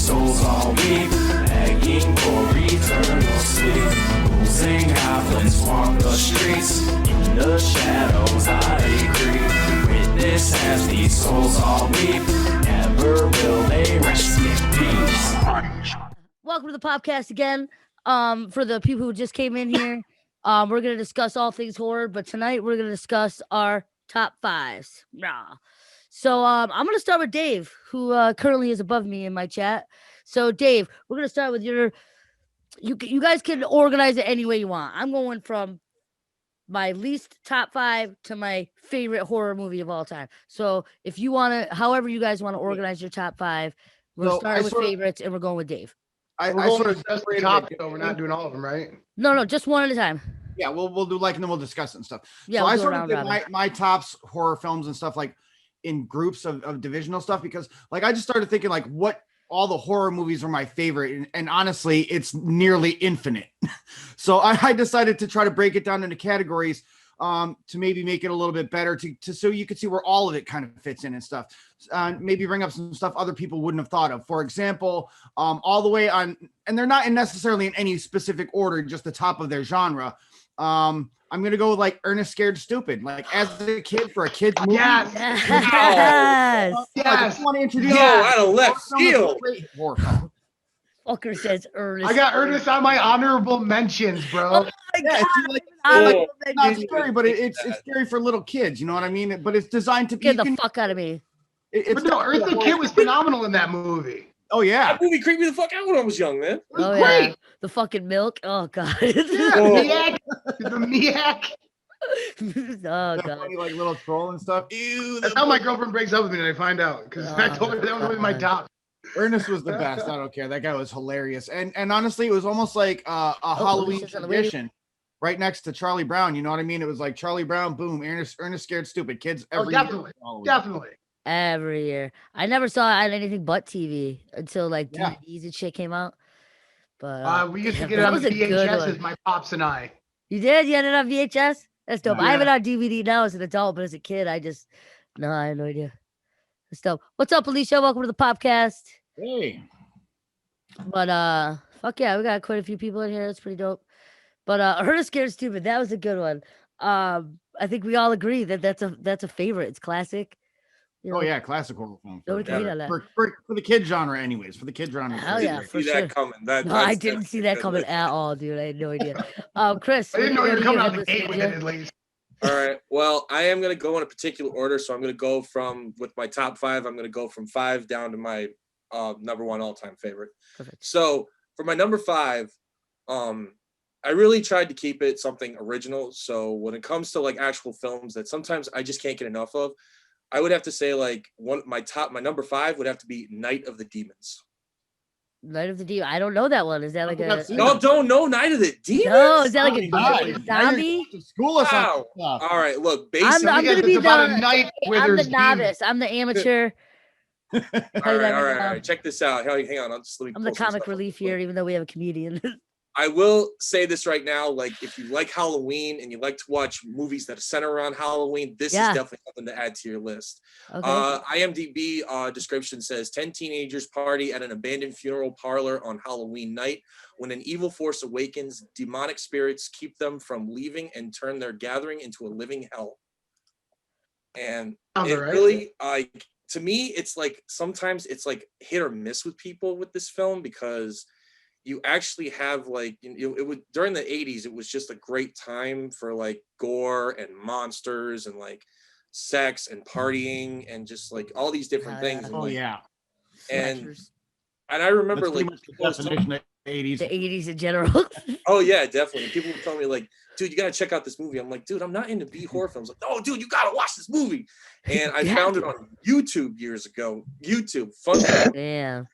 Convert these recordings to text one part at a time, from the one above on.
souls all weep, begging for eternal sleep. Ghouls and goblins walk the streets, in the shadows I creep. Witness as these souls all weep, never will they rest in peace. Welcome to the pOpCast again. For the people who just came in here, we're gonna discuss all things horror, but tonight we're gonna discuss our top fives. Rah. So I'm gonna start with Dave, who currently is above me in my chat. So Dave, we're gonna start with your. You guys can organize it any way you want. I'm going from my least top five to my favorite horror movie of all time. So if you want to, however you guys want to organize your top five, we're starting with favorites and we're going with Dave. I sort of separated it, so we're not doing all of them, right? No, just one at a time. Yeah, we'll do and then we'll discuss it and stuff. Yeah, so we'll I go sort of round did robin. my tops horror films and stuff like in groups of divisional stuff because like I just started thinking like what all the horror movies are my favorite and honestly it's nearly infinite. So I decided to try to break it down into categories to maybe make it a little bit better to so you could see where all of it kind of fits in and stuff. Maybe bring up some stuff other people wouldn't have thought of. For example, all the way on, and they're not necessarily in any specific order, just the top of their genre. I'm gonna go with like Ernest Scared Stupid. Like as a kid for a kid's movie. Yes. I just want to introduce. Out of left field. Fucker says Ernest. I got Ernest on my honorable mentions, bro. Oh my God. It's not scary, but it's scary for little kids. You know what I mean? But it's designed to be. Get the fuck out of me. But no, Earth the Kid was phenomenal in that movie. Oh yeah, that movie creeped me the fuck out when I was young, man. It was Oh great. yeah, the fucking milk. Oh God. Yeah, the Miak. Oh God. Funny, like little troll and stuff. Ew. That's how my girlfriend breaks up with me when I find out because I told her that was my top. Ernest was the best. I don't care. That guy was hilarious. And honestly, it was almost like a Halloween tradition right next to Charlie Brown. You know what I mean? It was like Charlie Brown, boom, Ernest Scared Stupid. Kids every year. Definitely. Every year. I never saw it on anything but TV until like DVDs and shit came out. But we used to get it on VHS, my pops and I. You did? You had it on VHS? That's dope. Yeah. I have it on DVD now as an adult, but as a kid, I had no idea. That's dope. What's up, Alicia? Welcome to the pOpCast. Hey. But fuck yeah, we got quite a few people in here. That's pretty dope. But Ernest Scared Stupid, that was a good one. I think we all agree that that's a favorite. It's classic. You know, oh yeah, classic horror film. For For the kid genre, anyways. For the kid genre. Hell yeah, for sure. That coming. No, I didn't see that coming at all, dude. I had no idea. Chris, I didn't know you were coming out the gate with it at least. All right. Well, I am going to go in a particular order. So I'm going to go with my top five. I'm going to go from 5 down to my number 1 all-time favorite. Perfect. So for my number 5, I really tried to keep it something original. So when it comes to like actual films that sometimes I just can't get enough of, I would have to say like my number 5 would have to be Night of the Demons. Night of the Demons. I don't know that one. Is that like a? No, don't know Night of the Demons. No, is that like a zombie? School us Wow. All right, look. Basically, I'm gonna be a night where I'm the there's novice. I'm the amateur. all right. Check this out. Hang on. I'm the comic relief here, even though we have a comedian. I will say this right now, like if you like Halloween and you like to watch movies that center around Halloween, this is definitely something to add to your list. Okay. IMDb description says 10 teenagers party at an abandoned funeral parlor on Halloween night. When an evil force awakens, demonic spirits keep them from leaving and turn their gathering into a living hell. And it really, to me, it's like sometimes it's like hit or miss with people with this film because you actually have like it would during the 80s it was just a great time for like gore and monsters and like sex and partying and just like all these different things. Oh yeah. And I remember like the 80s. The 80s in general. Oh yeah, definitely. People would tell me like, dude, you gotta check out this movie. I'm like, dude, I'm not into B horror films. Like, no, dude, you gotta watch this movie. And I found it on YouTube years ago. Fun fact. Yeah.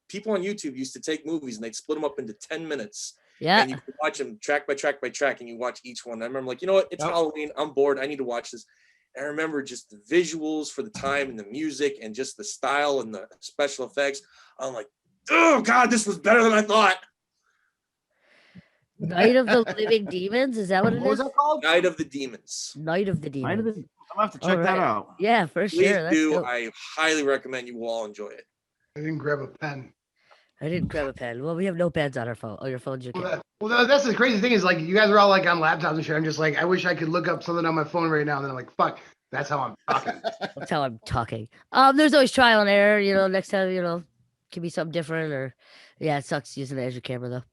People on YouTube used to take movies and they'd split them up into 10 minutes. Yeah. And you could watch them track by track by track and you watch each one. I remember like, you know what? It's Halloween. I'm bored. I need to watch this. And I remember just the visuals for the time and the music and just the style and the special effects. I'm like, oh God, this was better than I thought. Night of the Living Demons? Is that what it is? What was that called? Night of the Demons. Night of the Demons. I'm gonna have to check that out. Yeah, for Please sure. do. I highly recommend you all enjoy it. I didn't grab a pen. I didn't grab a pen. Well, we have no pens on our phone. Oh, your phone's your camera. That's the crazy thing is like you guys are all like on laptops and shit. I'm just like, I wish I could look up something on my phone right now. And then I'm like, fuck, that's how I'm talking. That's how I'm talking. There's always trial and error. Next time, can be something different. Or yeah, it sucks using it as your camera though.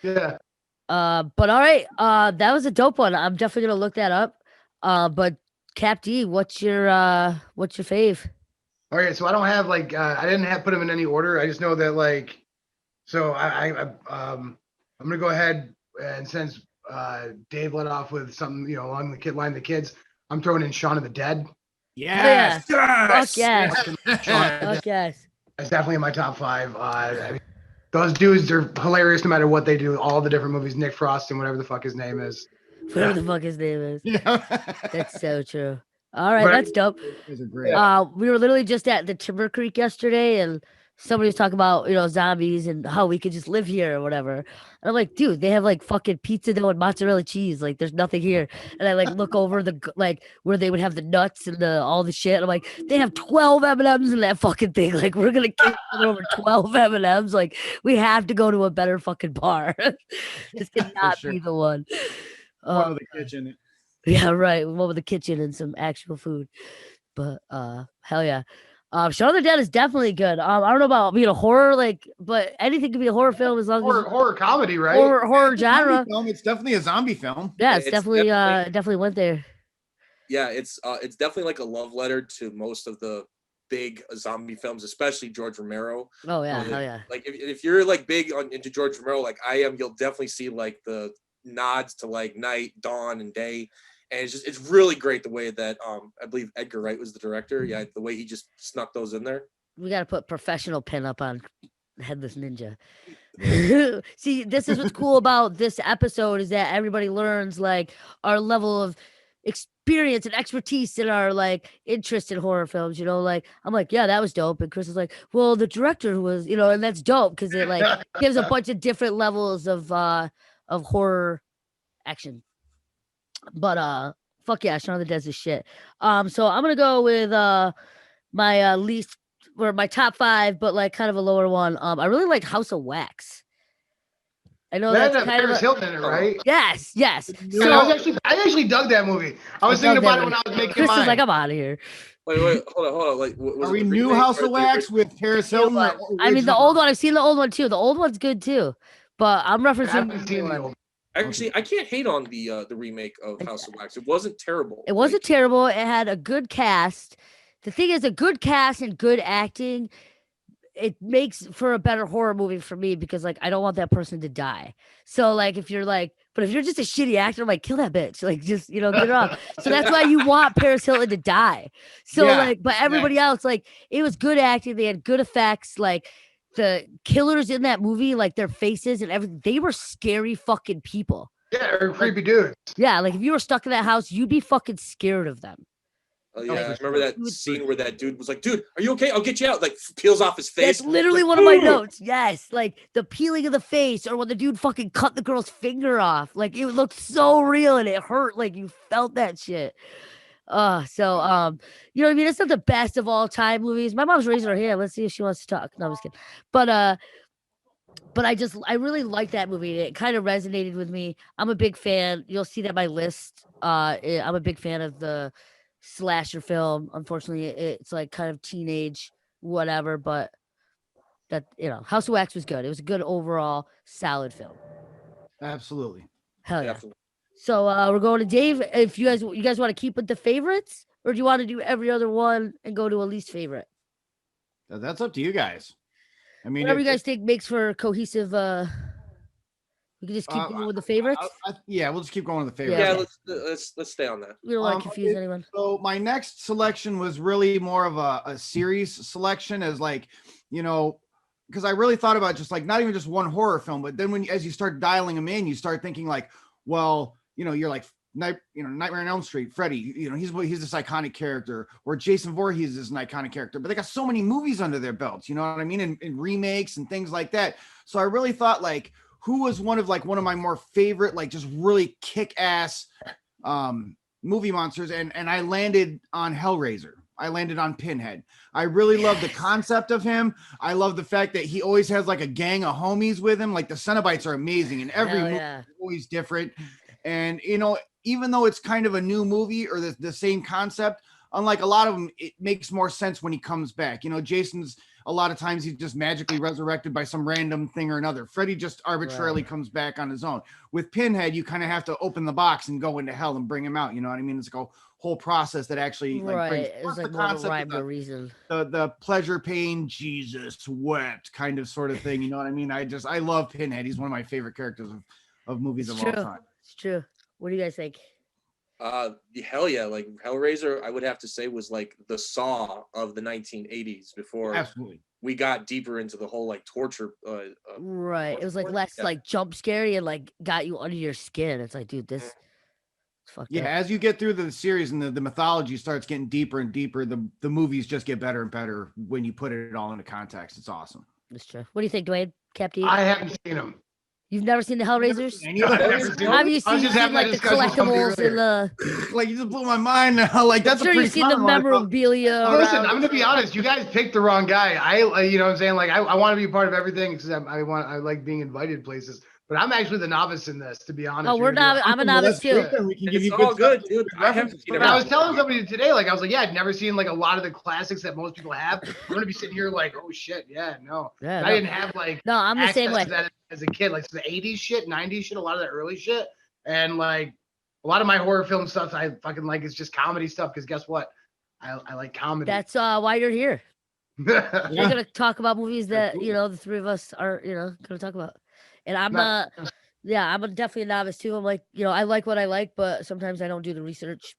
Yeah. But all right. That was a dope one. I'm definitely gonna look that up. But Cap D, what's your fave? All right, so I don't have like I didn't have put them in any order. I just know that like, so I'm gonna go ahead and since Dave let off with something along the line of the kids, I'm throwing in Shaun of the Dead. Yes. Fuck yes. Shaun Fuck yes. That's definitely in my top 5. I mean, those dudes are hilarious no matter what they do. All the different movies, Nick Frost and whatever the fuck his name is. Whatever the fuck his name is. Yeah. That's so true. All right, But- that's dope. Those are great. We were literally just at the Timber Creek yesterday, and somebody was talking about zombies and how we could just live here or whatever. And I'm like, dude, they have like fucking pizza dough and mozzarella cheese. Like, there's nothing here. And I like look over like where they would have the nuts and all the shit. And I'm like, they have 12 M&Ms in that fucking thing. Like, we're gonna kill over 12 M&Ms. Like, we have to go to a better fucking bar. This cannot sure. be the one. One with the kitchen. Yeah, right. One with the kitchen and some actual food. But hell yeah. Shaun of the Dead is definitely good. I don't know about being a horror, but anything could be a horror film as long as horror comedy, right? horror genre. It's definitely a zombie film. Yeah, it's It's definitely definitely went there. Yeah, it's definitely like a love letter to most of the big zombie films, especially George Romero. Oh yeah, hell yeah. Like if you're like big into George Romero, like I am, you'll definitely see like the nods to like night, dawn, and day. And it's really great the way that I believe Edgar Wright was the director. Yeah, the way he just snuck those in there. We gotta put professional pin up on Headless Ninja. See, this is what's cool about this episode is that everybody learns like our level of experience and expertise in our like interest in horror films. Like I'm like, yeah, that was dope, and Chris is like, well, the director was, and that's dope because it like gives a bunch of different levels of horror action. But fuck yeah, Shaun of the Dead is shit. So I'm gonna go with my least or my top 5, but like kind of a lower one. I really liked House of Wax. I know that's kind Paris of Hilton in it, right? Yes. So I actually dug that movie. I was thinking about it when I was making Chris mine. is like, I'm out of here. Wait, hold on. Like, Are we new House of Wax with Paris Hilton? I mean, the old one. I've seen the old one too. The old one's good too, but I'm I referencing haven't the seen new the one. old. Actually, I can't hate on the remake of House of Wax. It wasn't terrible. It wasn't terrible. It had a good cast. The thing is, a good cast and good acting, it makes for a better horror movie for me because like I don't want that person to die. So like if you're just a shitty actor, I'm like, kill that bitch. Like just get her off. So that's why you want Paris Hilton to die. So Yeah, but everybody else, like it was good acting, they had good effects, like the killers in that movie, like their faces and everything, they were scary fucking people. Yeah, or creepy dudes. Yeah, like if you were stuck in that house, you'd be fucking scared of them. Oh yeah, I remember that scene where that dude was like, "Dude, are you okay? I'll get you out." Like peels off his face. That's literally like, one of my "Ooh." notes. Yes, like the peeling of the face, or when the dude fucking cut the girl's finger off. Like it looked so real and it hurt. Like you felt that shit. You know what I mean? It's not the best of all time movies. My mom's raising her hand. Let's see if she wants to talk. No, I'm just kidding. But I really like that movie. It kind of resonated with me. I'm a big fan. You'll see that my list. I'm a big fan of the slasher film. Unfortunately, it's like kind of teenage, whatever. But that House of Wax was good. It was a good overall, solid film. Absolutely. Hell yeah. Definitely. So we're going to Dave. If you guys want to keep with the favorites, or do you want to do every other one and go to a least favorite? That's up to you guys. I mean, Whatever you guys think makes for cohesive. We can just keep going with the favorites. Yeah, we'll just keep going with the favorites. Yeah, let's stay on that. We don't want to confuse anyone. So my next selection was really more of a series selection, as like, because I really thought about just like not even just one horror film, but then as you start dialing them in, you start thinking like, well, you're like Nightmare on Elm Street, Freddy, he's this iconic character, or Jason Voorhees is an iconic character, but they got so many movies under their belts, you know what I mean, and remakes and things like that. So I really thought like, who was one of my more favorite, like just really kick-ass movie monsters, and I landed on Hellraiser. I landed on Pinhead. I really love the concept of him. I love the fact that he always has like a gang of homies with him. Like the Cenobites are amazing, and every movie is always different. And even though it's kind of a new movie or the same concept, unlike a lot of them, it makes more sense when he comes back. Jason's a lot of times he's just magically resurrected by some random thing or another. Freddy just arbitrarily comes back on his own. With Pinhead, you kind of have to open the box and go into hell and bring him out. You know what I mean? It's like a whole process that actually brings it's like more rhyme or reason. The pleasure, pain, Jesus wept kind of sort of thing. You know what I mean? I love Pinhead. He's one of my favorite characters of movies of all time. It's true. What do you guys think? Hell yeah, like Hellraiser, I would have to say was like the Saw of the 1980s before Absolutely. we got deeper into the whole like torture. Right. It was like less like jump scary and like got you under your skin. It's like, dude, this. Yeah, as you get through the series and the mythology starts getting deeper and deeper, the movies just get better and better when you put it all into context. It's awesome. That's true. What do you think, Dwayne? Captain? I haven't seen them. You've never seen the Hellraisers? Have you seen like the collectibles and the like you just blew my mind now. Like that's I'm sure you've seen the memorabilia. Listen, I'm gonna be honest. You guys picked the wrong guy. You know what I'm saying? Like I want to be a part of everything because I like being invited places. But I'm actually the novice in this, to be honest. Oh, I'm a novice too. It's all good, dude. I was telling somebody today, like I was like, yeah, I'd never seen like a lot of the classics that most people have. I'm gonna be sitting here like, oh shit, I didn't have like I'm the same way to that as a kid, like the 80s shit, 90s shit, a lot of the early shit, and like a lot of my horror film stuff I fucking like is just comedy stuff because guess what, I like comedy. That's why you're here. We're gonna talk about movies that the three of us are gonna talk about. And I'm definitely a novice too. I'm like, I like what I like, but sometimes I don't do the research.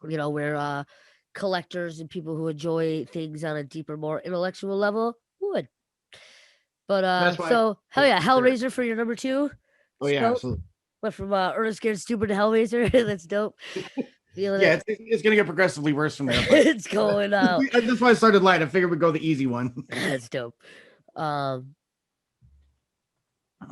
Where collectors and people who enjoy things on a deeper, more intellectual level would. But so hell yeah, Hellraiser for your number 2. Oh yeah, absolutely. Went from Ernest Scared Stupid to Hellraiser. That's dope. It's gonna get progressively worse from there. It's going out. That's why I started light. I figured we'd go the easy one. That's dope.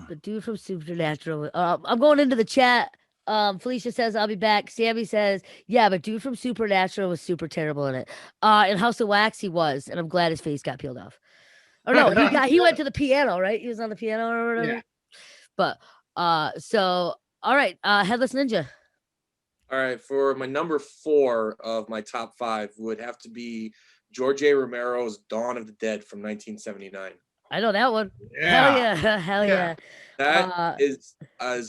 The dude from Supernatural. I'm going into the chat. Felicia says I'll be back. Sammy says, yeah, but dude from Supernatural was super terrible in it. In House of Wax, he was, and I'm glad his face got peeled off. Or no, he went to the piano, right? He was on the piano or whatever. Yeah. But so all right, Headless Ninja. All right, for my number 4 of my top 5 would have to be George A. Romero's Dawn of the Dead from 1979. I know that one. Yeah. Hell yeah. That is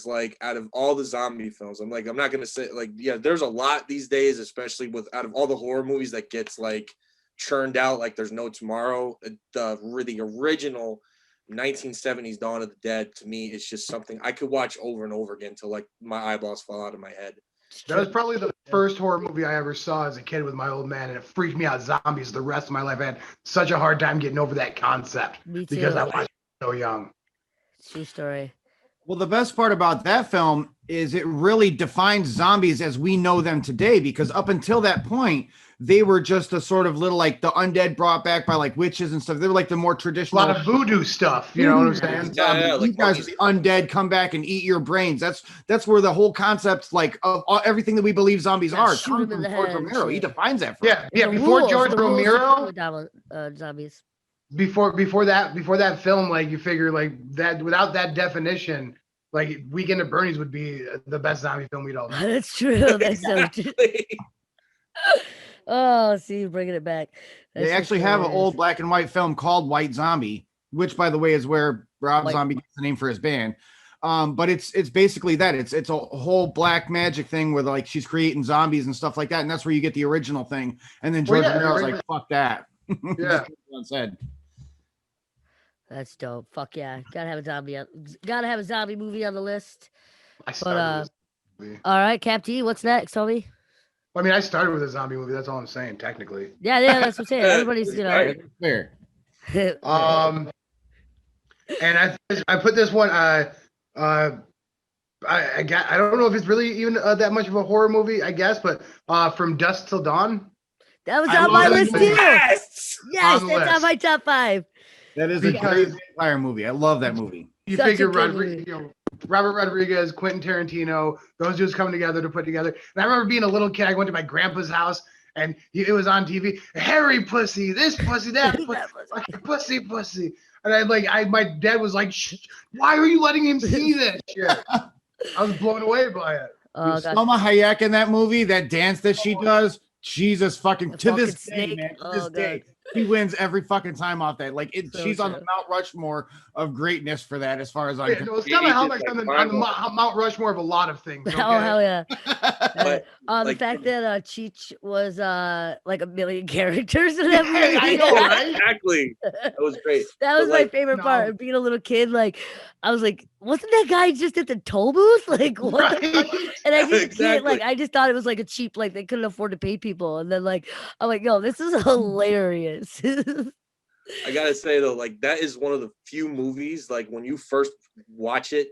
like out of all the zombie films, I'm not gonna say like, yeah, there's a lot these days, especially with out of all the horror movies that gets like churned out like there's no tomorrow. The original 1970s Dawn of the Dead to me is just something I could watch over and over again till like my eyeballs fall out of my head. That was probably the first horror movie I ever saw as a kid with my old man, and it freaked me out. Zombies. The rest of my life, I had such a hard time getting over that concept because I was so young. True story. Well, the best part about that film is it really defines zombies as we know them today, because up until that point, they were just a sort of little like the undead brought back by like witches and stuff. They were like the more traditional. A lot of voodoo stuff, you know what I'm saying? Yeah, like you guys are the undead, come back and eat your brains. That's where the whole concept like of everything that we believe zombies are. George Romero, he defines that. Before George Romero, zombies. Before that film, like you figure like that without that definition, like Weekend at Bernie's would be the best zombie film we'd all know. That's true. That's so true. Oh, see, bringing it back. They actually have an old black and white film called White Zombie, which, by the way, is where Rob Zombie gets the name for his band. But it's basically that. It's a whole black magic thing where like she's creating zombies and stuff like that, and that's where you get the original thing. And then George Romero was like, "Fuck that." Yeah. Said. That's dope. Fuck yeah. Gotta have a zombie movie on the list. All right, Cap T, what's next, Toby? I mean, I started with a zombie movie. That's all I'm saying, technically. Yeah, that's what I'm saying. Everybody's, fair. And I put this one. I don't know if it's really even that much of a horror movie, I guess, but From Dusk Till Dawn. That was on my list too. Yes, that's on my top 5. That is a great vampire movie. I love that movie. You figure Robert Rodriguez, Quentin Tarantino, those dudes coming together to put together. And I remember being a little kid. I went to my grandpa's house, and it was on TV. Hairy pussy, this pussy, that pussy, pussy. And my dad was like, Shh, why are you letting him see this shit? I was blown away by it. Dude, Selma Hayek in that movie, that dance that she does, Jesus fucking, to this day, man, to this day. She wins every fucking time off that. Like she's on the Mount Rushmore of greatness for that, as far as I'm concerned. Well, Selma Hayek's on the Mount Rushmore of a lot of things. Okay? Oh hell yeah! But, the fact that Cheech was like a million characters in that movie. I know, right? Exactly. That was great. That was my favorite part. Being a little kid, like I was like, wasn't that guy just at the toll booth? Like what? Right. And I just can't, like I just thought it was like a cheap, like they couldn't afford to pay people. And then like I'm like, yo, this is hilarious. I gotta say though, like that is one of the few movies, like when you first watch it,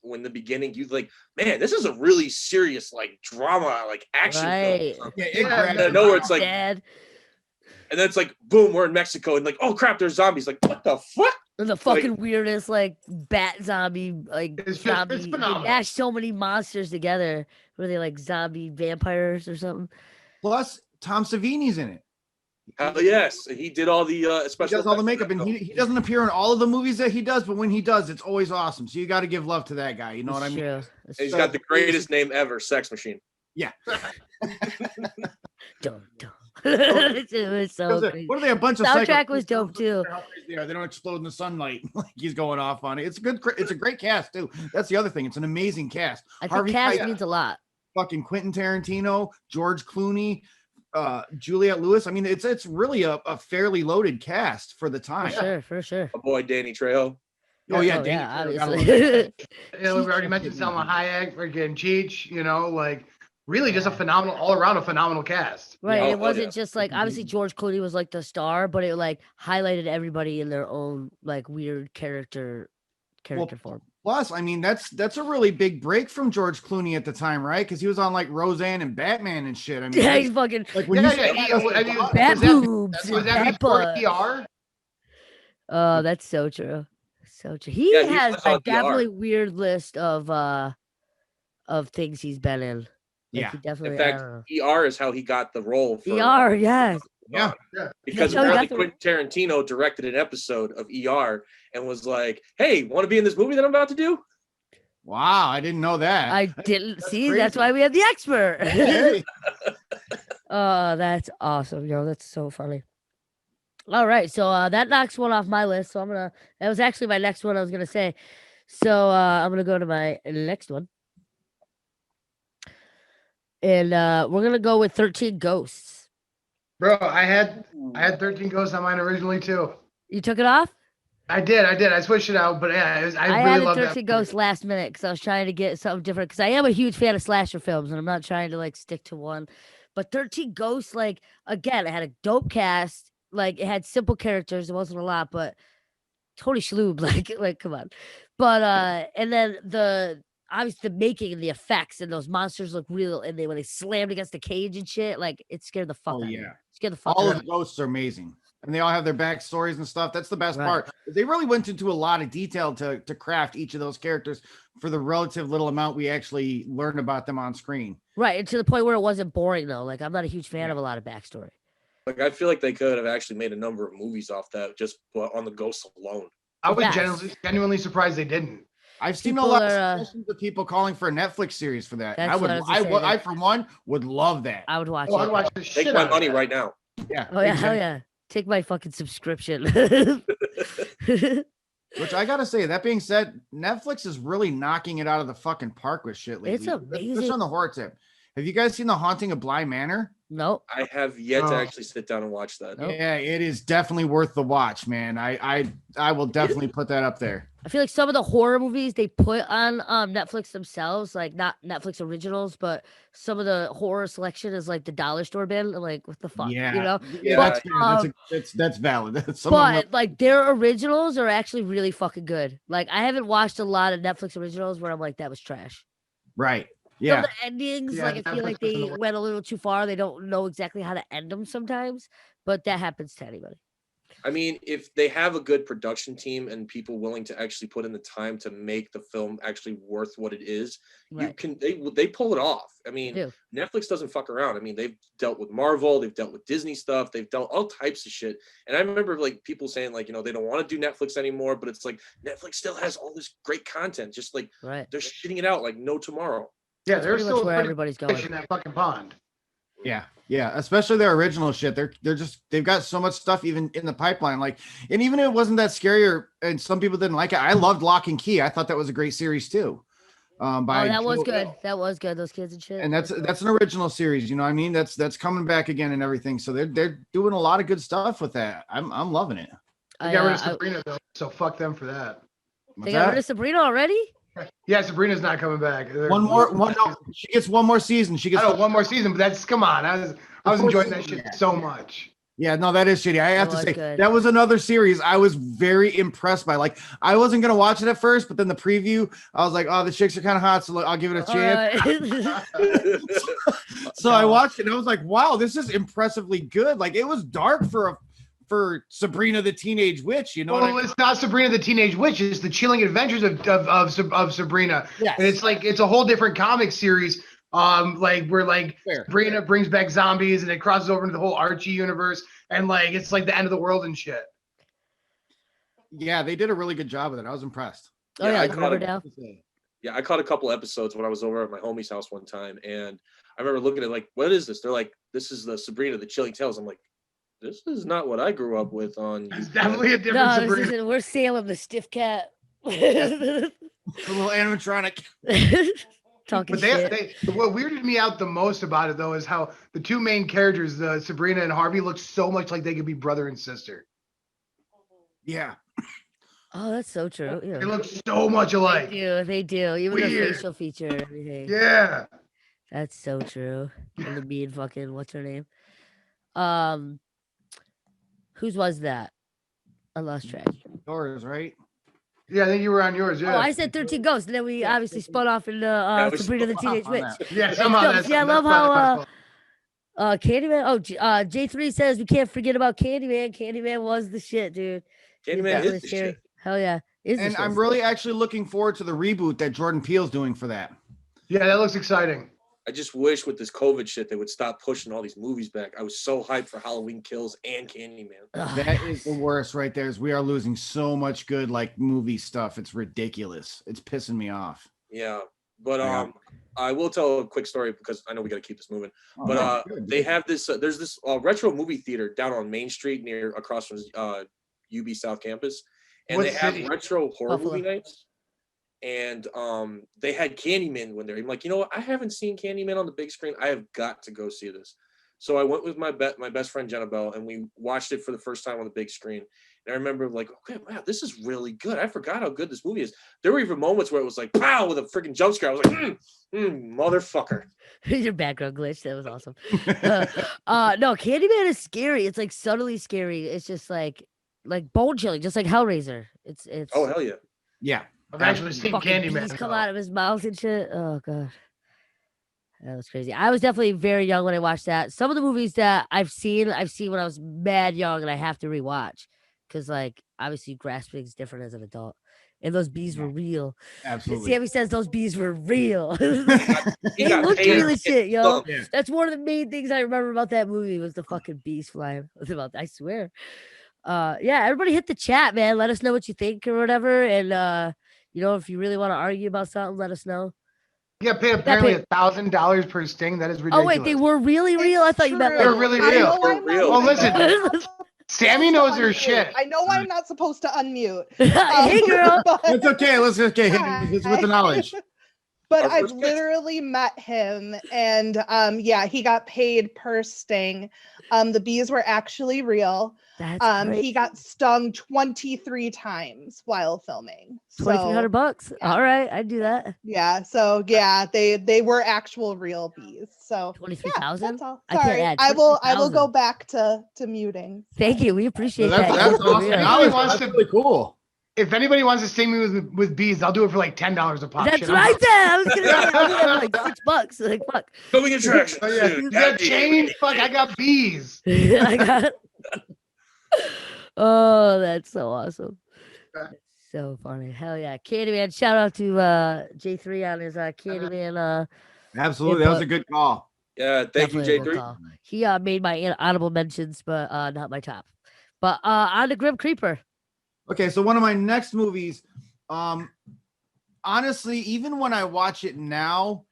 when the beginning, you like, man, this is a really serious like drama, like action film. Yeah, I know where it's like, Dad. and then it's like, boom, we're in Mexico, and like, oh crap, there's zombies. Like, what the fuck? The fucking weirdest like bat zombie like It's zombie. phenomenal. They mashed so many monsters together. Were they like zombie vampires or something? Plus, Tom Savini's in it. Hell yes, he did all the special. He does all the makeup, and he doesn't appear in all of the movies that he does, but when he does, it's always awesome. So you got to give love to that guy. You know what I mean? True. He's got the greatest name ever, Sex Machine. Yeah. Dun, dun. It was so crazy. What are they? A bunch of Soundtrack was dope too. They don't explode in the sunlight like he's going off on it. It's a great cast too. That's the other thing. It's an amazing cast. I think Harvey cast Keitel, means a lot. fucking Quentin Tarantino, George Clooney, Juliette Lewis. I mean, it's really a fairly loaded cast for the time. For sure. My boy Danny Trejo. Oh yeah, Oh, Danny yeah, Trejo, gotta obviously. love We already mentioned Selma Hayek, freaking Cheech, like really just all around a phenomenal cast. Right. Yeah, It wasn't yeah. just like obviously George Clooney was like the star, but it like highlighted everybody in their own like weird character form. Plus, I mean, that's a really big break from George Clooney at the time, right? Because he was on like Roseanne and Batman and shit. I mean, Yeah, he's fucking like when you say bat was boobs. Was bat that before butt. ER? Oh, that's so true. So true. He Yeah, he has was a on ER. definitely weird list of things he's been in. Like, Yeah. he definitely. In fact, ER is how he got the role. For, ER, yes. Yeah. Because That's how he apparently got the- Quentin Tarantino directed an episode of ER and was like, "Hey, want to be in this movie that I'm about to do?" Wow, I didn't know that. I didn't that's see. That's crazy. why we have the expert. Hey. Oh, that's awesome, yo. That's so funny. All right, so that knocks one off my list. So that was actually my next one I was gonna say. So I'm gonna go to my next one. And we're gonna go with 13 Ghosts. Bro, I had 13 Ghosts on mine originally too. You took it off? I did. I switched it out, but yeah, I I really added love 13 Ghosts last minute because I was trying to get something different. Because I am a huge fan of slasher films, and I'm not trying to like stick to one. But 13 Ghosts, like again, it had a dope cast. Like it had simple characters. It wasn't a lot, but totally shloob. Like come on. But and then obviously the making and the effects and those monsters look real. And when they slammed against the cage and shit, like it scared the fuck out of me. Yeah. Scared the fuck All out of of the me. ghosts are amazing. And they all have their backstories and stuff. That's the best Right. part. They really went into a lot of detail to craft each of those characters for the relative little amount we actually learned about them on screen. Right. And to the point where it wasn't boring though. Like I'm not a huge fan of a lot of backstory. Like I feel like they could have actually made a number of movies off that just on the ghosts alone. I was Yes. genuinely surprised they didn't. I've seen People a lot are, of suggestions of people calling for a Netflix series for that. And That's what I was gonna say. I for one would love that. I would watch Oh, I'd it. watch the shit Take my out of money that. right now. Yeah. Oh yeah, hell exactly. yeah. Take my fucking subscription. Which I gotta say, that being said, Netflix is really knocking it out of the fucking park with shit lately. It's Especially amazing. on the horror tip. Have you guys seen The Haunting of Bly Manor? Nope. I have yet to Oh. actually sit down and watch that. Nope. Yeah, it is definitely worth the watch, man. I will definitely put that up there. I feel like some of the horror movies they put on Netflix themselves, like not Netflix originals, but some of the horror selection is like the dollar store bin. I'm like, what the fuck? Yeah, You know? yeah, But, that's valid. Some of them But like their originals are actually really fucking good. Like I haven't watched a lot of Netflix originals where I'm like, that was trash. right. Some Yeah, of the endings, Yeah, like I feel Netflix like doesn't they work. went a little too far. They don't know exactly how to end them sometimes, but that happens to anybody. I mean, if they have a good production team and people willing to actually put in the time to make the film actually worth what it is, you can they pull it off. I mean, Netflix doesn't fuck around. I mean, they've dealt with Marvel, they've dealt with Disney stuff, they've dealt all types of shit. And I remember like people saying like, they don't want to do Netflix anymore, but it's like Netflix still has all this great content, just like they're shitting it out like no tomorrow. Yeah, they're still where everybody's going in that fucking pond. Yeah, especially their original shit. They've got so much stuff even in the pipeline. Like, and even if it wasn't that scary, and some people didn't like it, I loved Lock and Key. I thought that was a great series too. That was good. That was good. Those kids and shit. And that's an original series. You know what I mean? That's coming back again and everything. So they're doing a lot of good stuff with that. I'm loving it. They got rid of Sabrina though, so fuck them for that. They got rid of Sabrina already? Yeah, Sabrina's not coming back. She gets one more season. She gets one more season, but come on. I was enjoying that shit so much. Yeah, no, that is shitty. I have to say that was another series I was very impressed by. Like, I wasn't gonna watch it at first, but then the preview, I was like, oh, the chicks are kind of hot, so I'll give it a chance. So I watched it and I was like, wow, this is impressively good. Like, it was dark for Sabrina the Teenage Witch, Well, it's not Sabrina the Teenage Witch. It's the Chilling Adventures of Sabrina. Yes. And it's a whole different comic series. Where Sabrina brings back zombies and it crosses over into the whole Archie universe, and like it's like the end of the world and shit. Yeah, they did a really good job with it. I was impressed. I caught a couple episodes when I was over at my homie's house one time, and I remember looking at like, what is this? They're like, this is the Sabrina the Chilling Tales. I'm like, this is not what I grew up with on. It's definitely a different Sabrina. We're Salem the stiff cat. A little animatronic. Talking what weirded me out the most about it though is how the two main characters, Sabrina and Harvey, look so much like they could be brother and sister. Yeah. Oh, that's so true. Yeah. They look so much alike. They do. Even the facial feature and everything. Yeah. That's so true. And the mean fucking what's her name? Whose was that? I lost track. Yours, right? Yeah, I think you were on yours. Yeah. Oh, I said 13 Ghosts, and then we obviously spun off into Sabrina the Teenage Witch. Yeah, somehow. I love how Candyman. Oh, J3 says we can't forget about Candyman. Candyman was the shit, dude. Candyman is the shit. Hell yeah. And I'm really actually looking forward to the reboot that Jordan Peele's doing for that. Yeah, that looks exciting. I just wish with this COVID shit they would stop pushing all these movies back. I was so hyped for Halloween Kills and Candyman. That is the worst right there. Is we are losing so much good like movie stuff. It's ridiculous. It's pissing me off. Yeah, but I will tell a quick story because I know we got to keep this moving. They have this. There's this retro movie theater down on Main Street across from UB South Campus, and they have retro horror movie nights. And they had Candyman when I'm like, you know what? I haven't seen Candyman on the big screen. I have got to go see this. So I went with my best friend Jenna Bell, and we watched it for the first time on the big screen. And I remember like, okay, wow, this is really good. I forgot how good this movie is. There were even moments where it was like, pow, with a freaking jump scare. I was like, motherfucker. Your background glitch. That was awesome. No, Candyman is scary. It's like subtly scary. It's just like bone chilling, just like Hellraiser. It's oh hell yeah. Yeah. I've actually seen Candyman come out of his mouth and shit. Oh god, that was crazy. I was definitely very young when I watched that. Some of the movies that I've seen when I was mad young, and I have to rewatch because, like, obviously grasping is different as an adult. And those bees were real. Absolutely. Sammy says those bees were real. They looked real as shit, yo. Yeah. That's one of the main things I remember about that movie was the fucking bees flying. I swear. Yeah, everybody hit the chat, man. Let us know what you think or whatever, and if you really want to argue about something, let us know. Yeah, paid apparently $1,000 per sting. That is ridiculous. Oh wait, they were really real. I thought you meant they're really real. Well, listen, Sammy knows her shit. I know I'm not supposed to unmute. Hey, girl. It's okay. Let's okay. It's with the knowledge. But I've literally met him, and he got paid per sting. The bees were actually real. He got stung 23 times while filming. $2,300. Yeah. All right, I'd do that. Yeah. So yeah, they were actual real bees. So 23,000. Sorry, I can't add. I will go back to muting. Thank you. We appreciate that. That's awesome. That's really cool. If anybody wants to sting me with bees, I'll do it for like $10 a pop. That's right there. I was gonna say like $6. Like fuck. Going attraction. Oh, yeah. That change. Fuck, I got bees. I got. Oh, that's so awesome. That's so funny. Hell yeah. Candyman. Shout out to J3 on his Candyman Absolutely, that was a input. good call. Yeah, thank you, Definitely a good J3. call. He made my honorable mentions, but not my top. But on the Grim Creeper. Okay, so one of my next movies, honestly, even when I watch it now,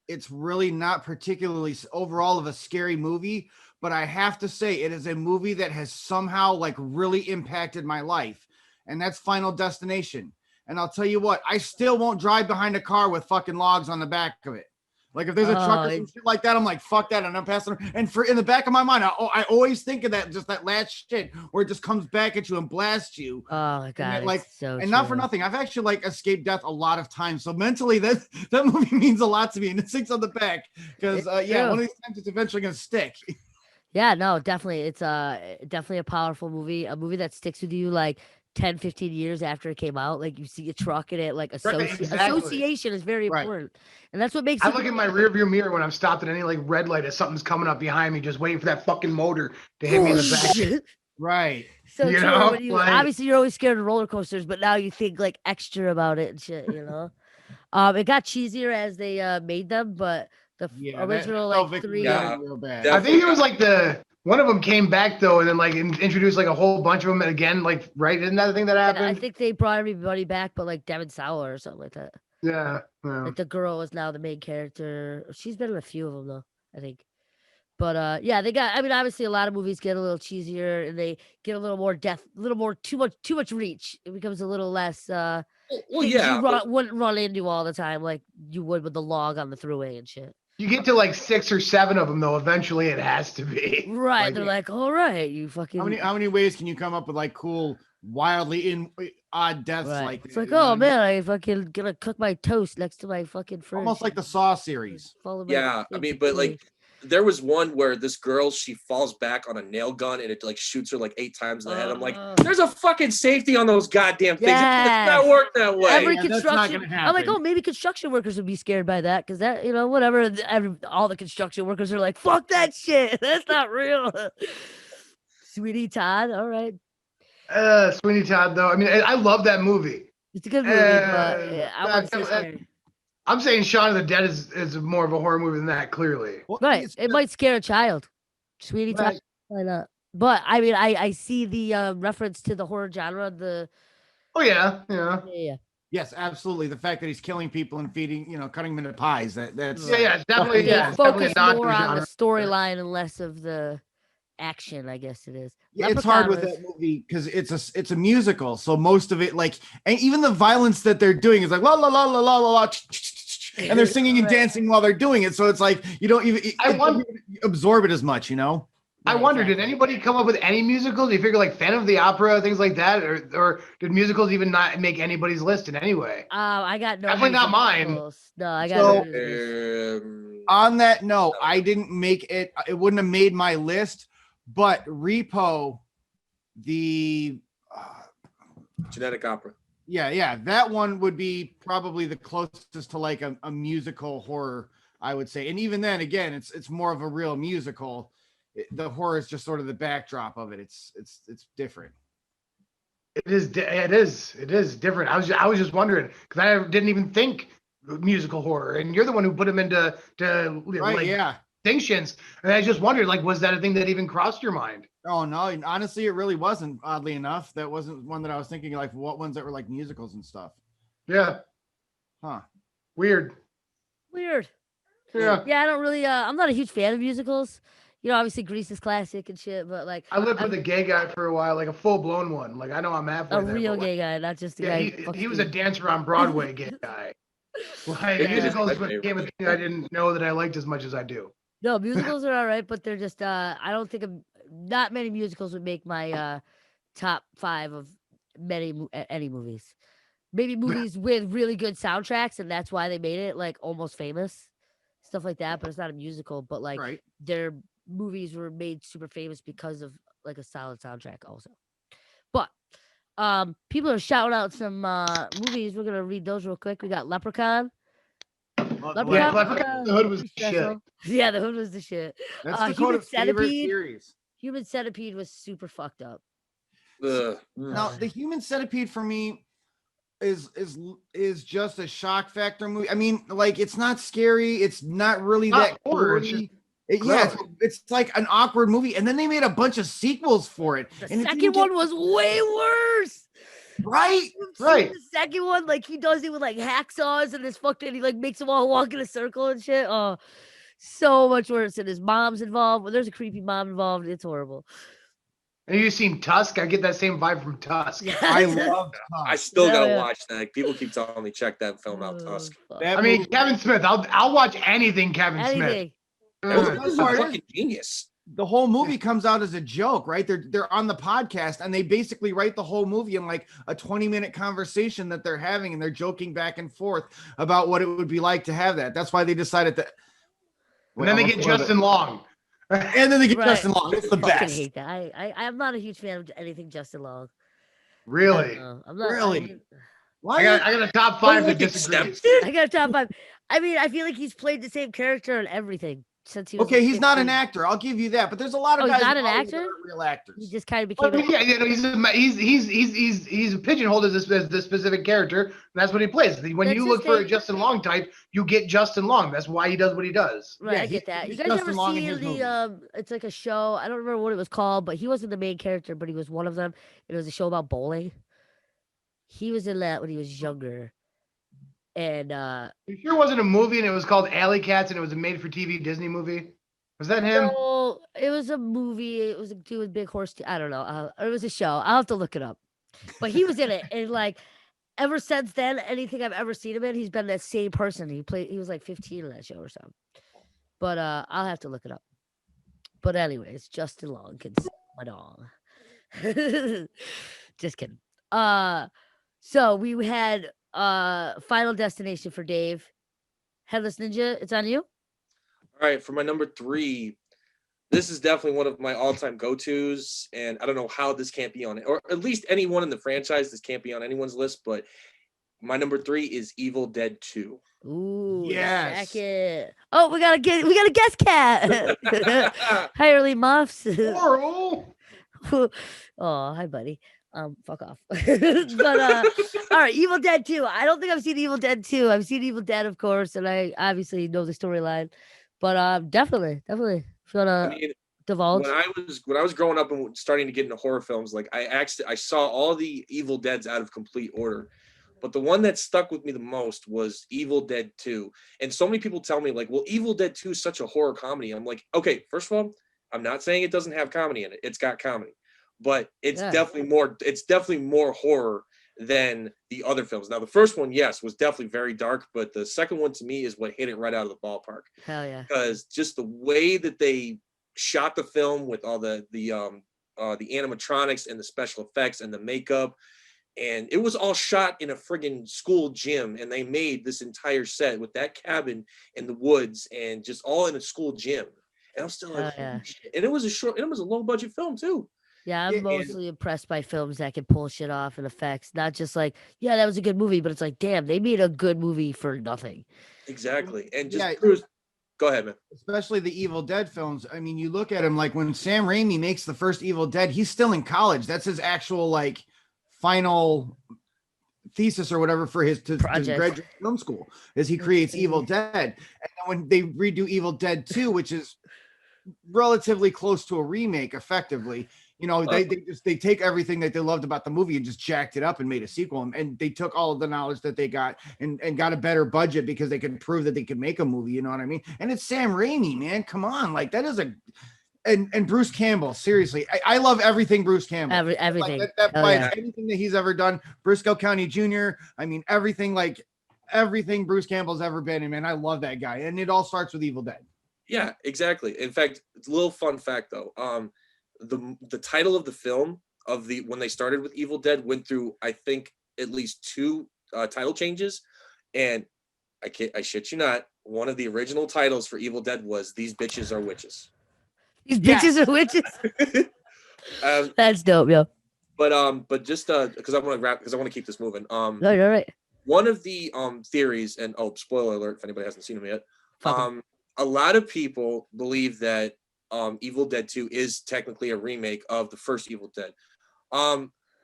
it's really not particularly overall of a scary movie, but I have to say it is a movie that has somehow like really impacted my life, and that's Final Destination. And I'll tell you what, I still won't drive behind a car with fucking logs on the back of it. Like if there's a truck or some shit like that, I'm like, fuck that, and I'm passing. And for in the back of my mind, I always think of that, just that last shit where it just comes back at you and blasts you. Oh my god, And like, so and not for nothing, I've actually like escaped death a lot of times. So mentally, that movie means a lot to me, and it sticks on the back because yeah, one of these times it's eventually gonna stick. Yeah, no, definitely. It's definitely a powerful movie, a movie that sticks with you like 10, 15 years after it came out. Like you see a truck in it, like exactly. association is very important. And that's what makes I it look in my rearview mirror when I'm stopped at any like red light as something's coming up behind me, just waiting for that fucking motor to hit me in the back. Right. So You true. know, When you like- obviously you're always scared of roller coasters, but now you think like extra about it and shit, you know. It got cheesier as they made them, but the original like three. real bad. I think it was like one of them came back though, and then like introduced like a whole bunch of them again, like right? Isn't that the thing that happened? I think they brought everybody back, but like Devin Sawa or something like that. Yeah. Like the girl is now the main character. She's been in a few of them though, I think. But yeah, they got. I mean, obviously, a lot of movies get a little cheesier and they get a little more depth, a little more too much reach. It becomes a little less. Well, things yeah, you wouldn't run into all the time like you would with the log on the throughway and shit. You get to like 6 or 7 of them though. Eventually, it has to be Right. Like, They're like, all right, you fucking. How many ways can you come up with like cool, wildly odd deaths Right. like It's that? like, You know oh what I mean? man, I fucking gonna cook my toast next to my fucking fridge. Almost like the Saw series. Yeah, I mean, but like there was one where this girl, she falls back on a nail gun and it like shoots her like 8 times in the head. I'm like, there's a fucking safety on those goddamn things. Yes. It's not work that way. Every Yeah, that's not construction, gonna I'm like, happen. oh, maybe construction workers would be scared by that because that, you know, whatever. All the construction workers are like, fuck that shit. That's not real. Sweetie Todd, all right. Sweeney Todd though. I mean, I love that movie. It's a good movie, but yeah, I wouldn't say that- scary. I'm saying Shaun of the Dead is more of a horror movie than that. Clearly, Right. It might scare a child. Sweetie Todd, why not? But I mean, I see the reference to the horror genre. Oh yeah. Yeah. Yes, absolutely. The fact that he's killing people and feeding, cutting them into pies. That's Yeah, it's definitely They it's definitely focus a nod to more on the genre. storyline and less of the action, I guess it is. Yeah, it's hard with Leprechaun that movie because it's a musical, so most of it, like, and even the violence that they're doing is like la la la la la la, and they're singing and dancing while they're doing it. So it's like you don't even absorb it as much, I wonder, did anybody come up with any musicals? Do you figure like Phantom of the Opera, things like that, or did musicals even not make anybody's list in any way? I got no. Definitely not mine. musicals. No, I got. On that note, I didn't make it. It wouldn't have made my list, but Repo, the Genetic Opera. Yeah, that one would be probably the closest to like a musical horror, I would say. And even then, again, it's more of a real musical. The horror is just sort of the backdrop of it. It's different. It is different. I was just wondering because I didn't even think musical horror, and you're the one who put them into distinctions. And I just wondered, like, was that a thing that even crossed your mind? Oh no, honestly, it really wasn't. Oddly enough, that wasn't one that I was thinking. Like, what ones that were like musicals and stuff? Yeah. Huh. Weird. Yeah. Yeah. I don't really. I'm not a huge fan of musicals. Obviously Grease is classic and shit, but like I lived with a gay guy for a while, like a full blown one. Like I know I'm halfway a there, real but, gay guy, not just a yeah, guy. he was a dancer on Broadway gay guy. Like musicals became a thing I didn't know that I liked as much as I do. No, musicals are all right, but they're just I don't think not many musicals would make my top 5 of any movies. Maybe movies with really good soundtracks, and that's why they made it like almost famous, stuff like that. But it's not a musical, but like their movies were made super famous because of like a solid soundtrack also. But people are shouting out some movies. We're gonna read those real quick. We got Leprechaun. Leprechaun. The Hood was the shit. Yeah, The Hood was the shit. That's Dakota's favorite series. Human Centipede was super fucked up. Now, the Human Centipede for me is just a shock factor movie. I mean, like, it's not scary. It's not really Not that horror, gory. it's Yeah, gross. it's like an awkward movie, and then they made a bunch of sequels for it. The and it second didn't one get- was way worse. right. You've seen Right. the second one, like he does it with like hacksaws and this fucking he like makes them all walk in a circle and shit. Oh, so much worse. And his mom's involved. Well, there's a creepy mom involved. It's horrible. And you seen Tusk? I get that same vibe from Tusk. I love. I still Hell gotta yeah. watch that. People keep telling me check that film out, Oh, Tusk. fuck. that I mean, movie. Kevin Smith. I'll watch anything Kevin Smith. Anything. Well, Ugh. the best part is- Fucking genius. The whole movie comes out as a joke, right? They're on the podcast and they basically write the whole movie in like a 20-minute conversation that they're having, and they're joking back and forth about what it would be like to have that. That's why they decided that. And then they get Justin Long. And then they get Right. Justin Long. It's the I fucking best. hate that. I'm not a huge fan of anything Justin Long. I Really? don't know. I'm not Really? Why? I got a top 5 that Holy disagrees. I got a top 5. I mean, I feel like he's played the same character in everything since he was. Okay, like, he's not 15. an actor. I'll give you that. But there's a lot of Oh, he's guys not in an Hollywood that actor? aren't real actors. He just kind of Well, became. I mean, yeah, he's pigeonholed as this specific character. And that's what he plays. When That's you his look for a thing. Justin Long type, you get Justin Long. That's why he does what he does. Right, Yeah, I get that. You he's guys Justin ever Long in see his movies. it's like a show. I don't remember what it was called, but he wasn't the main character, but he was one of them. It was a show about bowling. He was in that when he was younger. And You sure it wasn't a movie and it was called Alley Cats and it was a made-for-TV Disney movie? Was that him? no, it was a movie. It was a dude with big horse. I don't know. It was a show. I'll have to look it up. But he was in it, and like ever since then, anything I've ever seen him in, he's been that same person. He was like 15 in that show or something. But I'll have to look it up. But anyways, Justin Long can suck my dong. Just kidding. So we had Final Destination for Dave. Headless Ninja, it's on you. All right, for my number 3, this is definitely one of my all-time go-tos, and I don't know how this can't be on it, or at least anyone in the franchise. This can't be on anyone's list, but my number 3 is Evil Dead 2. Ooh, Yes. second. Oh, we got a guest cat. Hi, early muffs. Oral. Oh, hi, buddy. Fuck off. But all right, Evil Dead 2. I don't think I've seen Evil Dead 2. I've seen Evil Dead, of course, and I obviously know the storyline. But definitely. If you wanna I mean, divulge. when I was growing up and starting to get into horror films, like I saw all the Evil Deads out of complete order. But the one that stuck with me the most was Evil Dead 2. And so many people tell me, like, well, Evil Dead 2 is such a horror comedy. I'm like, okay, first of all, I'm not saying it doesn't have comedy in it. It's got comedy. But it's Yeah. definitely more horror than the other films. Now, the first one, yes, was definitely very dark, but the second one to me is what hit it right out of the ballpark. Hell yeah. Because just the way that they shot the film with all the animatronics and the special effects and the makeup, and it was all shot in a friggin' school gym, and they made this entire set with that cabin in the woods and just all in a school gym. And I'm still like, Hell yeah. holy shit. And it was a low budget film too. Yeah, I'm Yeah, and- mostly impressed by films that can pull shit off and effects. Not just like, yeah, that was a good movie, but it's like, damn, they made a good movie for nothing. Exactly. And just Yeah. go ahead, man. Especially the Evil Dead films. I mean, you look at him, like when Sam Raimi makes the first Evil Dead, he's still in college. That's his actual like final thesis or whatever for his to Project. graduate film school, is he creates Evil Dead. And then when they redo Evil Dead 2, which is relatively close to a remake, effectively, you know, they take everything that they loved about the movie and just jacked it up and made a sequel. And they took all of the knowledge that they got and got a better budget because they could prove that they could make a movie. You know what I mean? And it's Sam Raimi, man. Come on, like that is a. And Bruce Campbell, seriously, I love everything Bruce Campbell. Everything. Like that Hell by yeah. anything that he's ever done. Briscoe County Jr. I mean, everything Bruce Campbell's ever been in, man. I love that guy. And it all starts with Evil Dead. Yeah, exactly. In fact, it's a little fun fact though. The title of the film when they started with Evil Dead went through, I think, at least 2 title changes. And I shit you not, one of the original titles for Evil Dead was "These Bitches Are Witches." These bitches are witches. That's dope, yo. But just because I want to keep this moving. No, you're right. One of the theories, and spoiler alert if anybody hasn't seen them yet. Fuck 'em. A lot of people believe that Evil Dead 2 is technically a remake of the first Evil Dead.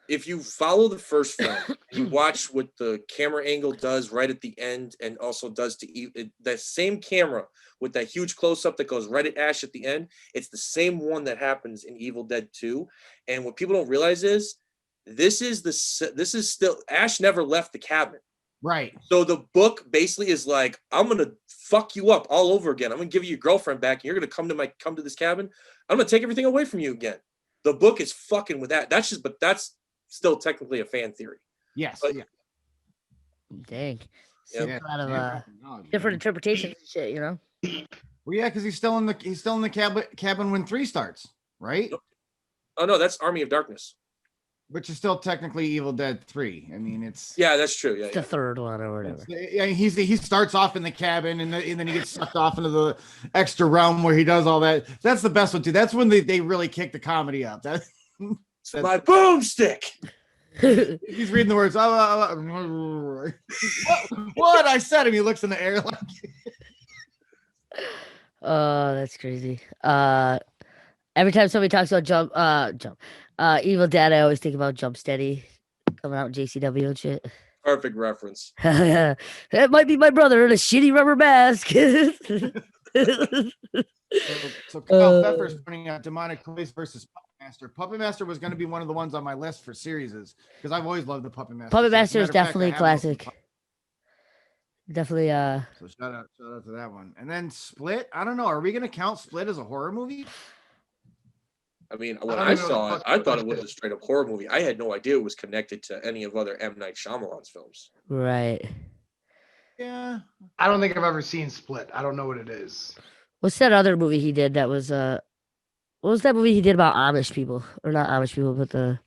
If you follow the first film, you watch what the camera angle does right at the end, and also does to that same camera with that huge close up that goes right at Ash at the end. It's the same one that happens in Evil Dead 2. And what people don't realize is this is still Ash never left the cabin. Right. So the book basically is like, I'm gonna fuck you up all over again. I'm gonna give you your girlfriend back, and you're gonna come to this cabin. I'm gonna take everything away from you again. The book is fucking with that. But that's still technically a fan theory. Yes. But, yeah. Dang. Yeah. Some kind of different interpretations and shit, you know? Well, yeah, because he's still in the cabin when 3 starts, right? Oh no, that's Army of Darkness. Which is still technically Evil Dead 3. I mean, it's that's true. Yeah, the third one or whatever. Yeah, he starts off in the cabin and then he gets sucked off into the extra realm where he does all that. That's the best one too. That's when they really kick the comedy up. That's my boomstick. He's reading the words. What I said him. He looks in the air like. Oh, that's crazy. Every time somebody talks about Evil Dead, I always think about Jump Steady coming out in JCW and shit. Perfect reference. That might be my brother in a shitty rubber mask. So Kyle Pfeffer's pointing out Demonic Toys versus Puppet Master. Puppet Master was going to be one of the ones on my list for series because I've always loved the Puppet Master. Puppet Master is Matter of fact, definitely I have classic. Definitely. So shout out to that one. And then Split. I don't know. Are we going to count Split as a horror movie? I mean, when I saw it, I thought it was a straight up horror movie. I had no idea it was connected to any of other M. Night Shyamalan's films. Right. Yeah. I don't think I've ever seen Split. I don't know what it is. What's that other movie he did that was what was that movie he did about Amish people? Or not Amish people, but You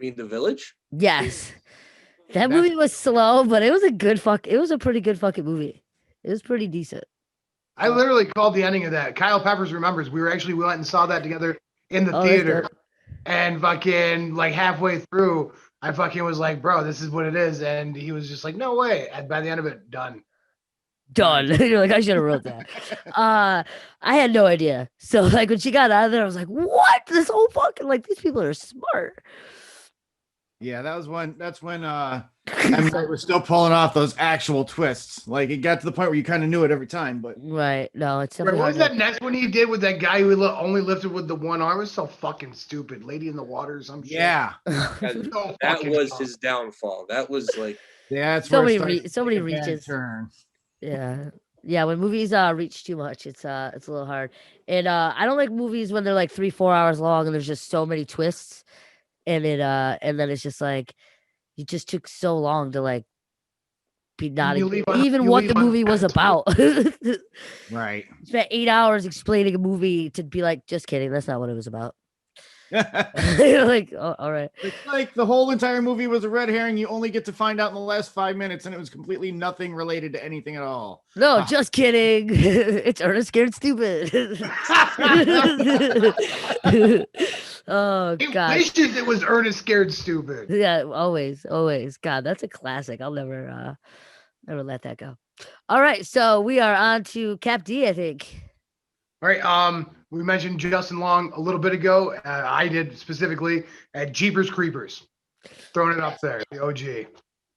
mean The Village? Yes. That movie was slow, but it was a pretty good fucking movie. It was pretty decent. I literally called the ending of that. Kyle Peppers remembers we went and saw that together in the theater, and fucking like halfway through, I fucking was like, bro, this is what it is. And he was just like, no way. And by the end of it, done. You're like, I should have wrote that. I had no idea. So like when she got out of there, I was like, what? This whole fucking like these people are smart. Yeah, that's when M. Night was still pulling off those actual twists. Like it got to the point where you kind of knew it every time, but right. No, it's what was that next one he did with that guy who only lifted with the one arm? It was so fucking stupid. Lady in the Water or some shit. Yeah. That was his downfall. That was like that's so where many reaches. Turn. Yeah. When movies reach too much, it's a little hard. And I don't like movies when they're like 3-4 hours long and there's just so many twists. And then it's just like you just took so long to like be not even what the movie was about. Right. Spent 8 hours explaining a movie to be like, just kidding, that's not what it was about. Like, oh, all right. It's like the whole entire movie was a red herring. You only get to find out in the last 5 minutes, and it was completely nothing related to anything at all. No, just kidding. It's Ernest Scared Stupid. Oh God! It was Ernest Scared Stupid. Yeah, always. God, that's a classic. I'll never let that go. All right, so we are on to Cap D, I think. All right. We mentioned Justin Long a little bit ago. I did specifically at Jeepers Creepers. Throwing it up there, the OG.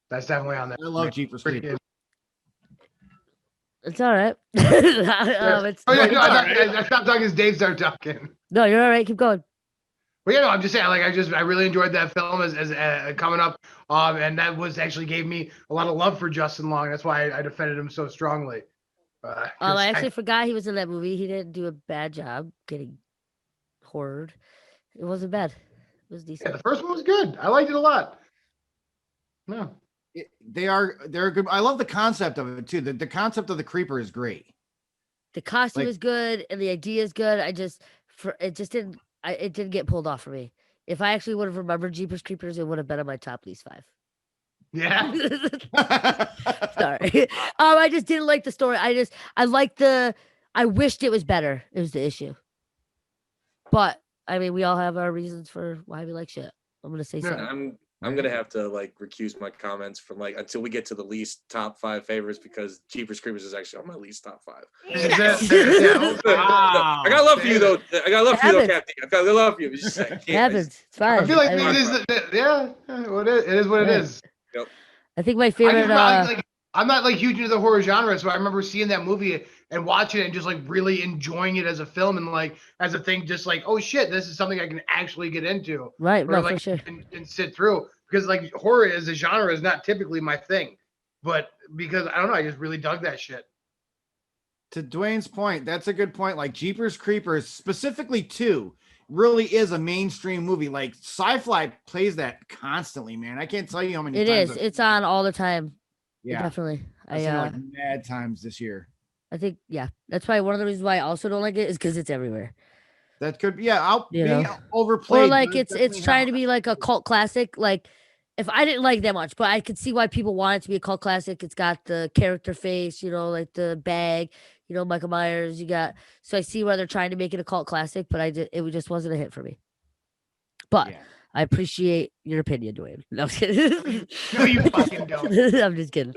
That's definitely on there. I love Jeepers Creepers. It's all right. I stopped talking as Dave started talking. No, you're all right. Keep going. Well, yeah, no, I'm just saying, like, I really enjoyed that film as coming up, and that actually gave me a lot of love for Justin Long. That's why I defended him so strongly. I actually forgot he was in that movie. He didn't do a bad job getting horrored. It wasn't bad. It was decent. Yeah, the first one was good. I liked it a lot. No, they're good. I love the concept of it too. The concept of the creeper is great. The costume is good and the idea is good. It didn't get pulled off for me. If I actually would have remembered Jeepers Creepers, it would have been on my top least 5. Yeah. Sorry. I just didn't like the story. I wished it was better. It was the issue. But I mean, we all have our reasons for why we like shit. I'm gonna say so. I'm gonna have to like recuse my comments from like until we get to the least top 5 favorites because Jeepers Creepers is actually on my least top 5. Wow. I got love for you though. I got love for you though, Happens. Captain. I got love for you. It's just, It happens. It's fine. I feel like I, it is. Yeah, well, it is what it Yeah. is. I think my I favorite. just, like, I'm not like huge into the horror genre, so I remember seeing that movie and watching it and just like really enjoying it as a film and like as a thing, just like, oh shit, this is something I can actually get into, right. or No, like for sure. and sit through, because like horror as a genre is not typically my thing, but because I don't know, I just really dug that shit. To Dwayne's point, that's a good point. Like Jeepers Creepers, specifically 2, really is a mainstream movie. Like Sci-Fi plays that constantly, man. I can't tell you how many It times is. It's on all the time. Yeah, Definitely. I've seen it like mad times this year. I think that's probably one of the reasons why I also don't like it is because it's everywhere. That could be You being know? overplayed. Or like does it's definitely trying have- to be like a cult classic. Like if I didn't like that much, but I could see why people want it to be a cult classic. It's got the character face, like the bag, Michael Myers. So I see why they're trying to make it a cult classic, but it just wasn't a hit for me. But Yeah. I appreciate your opinion, Dwayne. No, I'm just kidding. No, you fucking don't. I'm just kidding.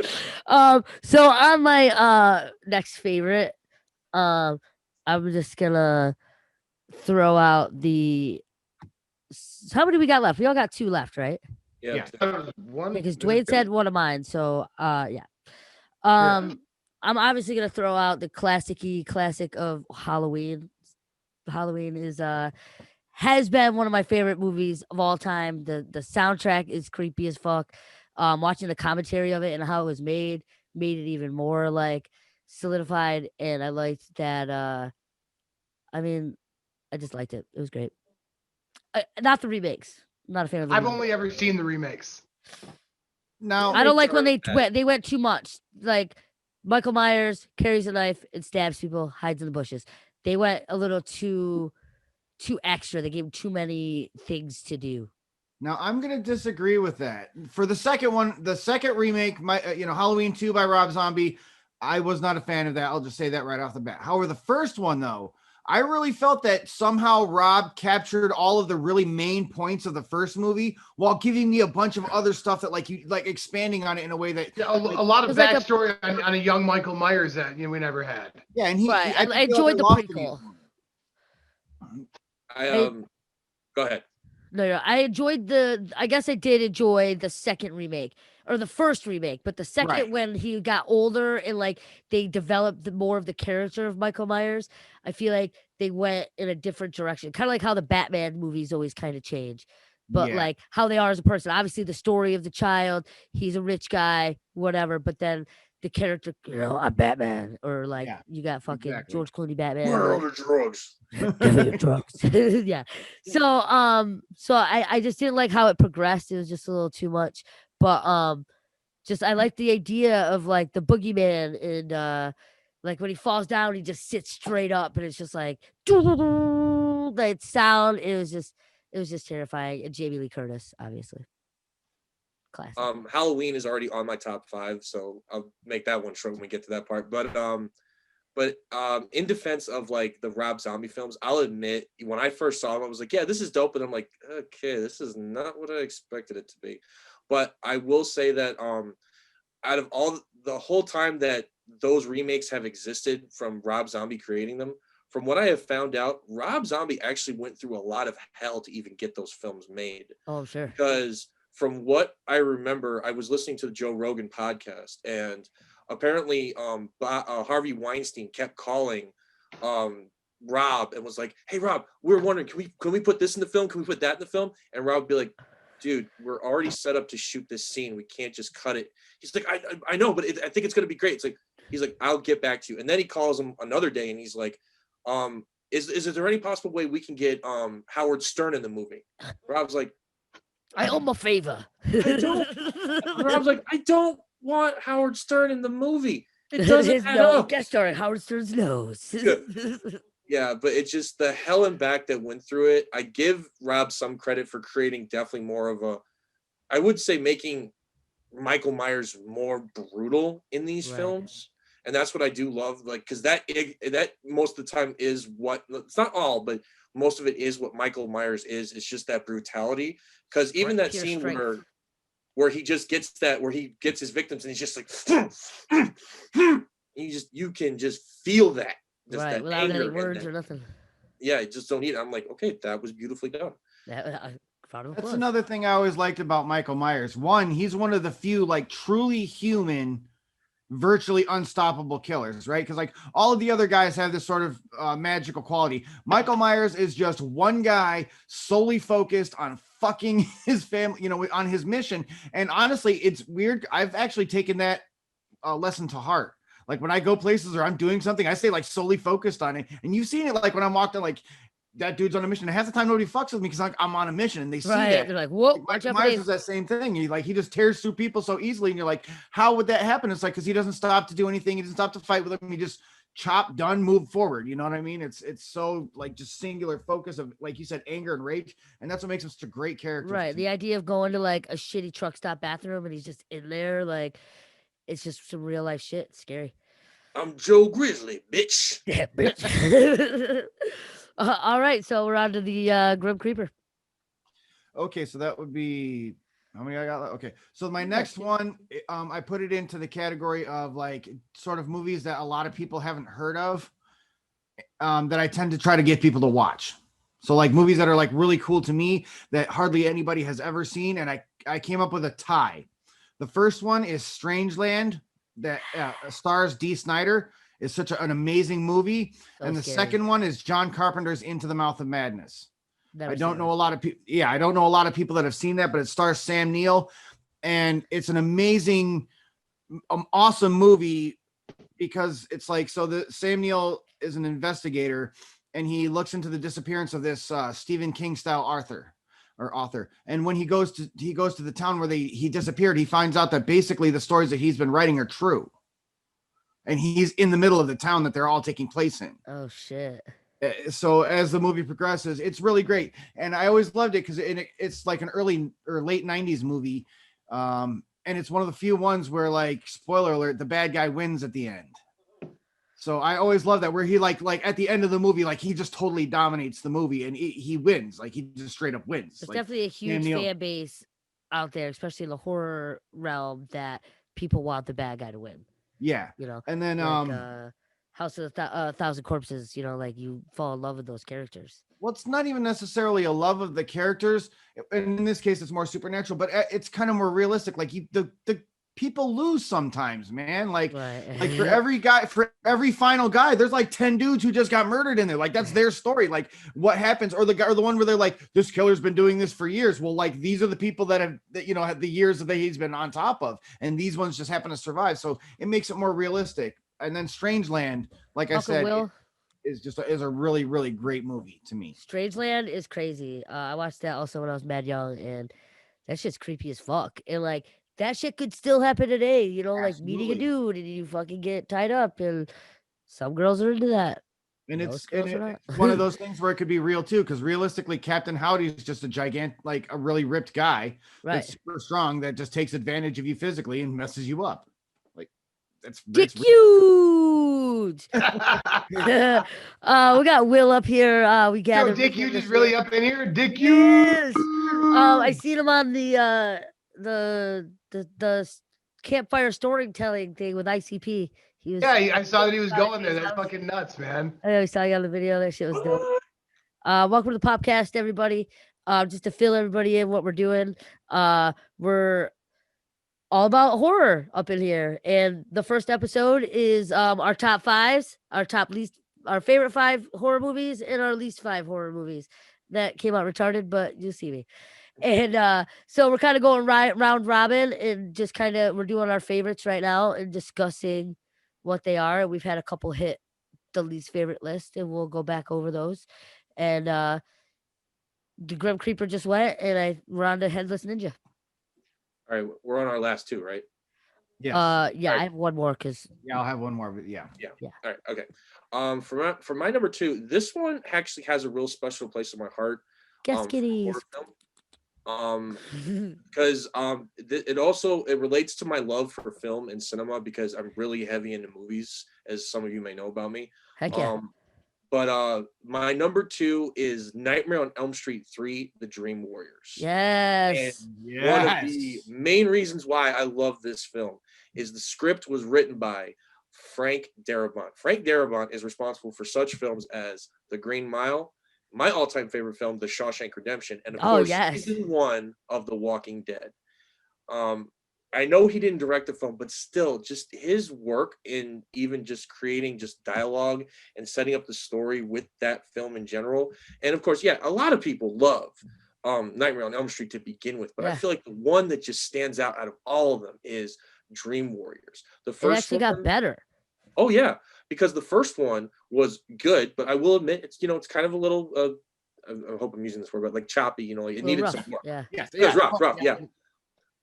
So on my next favorite, I'm just gonna throw out how many we got left? We all got 2 left, right? Yeah. One Because Dwayne said one of mine. So yeah. I'm obviously gonna throw out the classic of Halloween. Halloween has been one of my favorite movies of all time. The soundtrack is creepy as fuck. Watching the commentary of it and how it was made it even more like solidified. And I liked that. I just liked it. It was great. Not the remakes. I'm not a fan of the I've remakes. only ever seen the remakes. Now, I don't like when they went too much. Like Michael Myers carries a knife and stabs people, hides in the bushes. They went a little too extra. They gave him too many things to do. Now I'm gonna disagree with that. For the second one, the second remake, Halloween 2 by Rob Zombie, I was not a fan of that. I'll just say that right off the bat. However, the first one though, I really felt that somehow Rob captured all of the really main points of the first movie while giving me a bunch of other stuff that like expanding on it in a way that A lot of It's like a- backstory on a young Michael Myers that we never had. yeah, and Right. I I feel like enjoyed the lost it prequel. even. Go ahead. No, I enjoyed I guess I did enjoy the second remake or the first remake, but the second Right. when he got older and like they developed more of the character of Michael Myers, I feel like they went in a different direction. Kind of like how the Batman movies always kind of change, but Yeah. like how they are as a person. Obviously, the story of the child, he's a rich guy, whatever, but then the character, I'm Batman, or like Yeah, you got fucking exactly. George Clooney Batman. Where or- are the drugs? Give me your drugs. Yeah. So I just didn't like how it progressed. It was just a little too much. But just I like the idea of like the boogeyman and like when he falls down, he just sits straight up and it's just like that sound. It was just terrifying. And Jamie Lee Curtis, obviously. Classic. Halloween is already on my top 5, so I'll make that one short when we get to that part. But in defense of like the Rob Zombie films, I'll admit when I first saw them, I was like, yeah, this is dope. And I'm like, okay, this is not what I expected it to be. But I will say that out of the whole time that those remakes have existed from Rob Zombie creating them, from what I have found out, Rob Zombie actually went through a lot of hell to even get those films made. Oh, I'm sure. Because from what I remember, I was listening to the Joe Rogan podcast, and apparently Harvey Weinstein kept calling Rob and was like, hey Rob, we're wondering, can we put this in the film? Can we put that in the film? And Rob would be like, dude, we're already set up to shoot this scene. We can't just cut it. He's like, I know, but I think it's going to be great. It's like, he's like, I'll get back to you. And then he calls him another day and he's like, is there any possible way we can get Howard Stern in the movie? Rob's like, I owe him a favor. Rob's like, I don't want Howard Stern in the movie. It doesn't His add nose. up. Guest star Howard Stern's nose. Yeah, but it's just the hell and back that went through it. I give Rob some credit for creating definitely more of I would say making Michael Myers more brutal in these Right. films. And that's what I do love, like, because that most of the time is what, it's not all, but most of it is what Michael Myers is. It's just that brutality. Because even that Pure scene strength. where where he just gets where he gets his victims and he's just like, you can just feel that. Just right, that without anger any words that, or nothing. Yeah, I just don't need it. I'm like, okay, that was beautifully done. That's another thing I always liked about Michael Myers. One, he's one of the few like truly human, virtually unstoppable killers, right? Because like all of the other guys have this sort of magical quality. Michael Myers is just one guy solely focused on fucking his family, on his mission. And honestly, it's weird. I've actually taken that lesson to heart. Like when I go places or I'm doing something, I stay like solely focused on it. And you've seen it like when I'm walking, like that dude's on a mission. And half the time nobody fucks with me because I'm on a mission and they see that. They're like, whoa, like, Michael Myers is that same thing. He just tears through people so easily. And you're like, how would that happen? It's like, because he doesn't stop to do anything. He doesn't stop to fight with them. He just chop, done, move forward. You know what I mean? It's so like just singular focus of, like you said, anger and rage. And that's what makes him such a great character. Right. The idea of going to like a shitty truck stop bathroom and he's just in there, like it's just some real life shit. It's scary. I'm Joe Grizzly, bitch. Yeah, bitch. All right, so we're on to the Grim Creeper. Okay, so that would be how many I got? Okay, so my next one, I put it into the category of like sort of movies that a lot of people haven't heard of, that I tend to try to get people to watch. So like movies that are like really cool to me that hardly anybody has ever seen, and I came up with a tie. The first one is Strangeland, that stars Dee Snider. Is such an amazing movie. So and the second one is John Carpenter's Into the Mouth of Madness. I don't know a lot of people. Yeah, I don't know a lot of people that have seen that, but it stars Sam Neill, and it's an amazing, awesome movie because it's like, so the Sam Neill is an investigator, and he looks into the disappearance of this Stephen King style author. And when he goes to the town where he disappeared, he finds out that basically the stories that he's been writing are true. And he's in the middle of the town that they're all taking place in. Oh shit. So as the movie progresses, it's really great. And I always loved it because it's like an early or late 90s movie. And it's one of the few ones where, like, spoiler alert, the bad guy wins at the end. So I always love that, where he like at the end of the movie, like he just totally dominates the movie and he wins. Like he just straight up wins. There's like, definitely a huge fan base out there, especially in the horror realm, that people want the bad guy to win. Yeah, and then like, House of the Thousand Corpses, like you fall in love with those characters. Well, it's not even necessarily a love of the characters, and in this case, it's more supernatural. But it's kind of more realistic. Like the people lose sometimes, man. Like like for every final guy, there's like 10 dudes who just got murdered in there. Like that's their story. Like what happens, or the one where they're like, this killer's been doing this for years. Well, like these are the people that have the years that he's been on top of, and these ones just happen to survive. So it makes it more realistic. And then Strangeland, like I said, is a really, really great movie to me. Strangeland is crazy. I watched that also when I was mad young, and that shit's creepy as fuck. And like that shit could still happen today, Absolutely. like meeting a dude and you fucking get tied up, and some girls are into that. And it's one of those things where it could be real too, because realistically, Captain Howdy's just a gigantic, like a really ripped guy, right? That's super strong, that just takes advantage of you physically and messes you up. Like that's huge. We got Will up here. We got Dick Huge is really up in here. Dick Huge. Yes. I seen him on the campfire storytelling thing with ICP. He was, I saw that he was going there. That's fucking nuts, man. I saw you on the video. That shit was dope. Welcome to the pOpCast, everybody. Just to fill everybody in what we're doing. We're all about horror up in here, and the first episode is our top fives, our favorite 5 horror movies, and our least 5 horror movies. That came out retarded, but you see me. And so we're kind of going round robin, and just we're doing our favorites right now and discussing what they are. We've had a couple hit the least favorite list, and we'll go back over those. And the Grim Creeper just went, and we're on to Headless Ninja. All right, we're on our last 2, right? Yes. Right. I have one more I'll have one more, but yeah. All right, okay. For my number 2, this one actually has a real special place in my heart. Guess kitties. Because it relates to my love for film and cinema, because I'm really heavy into movies, as some of you may know about me. Heck yeah. But my number 2 is Nightmare on Elm Street 3: The Dream Warriors. Yes. And one of the main reasons why I love this film is the script was written by Frank Darabont. Frank Darabont is responsible for such films as The Green Mile, my all-time favorite film, The Shawshank Redemption, and of course, season 1 of The Walking Dead. I know he didn't direct the film, but still, just his work in even just creating just dialogue and setting up the story with that film in general. And of course, a lot of people love Nightmare on Elm Street to begin with, but I feel like the one that just stands out of all of them is Dream Warriors. The first it actually got better. Oh yeah, because the first one was good, but I will admit it's kind of a little I hope I'm using this word, but like choppy, it needed rough. some work. Yeah. It was rough, yeah.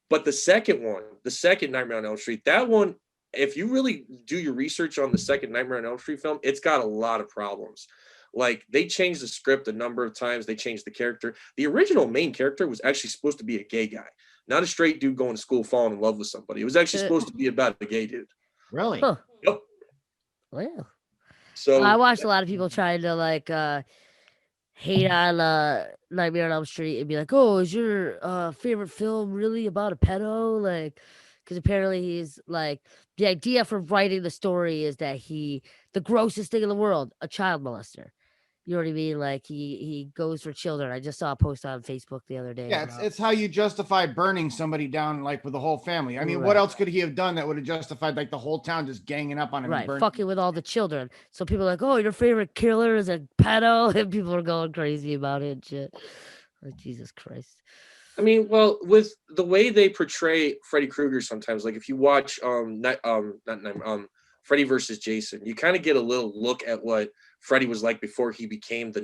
But the second Nightmare on Elm Street, that one, if you really do your research on the second Nightmare on Elm Street film, it's got a lot of problems. Like, they changed the script a number of times. They changed the character. The original main character was actually supposed to be a gay guy, not a straight dude going to school falling in love with somebody. It was actually supposed to be about a gay dude. Really? Huh. Yep. Well, so I watched a lot of people trying to hate on Nightmare on Elm Street and be like, "Oh, is your favorite film really about a pedo?" Like, because apparently he's like, the idea for writing the story is that the grossest thing in the world, a child molester. You know what I mean? Like, he goes for children. I just saw a post on Facebook the other day. Yeah, it's how you justify burning somebody down, like, with the whole family. I mean, what else could he have done that would have justified, like, the whole town just ganging up on him? Right, fucking with all the children. So people are like, "Oh, your favorite killer is a pedo," and people are going crazy about it and shit. Like, Jesus Christ. I mean, well, with the way they portray Freddy Krueger sometimes, like if you watch Freddy versus Jason, you kind of get a little look at what Freddy was like before he became the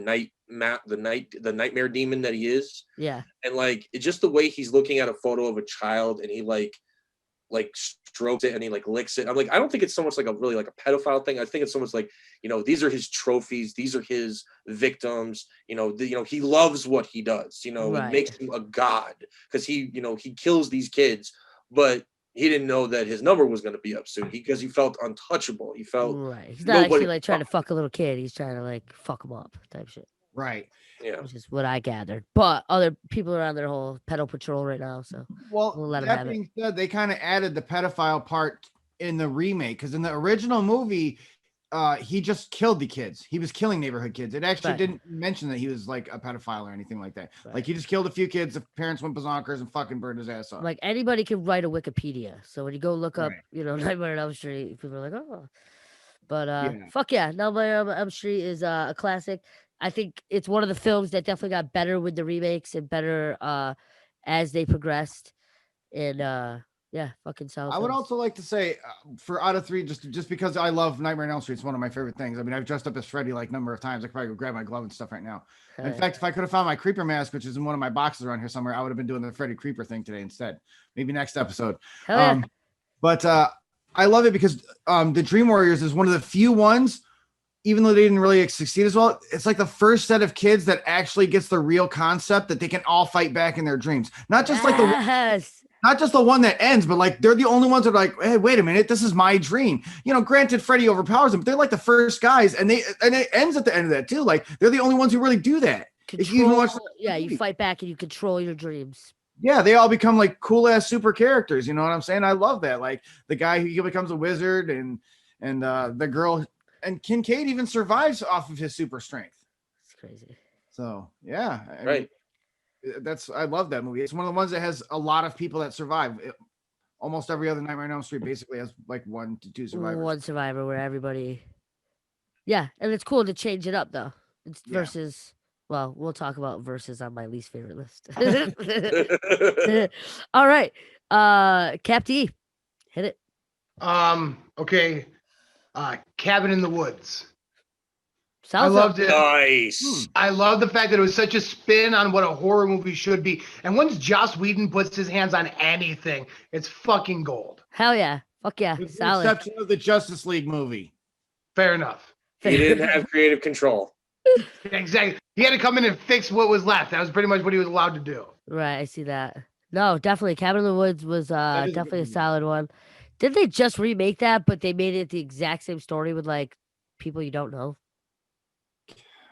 nightmare demon that he is. Yeah. And like, it's just the way he's looking at a photo of a child and he like strokes it and he like licks it. I'm like, I don't think it's so much like a pedophile thing. I think it's so much like, these are his trophies, these are his victims, he loves what he does, It makes him a god because he kills these kids, but he didn't know that his number was going to be up soon because he felt untouchable. He felt he's not actually like trying to fuck a little kid. He's trying to like fuck him up type shit. Right. Yeah. Which is what I gathered. But other people are on their whole pedo patrol right now. So well, we'll let them that have being said, they kind of added the pedophile part in the remake because in the original movie, he just killed the kids. He was killing neighborhood kids. It actually didn't mention that he was like a pedophile or anything like that. Right. Like, he just killed a few kids. The parents went bonkers and fucking burned his ass up. Like, anybody can write a Wikipedia. So when you go look up, Nightmare on Elm Street, people are like, "Oh." But fuck yeah, Nightmare on Elm Street is a classic. I think it's one of the films that definitely got better with the remakes and better as they progressed. And fucking solid. I would also like to say, for out of 3, just because I love Nightmare on Elm Street, it's one of my favorite things. I mean, I've dressed up as Freddy like a number of times. I could probably go grab my glove and stuff right now. In fact, if I could have found my creeper mask, which is in one of my boxes around here somewhere, I would have been doing the Freddy Creeper thing today instead. Maybe next episode. But I love it because the Dream Warriors is one of the few ones, even though they didn't really succeed as well, it's like the first set of kids that actually gets the real concept that they can all fight back in their dreams. Not just like not just the one that ends, but like they're the only ones that are like, "Hey, wait a minute, this is my dream." Granted, Freddy overpowers them, but they're like the first guys, and it ends at the end of that too. Like, they're the only ones who really do that. If you even watch you fight back and you control your dreams. Yeah, they all become like cool ass super characters. You know what I'm saying? I love that. Like, the guy who becomes a wizard, and the girl, and Kincaid even survives off of his super strength. It's crazy. So yeah, I right. mean, I love that movie. It's one of the ones that has a lot of people that survive. Almost every other Nightmare on Elm Street basically has like 1 to 2 survivors. One survivor where everybody. Yeah, and it's cool to change it up though. It's versus. Well, we'll talk about versus on my least favorite list. All right, Cap D, hit it. Okay. Cabin in the Woods. Sounds I loved it. Nice. I love the fact that it was such a spin on what a horror movie should be. And once Joss Whedon puts his hands on anything, it's fucking gold. Hell yeah. Fuck yeah. With the Solid. exception of the Justice League movie. Fair enough. He didn't have creative control. Exactly. He had to come in and fix what was left. That was pretty much what he was allowed to do. Right. I see that. No, definitely. Cabin in the Woods was definitely a solid one. Didn't they just remake that, but they made it the exact same story with like people you don't know?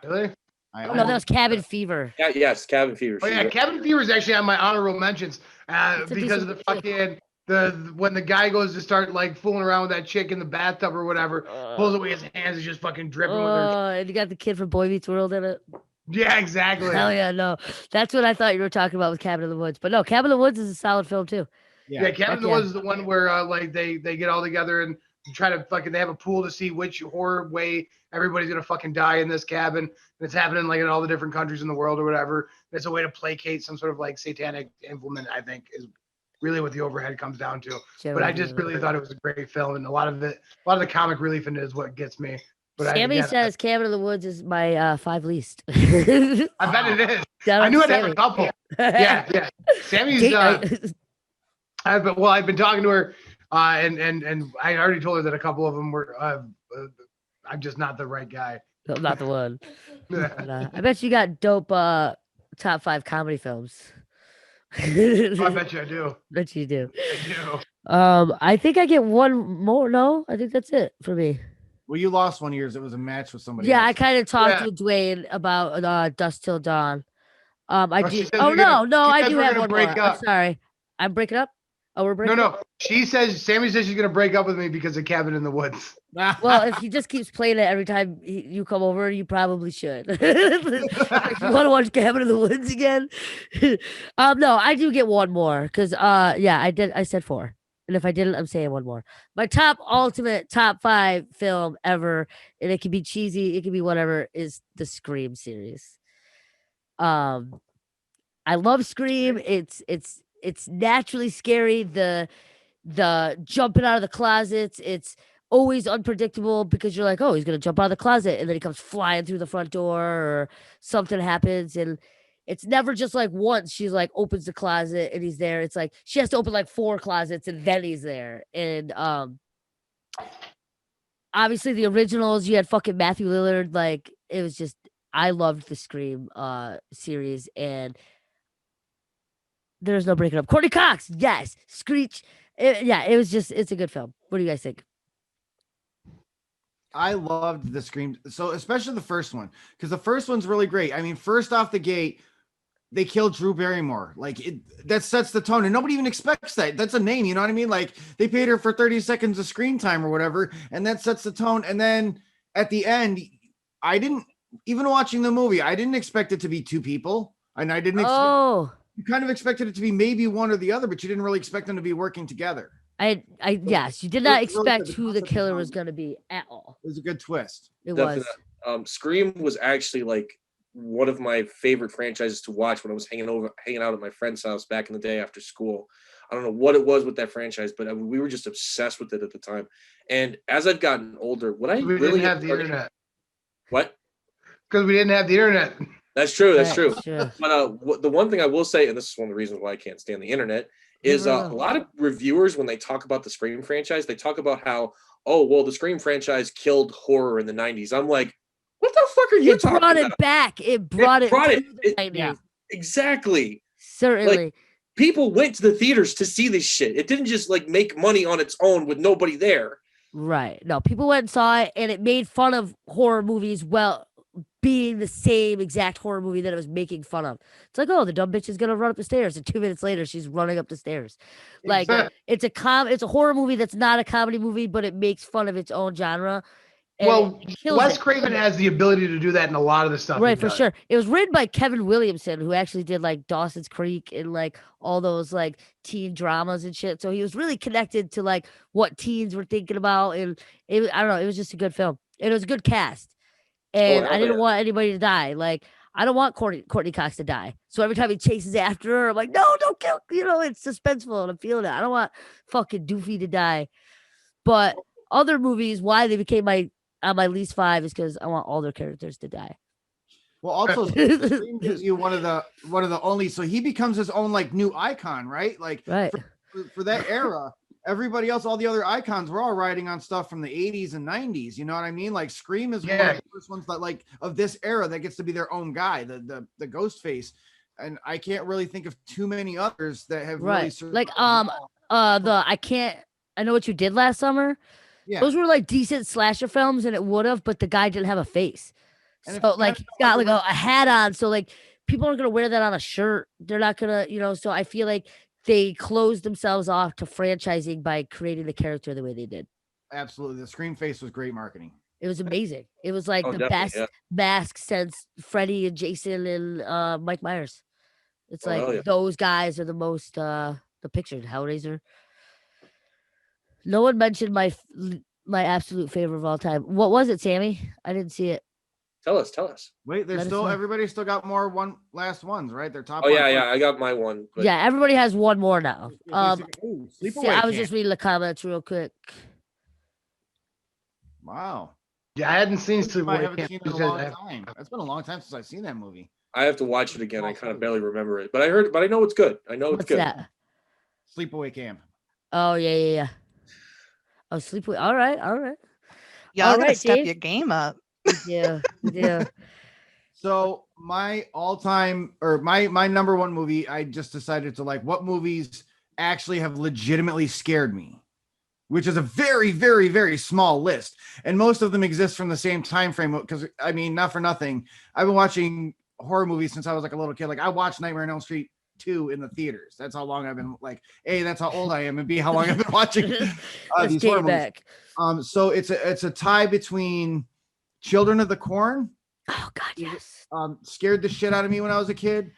Really? I Oh, no, that was Cabin Fever. Yeah, yes, Cabin Fever. Oh yeah, Cabin Fever is actually on my honorable mentions It's a because of the decent movie, fucking when the guy goes to start like fooling around with that chick in the bathtub or whatever, pulls Uh, away his hands is just fucking dripping with her. and you got the kid from Boy Meets World in it. Yeah, exactly. Hell yeah, no. That's what I thought you were talking about with Cabin in the Woods. But no, Cabin in the Woods is a solid film too. Yeah, Cabin in the yeah. Woods is the one where like they get all together and try to fucking they have a pool to see which horror way everybody's gonna fucking die in this cabin. And it's happening like in all the different countries in the world or whatever. It's a way to placate some sort of like satanic implement, I think, is really what the overhead comes down to. But I just really thought it was a great film, and a lot of the comic relief in it is what gets me. But Sammy says Cabin in the Woods is my 5 least. I bet it is. I knew I'd have a couple. Yeah. Sammy's I've been talking to her, and I already told her that a couple of them were. I'm just not the right guy. I'm not the one. But, I bet you got dope top 5 comedy films. I bet you I do. Bet you do. I do. I think I get one more. No, I think that's it for me. Well, you lost one of yours. It was a match with somebody. Yeah, else. I kind of talked with Dwayne about Dust Till Dawn. I do. Oh no, I do have one more. I'm sorry. I'm breaking up. Oh, we're breaking up? No. Sammy says she's gonna break up with me because of Cabin in the Woods. Well, if he just keeps playing it every time you come over, you probably should. If you want to watch Cabin in the Woods again? No, I do get one more because I did. I said 4, and if I didn't, I'm saying one more. My ultimate top 5 film ever, and it can be cheesy, it can be whatever, is the Scream series. I love Scream. It's naturally scary. The jumping out of the closets. It's always unpredictable because you're like, oh, he's gonna jump out of the closet, and then he comes flying through the front door, or something happens, and it's never just like once she's like opens the closet and he's there. It's like she has to open like 4 closets and then he's there. And obviously the originals, you had fucking Matthew Lillard. Like it was just, I loved the Scream series, and there's no breaking up. Courtney Cox, yes. Screech. It's a good film. What do you guys think? I loved the Scream. So especially the first one, because the first one's really great. I mean, first off the gate, they killed Drew Barrymore. Like that sets the tone, and nobody even expects that. That's a name, you know what I mean? Like they paid her for 30 seconds of screen time or whatever, and that sets the tone. And then at the end, I didn't even watching the movie, I didn't expect it to be 2 people, and I didn't. You kind of expected it to be maybe one or the other, but you didn't really expect them to be working together. Yes, you did not expect who the killer was going to be at all. It was a good twist. It was. Scream was actually like one of my favorite franchises to watch when I was hanging out at my friend's house back in the day after school. I don't know what it was with that franchise, but we were just obsessed with it at the time. And as I've gotten older, we didn't have the internet. What? Because we didn't have the internet. That's true. That's true. Sure. But the one thing I will say, and this is one of the reasons why I can't stand the internet, is a lot of reviewers, when they talk about the Scream franchise, they talk about how, oh, well, the Scream franchise killed horror in the 90s. I'm like, what the fuck are you talking about? It back. It brought it back. Yeah, exactly. Certainly. Like, people went to the theaters to see this shit. It didn't just like make money on its own with nobody there. Right. No, people went and saw it, and it made fun of horror movies being the same exact horror movie that it was making fun of. It's like, oh, the dumb bitch is gonna run up the stairs, and 2 minutes later she's running up the stairs. Like it's a horror movie that's not a comedy movie, but it makes fun of its own genre. Well, Wes Craven has the ability to do that in a lot of the stuff. Right, for sure. It was written by Kevin Williamson, who actually did like Dawson's Creek and like all those like teen dramas and shit. So he was really connected to like what teens were thinking about, and I don't know, it was just a good film. It was a good cast. And I didn't want anybody to die. Like, I don't want Courtney Cox to die. So every time he chases after her, I'm like, no, don't kill. You know, it's suspenseful, and I'm feeling it. I don't want fucking Doofy to die. But other movies, why they became on my least 5 is because I want all their characters to die. Well, also, Scream gives you one of the only. So he becomes his own like new icon, right? Like, right. For that era. Everybody else, all the other icons were all riding on stuff from the 80s and 90s. You know what I mean? Like Scream is one of the first ones that like of this era that gets to be their own guy, the ghost face. And I can't really think of too many others that have really survived. Like I Know What You Did Last Summer. Yeah. Those were like decent slasher films, and it would have, but the guy didn't have a face. And So like he's got like a hat on. So like people aren't gonna wear that on a shirt. They're not gonna, so I feel like they closed themselves off to franchising by creating the character the way they did. Absolutely. The Scream face was great marketing. It was amazing. It was like Oh, the definitely, best yeah. mask since Freddy and Jason and Mike Myers. It's Oh, like hell yeah. those guys are the most the pictured Hellraiser. No one mentioned my absolute favorite of all time. What was it, Sammy? I didn't see it. Tell us. Wait, there's Let us still know. everybody still got more last ones, right? Their top Oh, one yeah, first. I got my one. But Yeah, everybody has one more now. Ooh, See, Sleepaway I was Camp. just reading the comments real quick. Wow. Yeah, I hadn't seen I Sleepaway haven't Camp. seen it in a long time. It's been a long time since I've seen that movie. I have to watch it again. I kind of barely remember it. But I know it's good. I know it's What's good. that? Sleepaway Camp. Oh yeah. Oh, Sleepaway. All right. Y'all All gotta right, step Dave. your game up. We do. So my all-time or my number one movie, I just decided to like what movies actually have legitimately scared me, which is a very, very, very small list. And most of them exist from the same time frame. Because I mean, not for nothing, I've been watching horror movies since I was like a little kid. Like I watched Nightmare on Elm Street 2 in the theaters. That's how long I've been like, A, that's how old I am, and B, how long I've been watching Let's these take horror it movies. back. So it's a tie between Children of the Corn. Oh God, yes. Scared the shit out of me when I was a kid,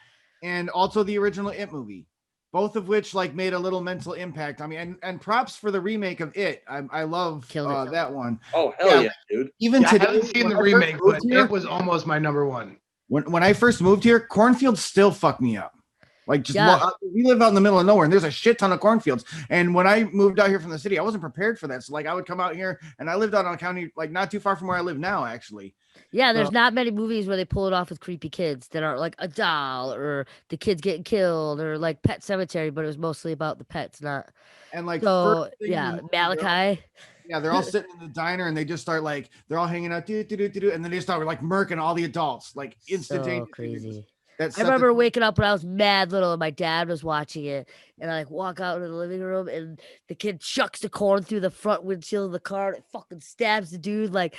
and also the original It movie, both of which like made a little mental impact on me. And props for the remake of It. I love that one. Oh, hell yeah, dude. Even Yeah, I today, haven't seen the when I first remake, moved but here, it was almost my number one. when I first moved here, cornfields still fuck me up. Like just Yeah. we live out in the middle of nowhere, and there's a shit ton of cornfields. And when I moved out here from the city, I wasn't prepared for that. So like I would come out here, and I lived out on a county like not too far from where I live now, actually. Yeah, there's not many movies where they pull it off with creepy kids that aren't like a doll or the kids getting killed or like Pet Cemetery, but it was mostly about the pets, not. And like So first thing in the yeah, movie, they're all- Malachi. Yeah, they're all sitting in the diner and they just start like they're all hanging out, and then they start like murking all the adults, like So instantaneously. crazy. That I set the remember tone. waking up when I was mad little and my dad was watching it, and I like walk out into the living room and the kid chucks the corn through the front windshield of the car and it fucking stabs the dude. Like,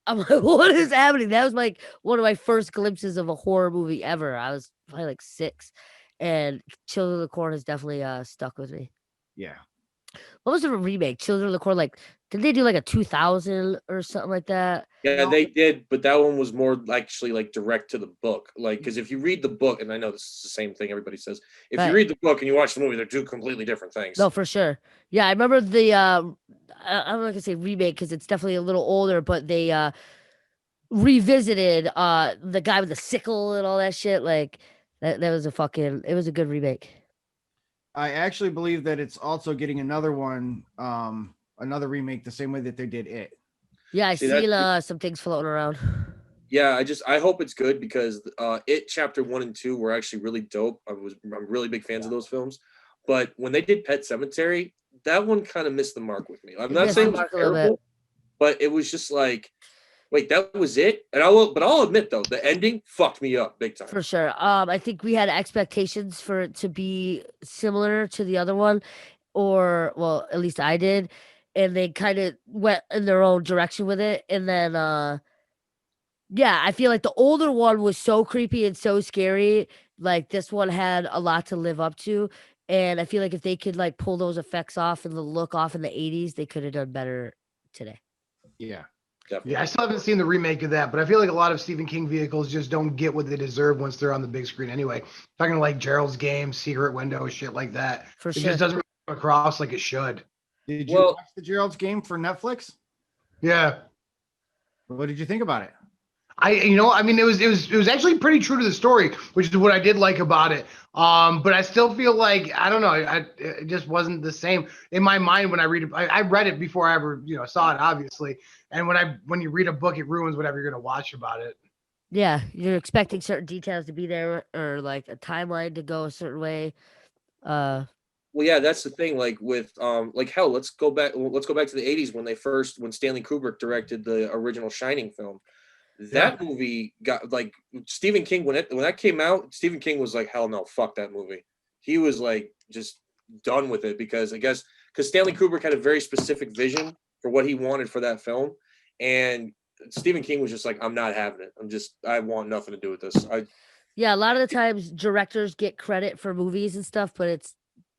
I'm like, what is happening? That was like one of my first glimpses of a horror movie ever. I was probably like 6, and Children of the Corn has definitely stuck with me. Yeah. What was the remake? Children of the Corn, like, did they do like a 2000 or something like that? Yeah, No. they did, but that one was more actually like direct to the book. Like, because if you read the book, and I know this is the same thing everybody says, if Right. you read the book and you watch the movie, they're two completely different things. No, for sure. Yeah, I remember the I'm not gonna say remake because it's definitely a little older, but they revisited the guy with the sickle and all that shit. Like that was it was a good remake. I actually believe that it's also getting another one, another remake the same way that they did It. Yeah, I See, see some things floating around. Yeah, I hope it's good because It Chapter 1 and 2 were actually really dope. I'm really big fans of those films. But when they did Pet Cemetery, that one kind of missed the mark with me. I'm It not missed saying the it was mark a little bit. terrible, but it was just like, wait, that was it? And I'll admit though, the ending fucked me up big time. For sure. I think we had expectations for it to be similar to the other one, or well, at least I did, and they kind of went in their own direction with it. And then yeah, I feel like the older one was so creepy and so scary. Like this one had a lot to live up to. And I feel like if they could like pull those effects off and the look off in the 80s, they could have done better today. Yeah. Definitely. Yeah, I still haven't seen the remake of that, but I feel like a lot of Stephen King vehicles just don't get what they deserve once they're on the big screen anyway. Talking like Gerald's Game, Secret Window, shit like that. For It sure. just doesn't come across like it should. Did you Well- watch the Gerald's Game for Netflix? Yeah. What did you think about it? I mean, it was actually pretty true to the story, which is what I did like about it. But I still feel like, I don't know, it just wasn't the same in my mind when I read it. I read it before I ever, saw it, obviously. And when you read a book, it ruins whatever you're going to watch about it. Yeah, you're expecting certain details to be there or like a timeline to go a certain way. Well, yeah, that's the thing. Like with like hell, let's go back to the 80s when Stanley Kubrick directed the original Shining film. That movie got like Stephen King when that came out, Stephen King was like, hell no, fuck that movie. He was like just done with it because because Stanley Kubrick had a very specific vision for what he wanted for that film. And Stephen King was just like, I'm not having it. I want nothing to do with this. Yeah, a lot of the times directors get credit for movies and stuff, but it's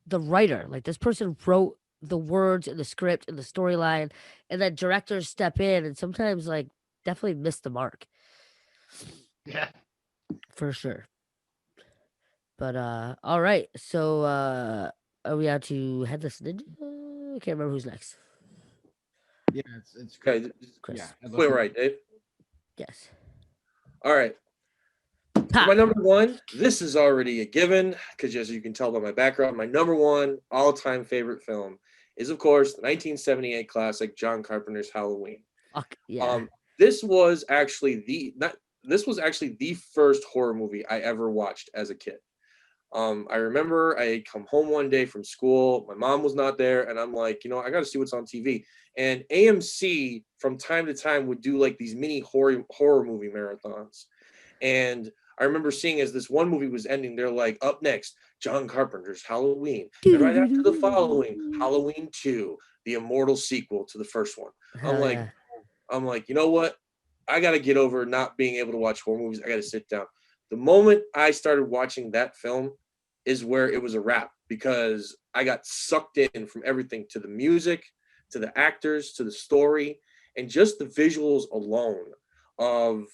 the writer. Like this person wrote the words and the script and the storyline, and then directors step in and sometimes like definitely miss the mark. Yeah. For sure. But all right. So are we out to Headless Ninja? I can't remember who's next. Yeah, it's Okay, Chris. Yeah, quite right, Dave. Yes. All right. For my number one, this is already a given because as you can tell by my background, my number one all-time favorite film is, of course, the 1978 classic John Carpenter's Halloween. Fuck yeah. This was actually the first horror movie I ever watched as a kid. I remember I come home one day from school, my mom was not there, and I'm like, I got to see what's on TV. And AMC from time to time would do like these mini horror movie marathons. And I remember seeing as this one movie was ending, they're like, up next, John Carpenter's Halloween. And right after the following, Halloween 2, the immortal sequel to the first one. I'm like, you know what? I got to get over not being able to watch horror movies. I got to sit down. The moment I started watching that film is where it was a wrap because I got sucked in from everything, to the music, to the actors, to the story, and just the visuals alone of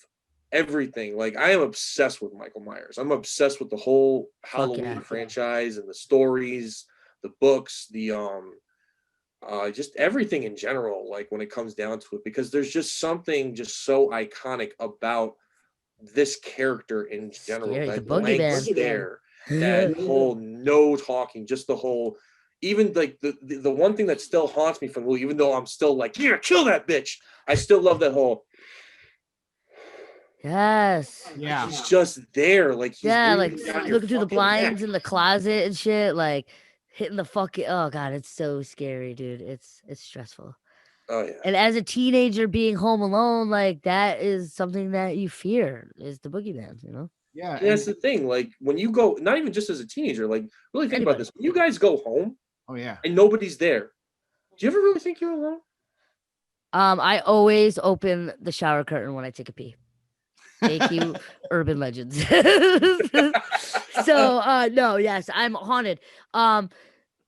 everything. Like, I am obsessed with Michael Myers. I'm obsessed with the whole Halloween franchise and the stories, the books, the just everything in general, like when it comes down to it, because there's just something just so iconic about this character in general. That blank stare, that whole no talking, just the whole, even like the one thing that still haunts me from the movie, even though I'm still like, yeah, kill that bitch, I still love that whole yes. Yeah. He's just there. Like, he's like looking through the blinds in the closet and shit, like hitting the fucking, oh god, it's so scary, dude. It's stressful. Oh yeah. And as a teenager being home alone, like that is something that you fear, is the boogeyman, Yeah. And that's the thing. Like, when you go, not even just as a teenager, like really think about this. When you guys go home, oh yeah, and nobody's there, do you ever really think you're alone? I always open the shower curtain when I take a pee. Thank you, urban legends. So no, yes, I'm haunted.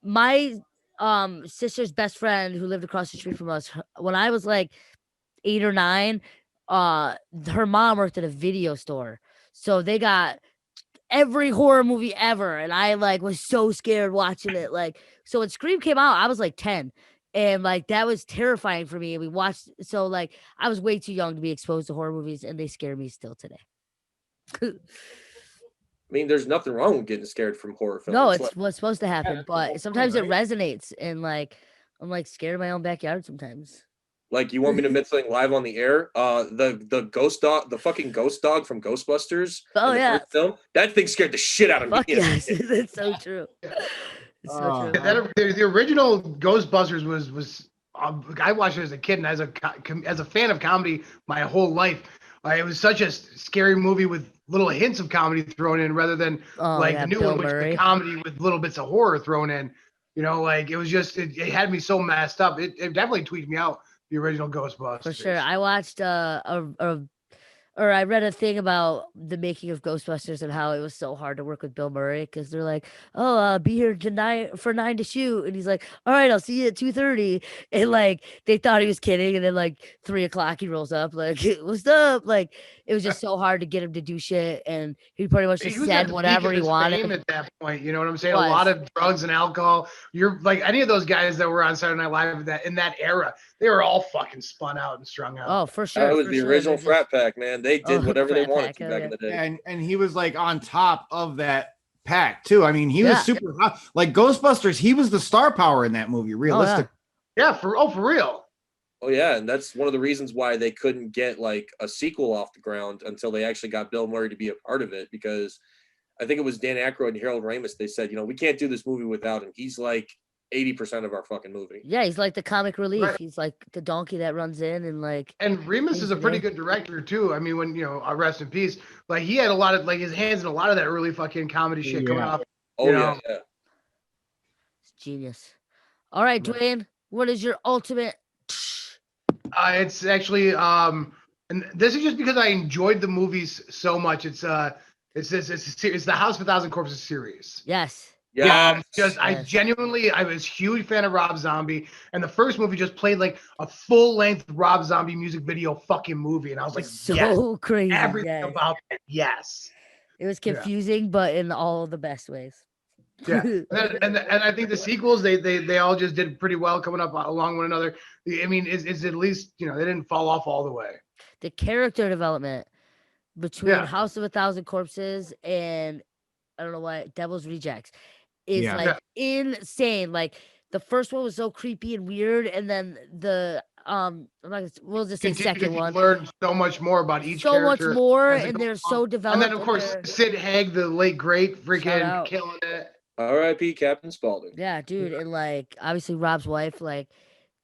My sister's best friend who lived across the street from us, when I was like 8 or 9, her mom worked at a video store, so they got every horror movie ever, and I like was so scared watching it. Like, so when Scream came out, I was like 10, and like that was terrifying for me. And we watched, so like I was way too young to be exposed to horror movies, and they scare me still today. I mean, there's nothing wrong with getting scared from horror films. No, it's what's supposed to happen, but sometimes it resonates, and like I'm like scared of my own backyard sometimes. Like, you want me to admit something live on the air? The ghost dog, the fucking ghost dog from Ghostbusters. Oh yeah, first film, that thing scared the shit out of me. Yes, that's so true. It's so true. The original Ghostbusters was I watched it as a kid, and as a fan of comedy my whole life. It was such a scary movie with little hints of comedy thrown in, rather than the new one, which was the comedy with little bits of horror thrown in. Like it was just it had me so messed up. It definitely tweaked me out. The original Ghostbusters. For sure. I watched or I read a thing about the making of Ghostbusters and how it was so hard to work with Bill Murray, because they're like, oh, be here tonight for 9 to shoot, and he's like, all right, I'll see you at 2:30, and like they thought he was kidding, and then like 3:00 he rolls up like, what's up? Like, it was just so hard to get him to do shit, and he pretty much just said whatever he wanted at that point. You know what I'm saying? A lot of drugs and alcohol. You're like any of those guys that were on Saturday Night Live in that era, they were all fucking spun out and strung out. Oh, for sure. That was the original frat pack, man. They did whatever they wanted to back in the day. And he was like on top of that pack too. I mean, he was super hot. Like Ghostbusters, he was the star power in that movie, realistic. For real. Oh yeah, and that's one of the reasons why they couldn't get like a sequel off the ground until they actually got Bill Murray to be a part of it, because I think it was Dan Aykroyd and Harold Ramis. They said, we can't do this movie without him. He's like 80% of our fucking movie. Yeah, he's like the comic relief. Right. He's like the donkey that runs in and like. And Remus is a pretty good director too. I mean, when rest in peace. Like, he had a lot of like his hands in a lot of that early fucking comedy shit coming off. Yeah. It's genius. All right, Dwayne, what is your ultimate? It's actually and this is just because I enjoyed the movies so much. It's the House of a Thousand Corpses series. Yes. Yeah. I genuinely, I was a huge fan of Rob Zombie, and the first movie just played like a full-length Rob Zombie music video fucking movie, and I was like, So yes, crazy. everything about it, yes. It was confusing, but in all the best ways. Yeah, and I think the sequels they all just did pretty well coming up along one another. I mean, is at least they didn't fall off all the way. The character development between House of a Thousand Corpses and I don't know what Devil's Rejects is insane. Like the first one was so creepy and weird, and then the we'll just say second one. Learned so much more about each so character. Much more, and they're so developed. And then of course Sid Haig, the late great, freaking killing it. R.I.P. Captain Spaulding. Yeah, dude, and like obviously Rob's wife, like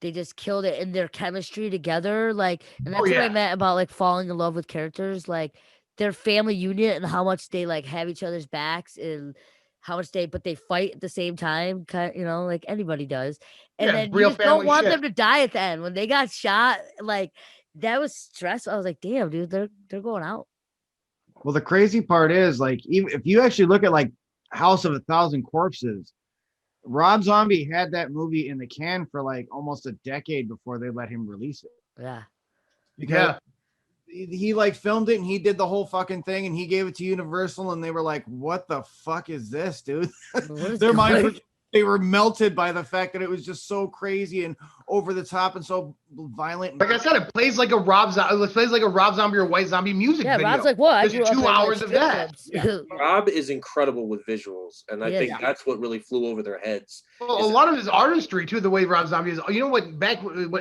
they just killed it in their chemistry together. Like, and that's what I meant about like falling in love with characters, like their family unit and how much they like have each other's backs and how much they fight at the same time, like anybody does. And then you just don't want them to die at the end. When they got shot, like that was stressful. I was like, damn, dude, they're going out. Well, the crazy part is, like, even if you actually look at like House of a Thousand Corpses, Rob Zombie had that movie in the can for like almost a decade before they let him release it. Yeah. Because he like filmed it and he did the whole fucking thing and he gave it to Universal and they were like, what the fuck is this, dude? Their minds they were melted by the fact that it was just so crazy and over the top and so violent. Like I said, it plays like a Rob Zombie or White Zombie music video. Rob's like, what? There's 2 hours of that. Rob is incredible with visuals, and I think that's what really flew over their heads. Well, a lot of his artistry too, the way Rob Zombie is. You know what?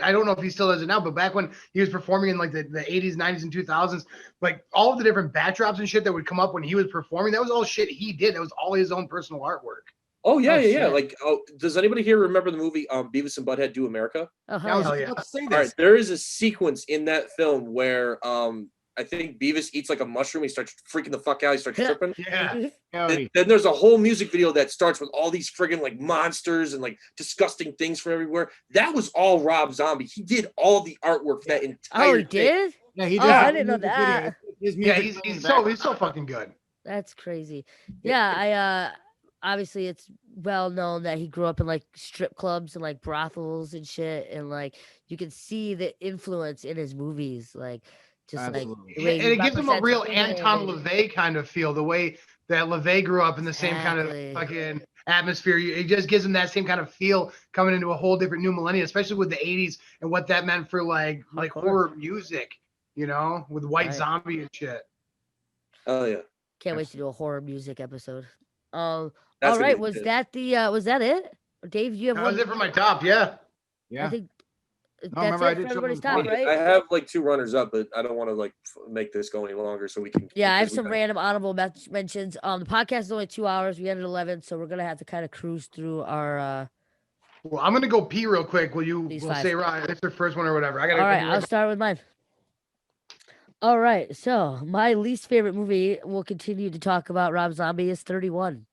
I don't know if he still does it now, but back when he was performing in like the 80s, 90s, and 2000s, like all of the different backdrops and shit that would come up when he was performing, that was all shit he did. That was all his own personal artwork. Oh yeah. Like, does anybody here remember the movie Beavis and Butthead Do America? Oh, hell yeah. All right, there is a sequence in that film where I think Beavis eats like a mushroom. He starts freaking the fuck out. He starts tripping. Yeah. Then there's a whole music video that starts with all these friggin' like monsters and like disgusting things from everywhere. That was all Rob Zombie. He did all the artwork for that entire he did? Yeah, he did. I didn't know that. He's so fucking good. That's crazy. Yeah, obviously it's well known that he grew up in like strip clubs and like brothels and shit, and like you can see the influence in his movies, like just Absolutely. like and it gives him a real Anton LaVey kind of feel, the way that LaVey grew up in the same kind of fucking atmosphere. It just gives him that same kind of feel coming into a whole different new millennium, especially with the 80s and what that meant for like horror music, with White Zombie and shit. Oh yeah. Can't wait to do a horror music episode. All right, was that it? Dave, you have that was it for my top, yeah. I think No, that's remember, it for everybody's top, right? I have like 2 runners up, but I don't want to like make this go any longer, so we can. Yeah, I have some random honorable mentions. The podcast is only 2 hours. We ended at 11, so we're gonna have to kind of cruise through our. Well, I'm gonna go pee real quick. We'll say Ryan, it's the first one or whatever. All right, I'll start with mine. All right, so my least favorite movie, we'll continue to talk about Rob Zombie, is 31.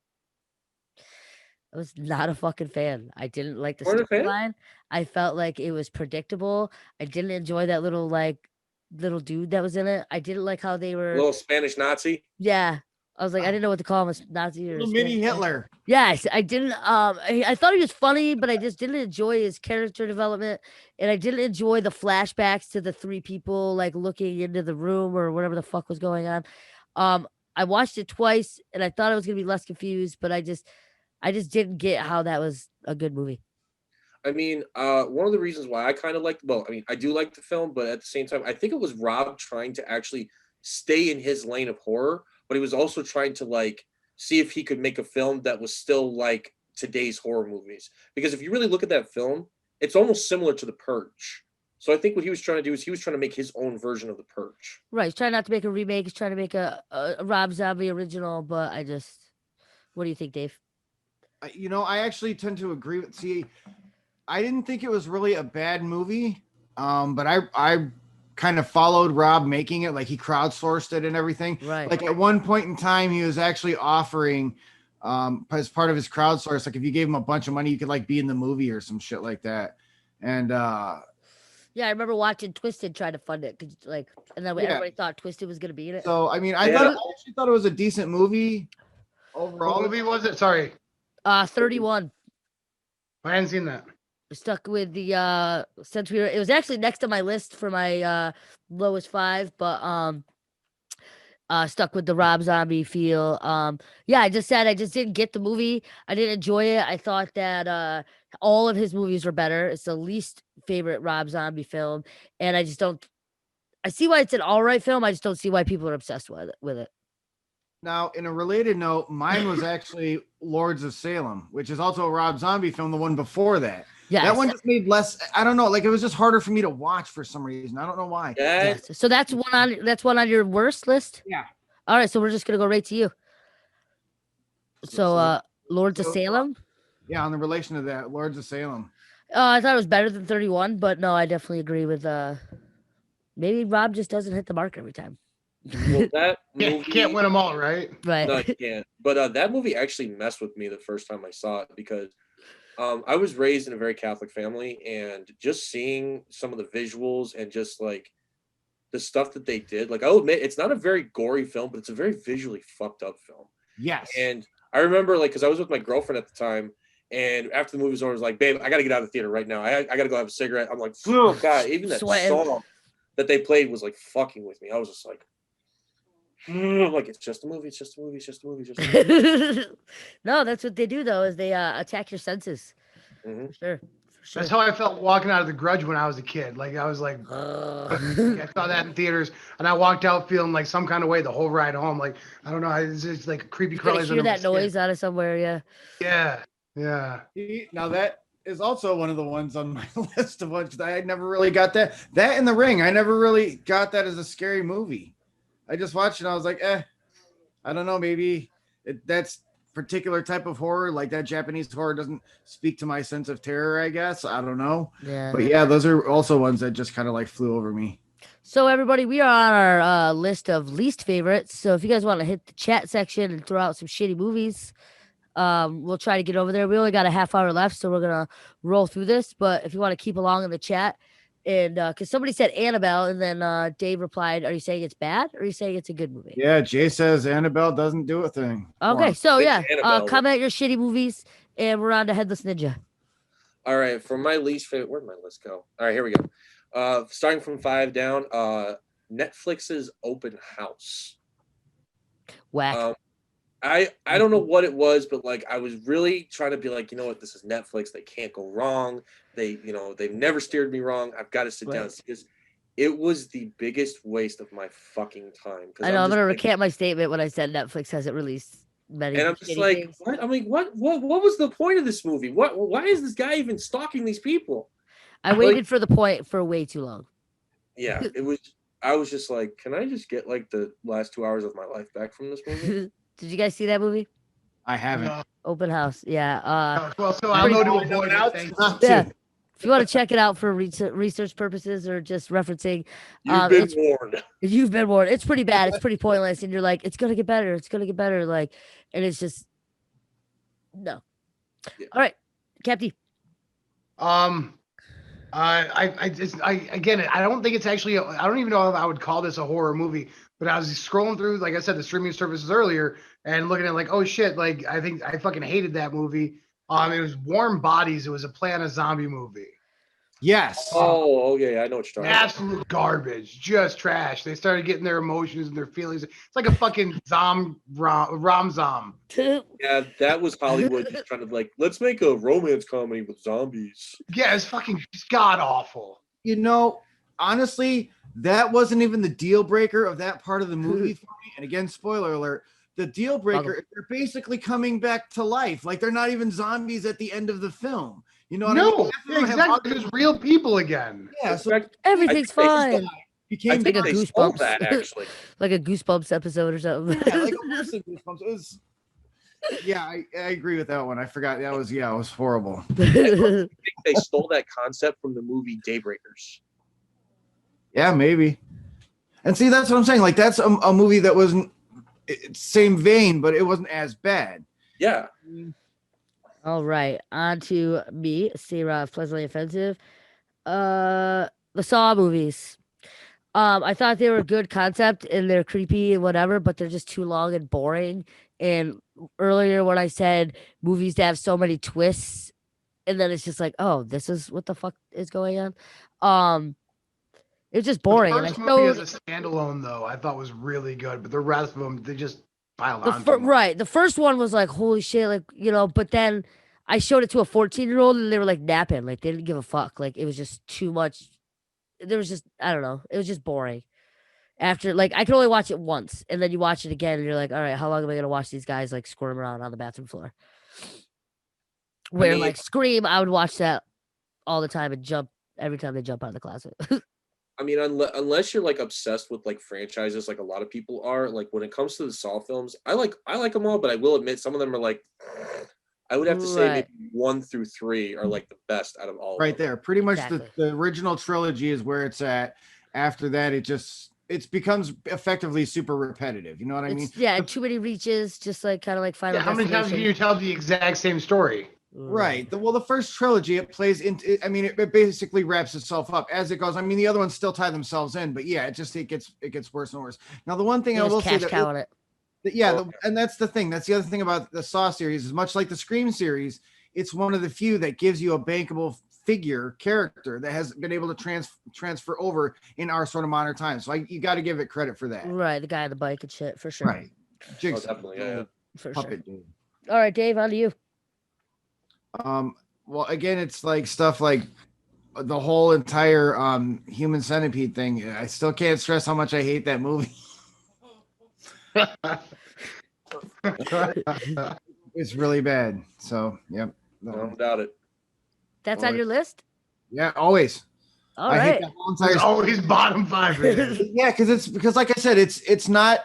I was not a fucking fan. I didn't like the storyline. I felt like it was predictable. I didn't enjoy that little dude that was in it. I didn't like how they were. A little Spanish Nazi. Yeah. I was like, I didn't know what to call him, a Nazi or mini Hitler. Yes, I didn't. I thought he was funny, but I just didn't enjoy his character development, and I didn't enjoy the flashbacks to the 3 people like looking into the room or whatever the fuck was going on. I watched it twice, and I thought I was gonna be less confused, but I just didn't get how that was a good movie. I mean, one of the reasons why I kind of liked, I do like the film, but at the same time, I think it was Rob trying to actually stay in his lane of horror, but he was also trying to like see if he could make a film that was still like today's horror movies. Because if you really look at that film, it's almost similar to The Purge. So I think what he was trying to do is he was trying to make his own version of The Purge. Right. He's trying not to make a remake. He's trying to make a Rob Zombie original, but what do you think, Dave? I actually tend to agree with. See, I didn't think it was really a bad movie, but I kind of followed Rob making it. Like he crowdsourced it and everything. Right. Like at one point in time, he was actually offering, as part of his crowdsource, like if you gave him a bunch of money, you could like be in the movie or some shit like that. And Yeah, I remember watching Twisted try to fund it, 'cause, like, and then Yeah. everybody thought Twisted was gonna be in it. So I mean, I Yeah. actually thought it was a decent movie overall. What movie was it? Sorry, 31. I hadn't seen that. Stuck with the since we were. It was actually next to my list for my lowest 5, but stuck with the Rob Zombie feel. Yeah, I just said I just didn't get the movie. I didn't enjoy it. I thought that all of his movies were better. It's the least favorite Rob Zombie film, and I just don't. I see why it's an all right film. I just don't see why people are obsessed with it. Now, in a related note, mine was actually Lords of Salem, which is also a Rob Zombie film, the one before that. Yeah, That one just made less, I don't know, like it was just harder for me to watch for some reason. I don't know why. Yeah. So that's one on your worst list. Yeah. All right, so we're just gonna go right to you. So Lords of So, Salem. Yeah, on the relation of that, Lords of Salem. I thought it was better than 31, but no, I definitely agree with maybe Rob just doesn't hit the mark every time. Well, that Yeah, movie, you can't win them all, right? Right. No, you can't. But that movie actually messed with me the first time I saw it because I was raised in a very Catholic family, and just seeing some of the visuals and just like the stuff that they did, like I'll admit, it's not a very gory film, but it's a very visually fucked up film. Yes. And I remember, like, because I was with my girlfriend at the time, and after the movie was over, I was like, "Babe, I got to get out of the theater right now. I got to go have a cigarette." I'm like, "Oh God!" Even that Sweating. song that they played was like fucking with me. I was just like, like it's just a movie. It's just a movie. It's just a movie. It's just a movie. No, that's what they do though, is they attack your senses. Mhm. For sure. That's how I felt walking out of The Grudge when I was a kid. Like I was like, Ugh. I saw that in theaters, and I walked out feeling like some kind of way the whole ride home. Like I don't know, it's just like a creepy You gotta crawlies hear under my that skin. noise out of somewhere, yeah. Yeah. Now that is also one of the ones on my list of ones that I never really got that. That in The Ring, I never really got that as a scary movie. I just watched it and I was like, I don't know, maybe that's particular type of horror, like that Japanese horror doesn't speak to my sense of terror, I guess. I don't know. Yeah. But yeah, those are also ones that just kind of like flew over me. So everybody, we are on our list of least favorites. So if you guys want to hit the chat section and throw out some shitty movies, we'll try to get over there. We only got a half hour left, so we're gonna roll through this. But if you want to keep along in the chat, and because somebody said Annabelle, and then Dave replied, "Are you saying it's bad, or are you saying it's a good movie?" Yeah, Jay says Annabelle doesn't do a thing. Okay, so It's yeah, Annabelle. comment your shitty movies, and we're on to Headless Ninja. All right, for my least favorite, where'd my list go? All right, here we go. Starting from 5 down, Netflix's Open House. Whack. I don't know what it was, but like I was really trying to be like, you know what, this is Netflix. They can't go wrong. They've never steered me wrong. I've got to sit down because it was the biggest waste of my fucking time. I know I'm gonna recant my statement when I said Netflix hasn't released many. And I'm just shitty like, things. what? I mean, what was the point of this movie? Why is this guy even stalking these people? I waited for the point for way too long. Yeah, it was. I was just like, can I just get like the last 2 hours of my life back from this movie? Did you guys see that movie? I haven't. No. Open House. Yeah. Well, so I'll go to avoid it. Thanks. Yeah. If you want to check it out for research purposes or just referencing, You've been warned. You've been warned. It's pretty bad. It's pretty pointless, and you're like, it's gonna get better. It's gonna get better. Like, and it's just no. Yeah. All right, Captain. Again, I don't think it's actually. I don't even know if I would call this a horror movie. But I was scrolling through, like I said, the streaming services earlier, and looking at like, oh shit, like I think I fucking hated that movie. It was Warm Bodies. It was a play on a zombie movie. Yes. Oh, okay. I know what you're talking about. Absolute garbage, just trash. They started getting their emotions and their feelings. It's like a fucking rom-zom. Yeah, that was Hollywood just trying to like, let's make a romance comedy with zombies. Yeah, it's fucking god awful. You know, honestly, that wasn't even the deal breaker of that part of the movie for me. And again, spoiler alert, the deal breaker is they're basically coming back to life. Like they're not even zombies at the end of the film. You know what I mean? Yeah, exactly. There's real people again. Yeah, so Everything's fine. became I think like a they stole Goosebumps. that actually. Like a Goosebumps episode or something. yeah, like a worse than Goosebumps. It was, yeah, I agree with that one. I forgot that was it was horrible. I think they stole that concept from the movie Daybreakers. Yeah, maybe. And see, that's what I'm saying. Like that's a movie that wasn't same vein, but it wasn't as bad. Yeah. All right, on to me, Sarah, pleasantly offensive. the Saw movies. I thought they were a good concept and they're creepy and whatever, but they're just too long and boring. And earlier when I said movies that have so many twists, and then it's just like, oh, this is what the fuck is going on. Um, it's just The boring. And I first movie as showed a standalone, though, I thought was really good, but the rest of them, they just piled the on too much. right. The first one was like, holy shit, like, but then I showed it to a 14-year-old and they were like napping. Like they didn't give a fuck. Like it was just too much. There was just, I don't know. It was just boring. After like I could only watch it once and then you watch it again and you're like, all right, how long am I gonna watch these guys like squirm around on the bathroom floor? Where like Scream, I would watch that all the time and jump every time they jump out of the closet. I mean, unless you're like obsessed with like franchises, like a lot of people are. Like when it comes to the Saw films, I like them all, but I will admit some of them are like, I would have to say Right. maybe 1 through 3 are like the best out of all. Right of them. there. Pretty much Exactly. the original trilogy is where it's at. After that, it becomes effectively super repetitive. You know what I mean? Yeah, too many reaches, just like kind of like Final Yeah, how many times can you tell the exact same story? Right. The first trilogy, it plays into. I mean, it basically wraps itself up as it goes. I mean, the other ones still tie themselves in, but yeah, it gets worse and worse. Now, the one thing I will say cash cow on it. and that's the thing. That's the other thing about the Saw series is much like the Scream series. It's one of the few that gives you a bankable character that has been able to transfer over in our sort of modern times. So you got to give it credit for that. Right, the guy on the bike and shit, for sure. Right. Jigsaw, definitely, yeah. For puppet sure. dude. All right, Dave, on to you. Well, again, it's like stuff like the whole entire Human Centipede thing. I still can't stress how much I hate that movie. It's really bad. So, yep. I don't doubt it. That's on your list? Yeah, always. All I hate right. that whole entire. It's always bottom 5. Yeah, because like I said, it's not.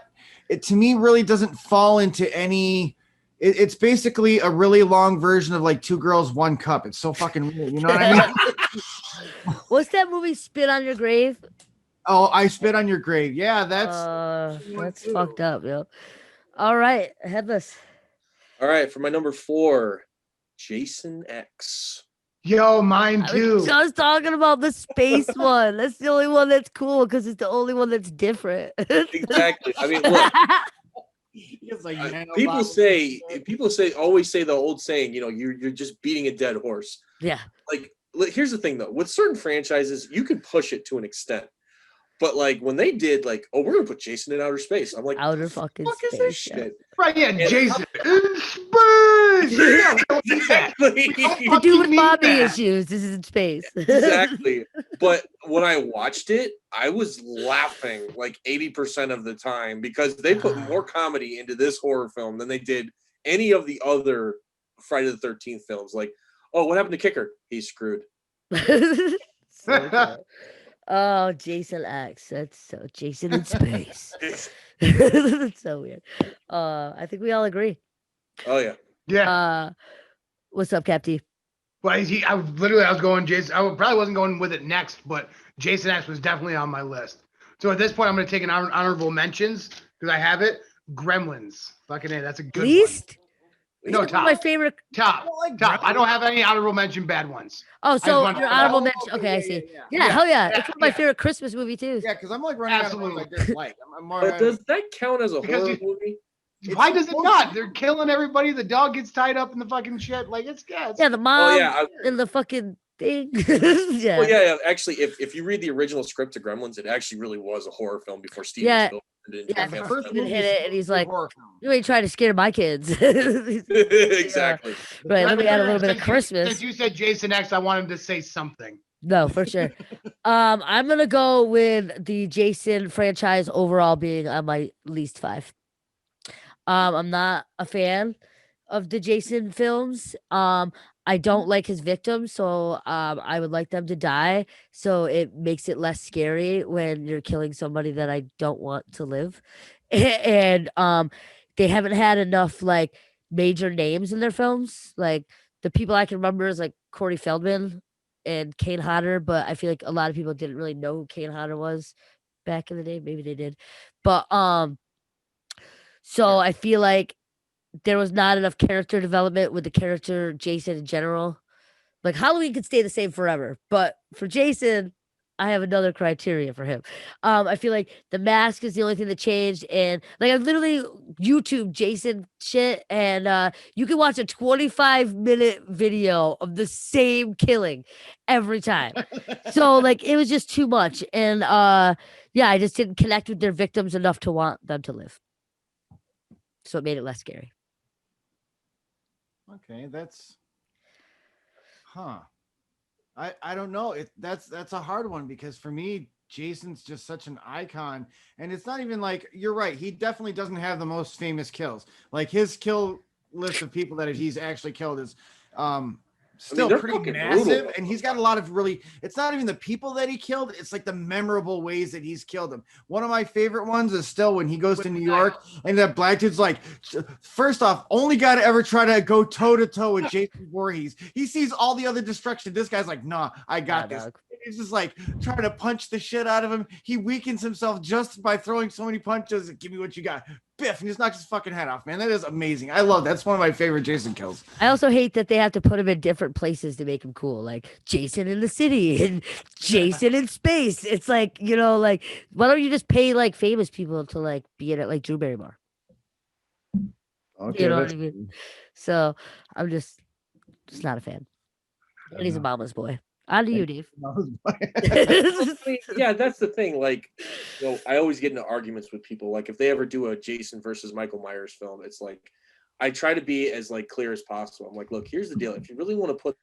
It to me really doesn't fall into any. It's basically a really long version of like Two Girls, One Cup. It's so fucking weird. You know what I mean? What's that movie, Spit on Your Grave? Oh, I Spit on Your Grave. Yeah, that's fucked up, yo. All right, Headless. All right, for my number 4, Jason X. Yo, mine I too. was just talking about the space one. That's the only one that's cool because it's the only one that's different. Exactly. I mean, look. Like, always say the old saying, you're just beating a dead horse. Yeah. Like, here's the thing though, with certain franchises, you can push it to an extent. But like when they did like, oh, we're gonna put Jason in outer space. I'm like, outer fucking space. Is this shit? Right, yeah, Jason in space. Yeah, exactly. The dude with mommy issues. This is in space. Exactly. But when I watched it, I was laughing like 80% of the time because they put more comedy into this horror film than they did any of the other Friday the 13th films. Like, oh, what happened to Kicker? He's screwed. Oh, Jason X. That's so Jason in space. That's so weird. I think we all agree. Oh yeah. Yeah. What's up, Capty? Well, I was going Jason. I probably wasn't going with it next, but Jason X was definitely on my list. So at this point, I'm going to take an honorable mentions because I have it. Gremlins. Fucking A. That's a good Least? one. No, top. My favorite. Top. I don't have any honorable mention bad ones. Oh, so your honorable mention. Okay, Okay, I see. yeah. Yeah, hell yeah. It's one of my favorite Christmas movie too. Yeah, because I'm like running out of ones I dislike. I'm more. But does that count as a horror movie? Why does it not? They're killing everybody. The dog gets tied up in the fucking shit. Like it's Yeah, the mom Oh, yeah, and the fucking thing. Yeah. Well, yeah. Actually, if you read the original script to Gremlins, it actually really was a horror film before Steven Spielberg did it. Yeah, Yeah, the first hit it, and he's like, "You ain't trying to scare my kids." Exactly. Right. Let me add a little bit of Christmas. Since you said Jason X, I want him to say something. No, for sure. I'm gonna go with the Jason franchise overall being on my least 5. I'm not a fan of the Jason films. I don't like his victims, so I would like them to die. So it makes it less scary when you're killing somebody that I don't want to live. And they haven't had enough like major names in their films. Like the people I can remember is like Corey Feldman and Kane Hodder, but I feel like a lot of people didn't really know who Kane Hodder was back in the day. Maybe they did, but so I feel like there was not enough character development with the character Jason in general. Like Halloween could stay the same forever, but for Jason, I have another criteria for him. I feel like the mask is the only thing that changed, and like I literally YouTube Jason shit, and you can watch a 25-minute video of the same killing every time. So like it was just too much, and yeah, I just didn't connect with their victims enough to want them to live. So it made it less scary. Okay, that's I don't know. That's a hard one because for me, Jason's just such an icon. And it's not even like you're right. He definitely doesn't have the most famous kills. Like his kill list of people that he's actually killed is still pretty massive. Brutal. And he's got a lot of really, it's not even the people that he killed, it's like the memorable ways that he's killed them. One of my favorite ones is still when he goes to New York and that black dude's like, first off, only guy to ever try to go toe to toe with Jason Voorhees. He sees all the other destruction. This guy's like, nah, I got this. Dog. He's just like trying to punch the shit out of him. He weakens himself just by throwing so many punches. Give me what you got. Biff, and just knocks his fucking head off, man. That is amazing. I love that. That's one of my favorite Jason kills. I also hate that they have to put him in different places to make him cool, like Jason in the city and Jason in space. It's like, you know, like why don't you just pay like famous people to like be in it, like Drew Barrymore? Okay, you know what I mean? So I'm just not a fan. And he's a mama's boy. On to you, Dave. Yeah, that's the thing. Like, you know, I always get into arguments with people. Like, if they ever do a Jason versus Michael Myers film, it's like I try to be as like clear as possible. I'm like, look, here's the deal. If you really want to put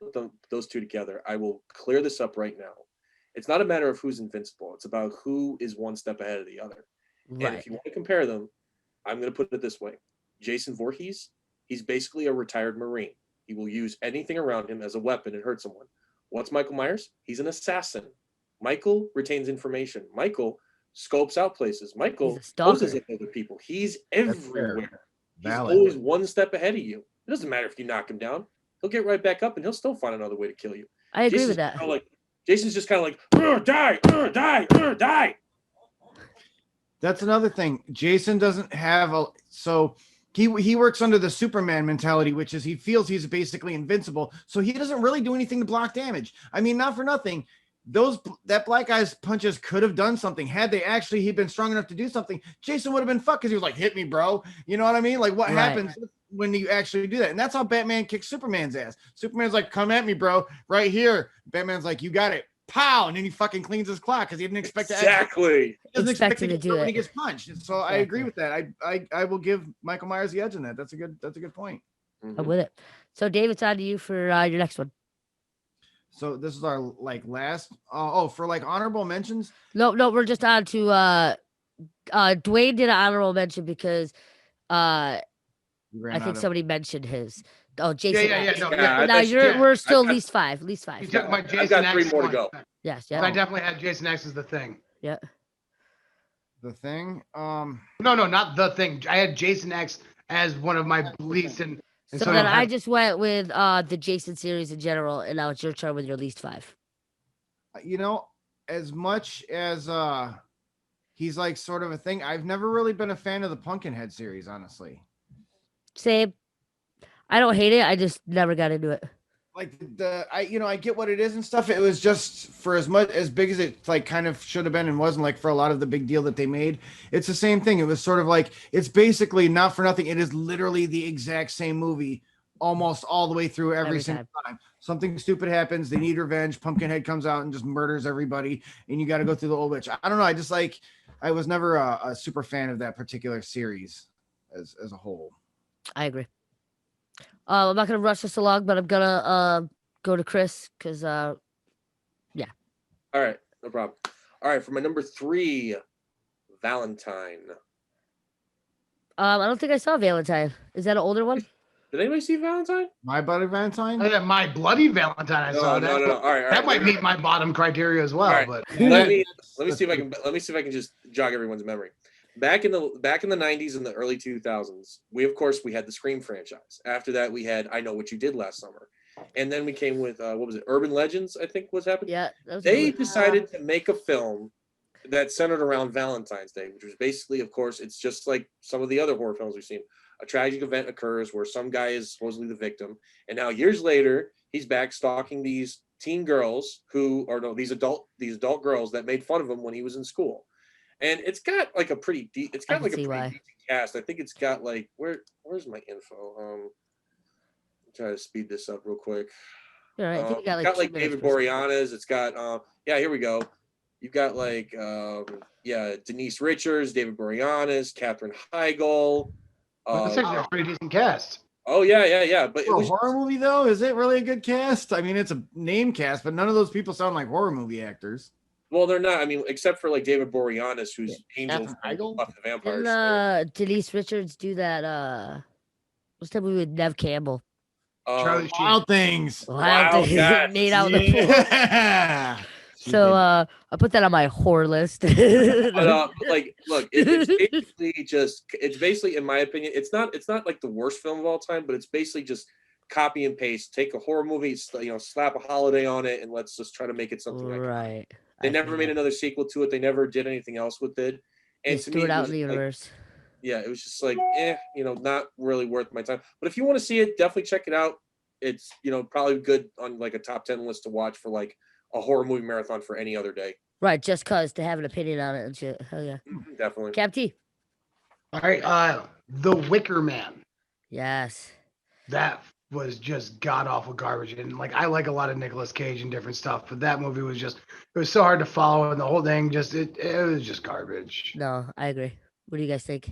those two together, I will clear this up right now. It's not a matter of who's invincible. It's about who is one step ahead of the other. Right. And if you want to compare them, I'm going to put it this way: Jason Voorhees, he's basically a retired Marine. He will use anything around him as a weapon and hurt someone. What's Michael Myers? He's an assassin. Michael retains information. Michael scopes out places. Michael poses at other people. He's everywhere. He's always one step ahead of you. It doesn't matter if you knock him down. He'll get right back up and he'll still find another way to kill you. I agree with that. Jason's just kind of like, die, die. That's another thing. Jason doesn't have He works under the Superman mentality, which is he feels he's basically invincible. So he doesn't really do anything to block damage. I mean, not for nothing. That black guy's punches could have done something. Had he'd been strong enough to do something, Jason would have been fucked because he was like, hit me, bro. You know what I mean? Like what happens when you actually do that? And that's how Batman kicks Superman's ass. Superman's like, come at me, bro. Right here. Batman's like, you got it. Pow, and then he fucking cleans his clock because he didn't expect to exactly. He doesn't expect to do it when he gets punched. So I agree with that. I will give Michael Myers the edge in that. That's a good point. Mm-hmm. I'm with it. So Dave, it's on to you for your next one. So this is our like last. For like honorable mentions. No, we're just on to Dwayne did an honorable mention because I think somebody mentioned his. Oh, Jason. Yeah. We're still least five. You took my Jason. I've got 3 more to go. Yes. I definitely had Jason X as the Thing. Yeah. The Thing. No, not the Thing. I had Jason X as one of my least. And so then I just went with the Jason series in general, and now it's your turn with your least 5. You know, as much as he's like sort of a thing, I've never really been a fan of the Pumpkinhead series, honestly. Same. I don't hate it. I just never got into it. Like I get what it is and stuff. It was just for as big as it like kind of should have been and wasn't like for a lot of the big deal that they made. It's the same thing. It was sort of like it's basically not for nothing. It is literally the exact same movie almost all the way through every single time. Something stupid happens. They need revenge. Pumpkinhead comes out and just murders everybody, and you got to go through the old witch. I don't know. I was never a super fan of that particular series as a whole. I agree. I'm not gonna rush this along, but I'm gonna go to Chris because yeah. All right, no problem. All right, for my number 3, Valentine. I don't think I saw Valentine. Is that an older one? Did anybody see Valentine? My Bloody Valentine? My Bloody Valentine. I saw that. No. All right. That might meet my bottom criteria as well. Right. But let me see if I can just jog everyone's memory. Back in the 90s and the early 2000s, we had the Scream franchise. After that, we had I Know What You Did Last Summer, and then we came with what was it? Urban Legends, I think was happening. Yeah, they decided to make a film that centered around Valentine's Day, which was basically, of course, it's just like some of the other horror films we've seen. A tragic event occurs where some guy is supposedly the victim, and now years later, he's back stalking these teen girls these adult girls that made fun of him when he was in school. And it's got like a pretty decent cast. I think it's got like where's my info? Try to speed this up real quick. All right, I think you got like David Boreanaz. It's got here we go. You've got like Denise Richards, David Boreanaz, Katherine Heigl. That's actually a pretty decent cast. Oh yeah. But for a horror movie though, is it really a good cast? I mean, it's a name cast, but none of those people sound like horror movie actors. Well, they're not. I mean, except for like David Boreanaz, who's Angel from Buffy the Vampire Slayer. And Denise Richards do that. What's that movie with Nev Campbell? Charlie Sheen. Wild Things. Wild Things. Made out the pool. Yeah. So I put that on my horror list. But, like, look, it's basically, in my opinion, it's not like the worst film of all time, but it's basically just copy and paste. Take a horror movie, slap a holiday on it, and let's just try to make it something right. They never made another sequel to it. They never did anything else with it. And to me, it out in the universe. Yeah, it was just like, not really worth my time. But if you want to see it, definitely check it out. It's, probably good on like a top 10 list to watch for like a horror movie marathon for any other day. Right, just cause to have an opinion on it and shit. Hell yeah. Definitely. Cap T. All right, The Wicker Man. Yes. That was just god awful garbage. And like I like a lot of Nicolas Cage and different stuff, but that movie was it was so hard to follow, and the whole thing it was just garbage. No, I agree. What do you guys think?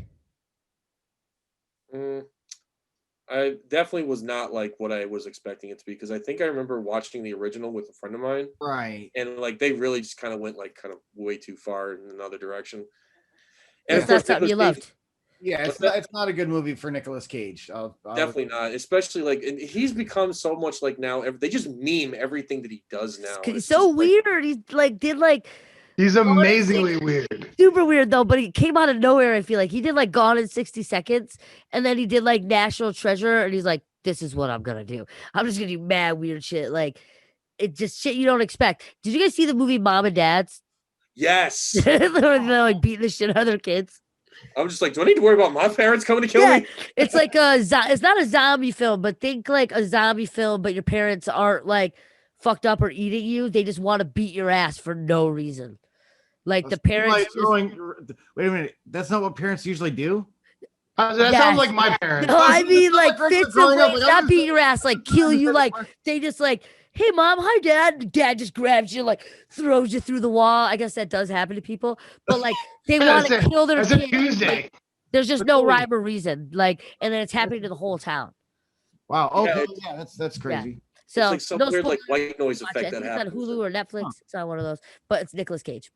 I definitely was not like what I was expecting it to be, because I think I remember watching the original with a friend of mine. Right. And like they really just kind of went like kind of way too far in another direction. And it's not something you loved. Yeah, it's not a good movie for Nicolas Cage. Definitely not, especially like, and he's become so much like now. They just meme everything that he does now. He's so weird. He's like He's amazingly weird. Super weird though, but he came out of nowhere. I feel like he did like Gone in 60 Seconds, and then he did like National Treasure, and he's like, "This is what I'm gonna do. I'm just gonna do mad weird shit. Like it just shit you don't expect." Did you guys see the movie Mom and Dad's? Yes. They're like beating the shit out of their kids. I'm just like, do I need to worry about my parents coming to kill me? It's like it's not a zombie film, but think like a zombie film, but your parents aren't like fucked up or eating you. They just want to beat your ass for no reason. Like the parents. Wait a minute. That's not what parents usually do. That sounds like my parents. No, I mean like fits away, not beat your ass, like kill you. Like they just like, hey mom, hi dad. Dad just grabs you, like throws you through the wall. I guess that does happen to people, but like they want to kill their kid. Tuesday. Like, there's just no rhyme or reason. Like, and then it's happening to the whole town. Wow. Okay. Yeah, that's crazy. Yeah. So it's like some weird like white noise effect that happens. It's on Hulu or Netflix. It's not one of those, but it's Nicolas Cage.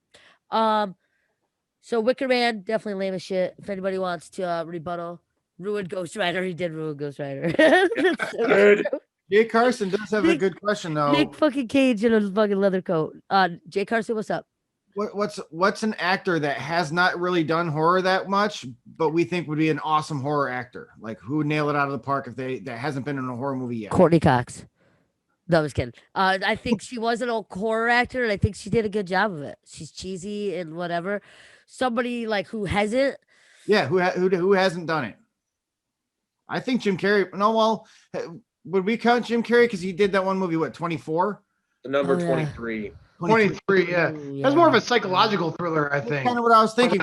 So Wicker Man, definitely lame as shit. If anybody wants to rebuttal, ruined Ghost Rider. He did ruin Ghost Rider. Jay Carson does have a good question though. Nick fucking Cage in a fucking leather coat. Jay Carson, what's up? What's an actor that has not really done horror that much, but we think would be an awesome horror actor? Like who would nail it out of the park if that hasn't been in a horror movie yet? Courtney Cox. No, I was kidding. I think she was an old horror actor, and I think she did a good job of it. She's cheesy and whatever. Somebody like who hasn't. Yeah, who hasn't done it? I think Jim Carrey. No, well, would we count Jim Carrey because he did that one movie? What, 24? The number 23. 23, yeah. That's more of a psychological thriller, I think. That's kind of what I was thinking.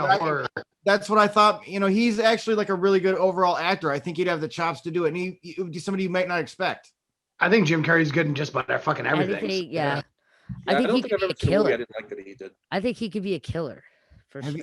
That's what I thought. He's actually like a really good overall actor. I think he'd have the chops to do it, and he would be somebody you might not expect. I think Jim Carrey's good in just about fucking everything. Yeah. I think he could be a killer. I didn't like that he did. I think he could be a killer.